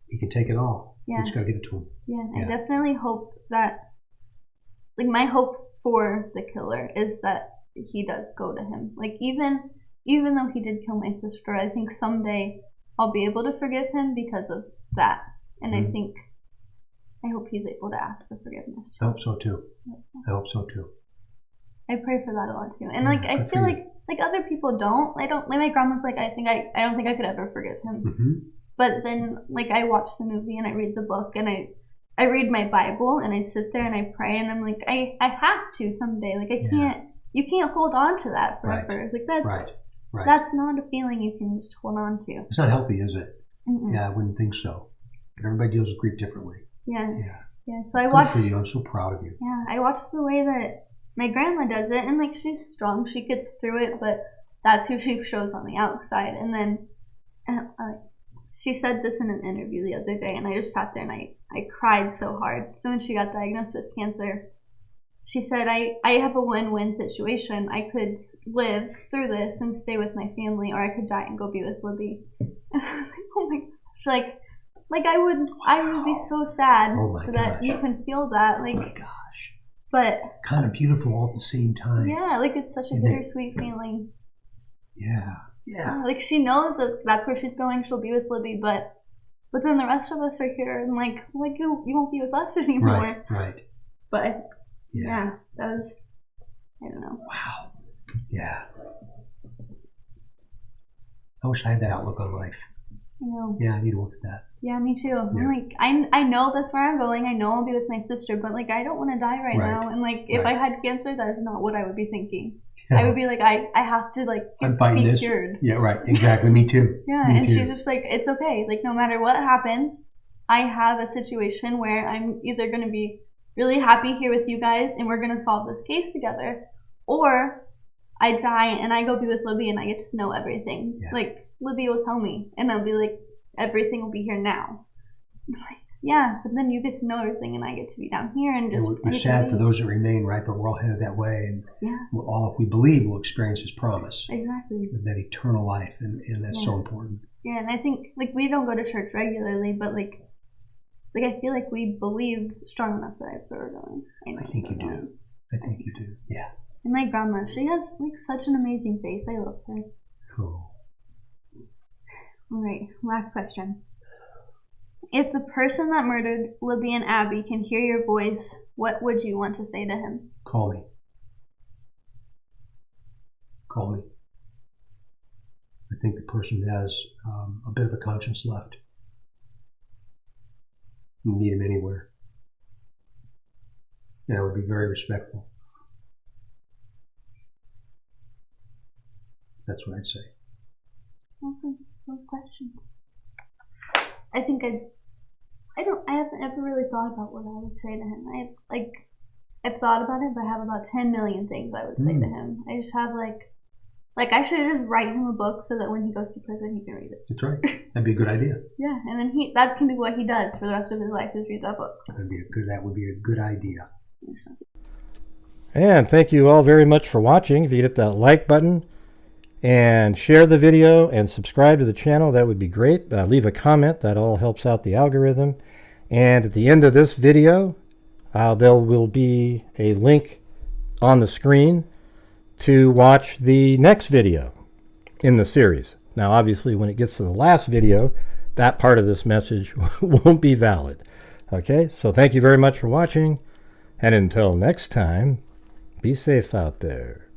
He can take it all. Yeah. You just gotta give it to him. Yeah. I definitely hope that, like, my hope for the killer is that he does go to him. Like, even though he did kill my sister, I think someday I'll be able to forgive him because of that. And I hope he's able to ask for forgiveness. I hope so too. I pray for that a lot too. And like I feel like other people don't. Like my grandma's like, I don't think I could ever forgive him. Mm-hmm. But then like I watch the movie and I read the book and I read my Bible and I sit there and I pray and I'm like, I have to someday. Like you can't hold on to that forever. Right. Like that's not a feeling you can just hold on to. It's not healthy, is it? Mm-mm. Yeah, I wouldn't think so. Everybody deals with grief differently. Yeah. So I watched. Good for you. I'm so proud of you. Yeah, I watched the way that my grandma does it, and like she's strong, she gets through it, but that's who she shows on the outside. And then she said this in an interview the other day, and I just sat there and I cried so hard. So when she got diagnosed with cancer, she said, I have a win-win situation. I could live through this and stay with my family, or I could die and go be with Libby. And I was like, oh my gosh, like I would be so sad that you can feel that. Like, oh my gosh. But kind of beautiful all at the same time. Yeah, like it's such a bittersweet feeling. Yeah. Like she knows that that's where she's going. She'll be with Libby, but then the rest of us are here, and like you won't be with us anymore. Right. But yeah, that was, I don't know. Wow. Yeah. I wish I had that outlook on life. I know. Yeah, I need to work at that. Yeah, me too. Yeah. Like I know that's where I'm going. I know I'll be with my sister, but like I don't want to die right now. And like if I had cancer, that is not what I would be thinking. Yeah. I would be like, I have to like be cured. Yeah, right. Exactly. Me too. Yeah, me too. She's just like, it's okay. Like no matter what happens, I have a situation where I'm either going to be really happy here with you guys and we're going to solve this case together, or I die and I go be with Libby and I get to know everything. Yeah. Like Libby will tell me and I'll be like, everything will be here now. Like, yeah, but then you get to know everything and I get to be down here and just... we're sad for those that remain, right? But we're all headed that way, and we're all, if we believe, we'll experience His promise. Exactly. That eternal life, and that's so important. Yeah, and I think, like, we don't go to church regularly, but, like I feel like we believe strong enough that it's where we're going. I think you do. I think you do, yeah. And my grandma, she has, like, such an amazing faith. I love her. Cool. All right, last question. If the person that murdered Libby and Abby can hear your voice, what would you want to say to him? Call me. call me. I think the person has a bit of a conscience left. You can meet him anywhere. And I would be very respectful. That's what I'd say. Awesome. No questions. I think I haven't really thought about what I would say to him. I've thought about it, but I have about 10 million things I would say to him. I just have like I should just write him a book so that when he goes to prison, he can read it. That's right. That'd be a good idea. Yeah, and then that can be what he does for the rest of his life, is read that book. That would be a good idea. And thank you all very much for watching. If you hit that like button and share the video and subscribe to the channel, that would be great. Leave a comment. That all helps out the algorithm. And at the end of this video, there will be a link on the screen to watch the next video in the series. Now, obviously, when it gets to the last video, that part of this message won't be valid. Okay, so thank you very much for watching, and until next time, be safe out there.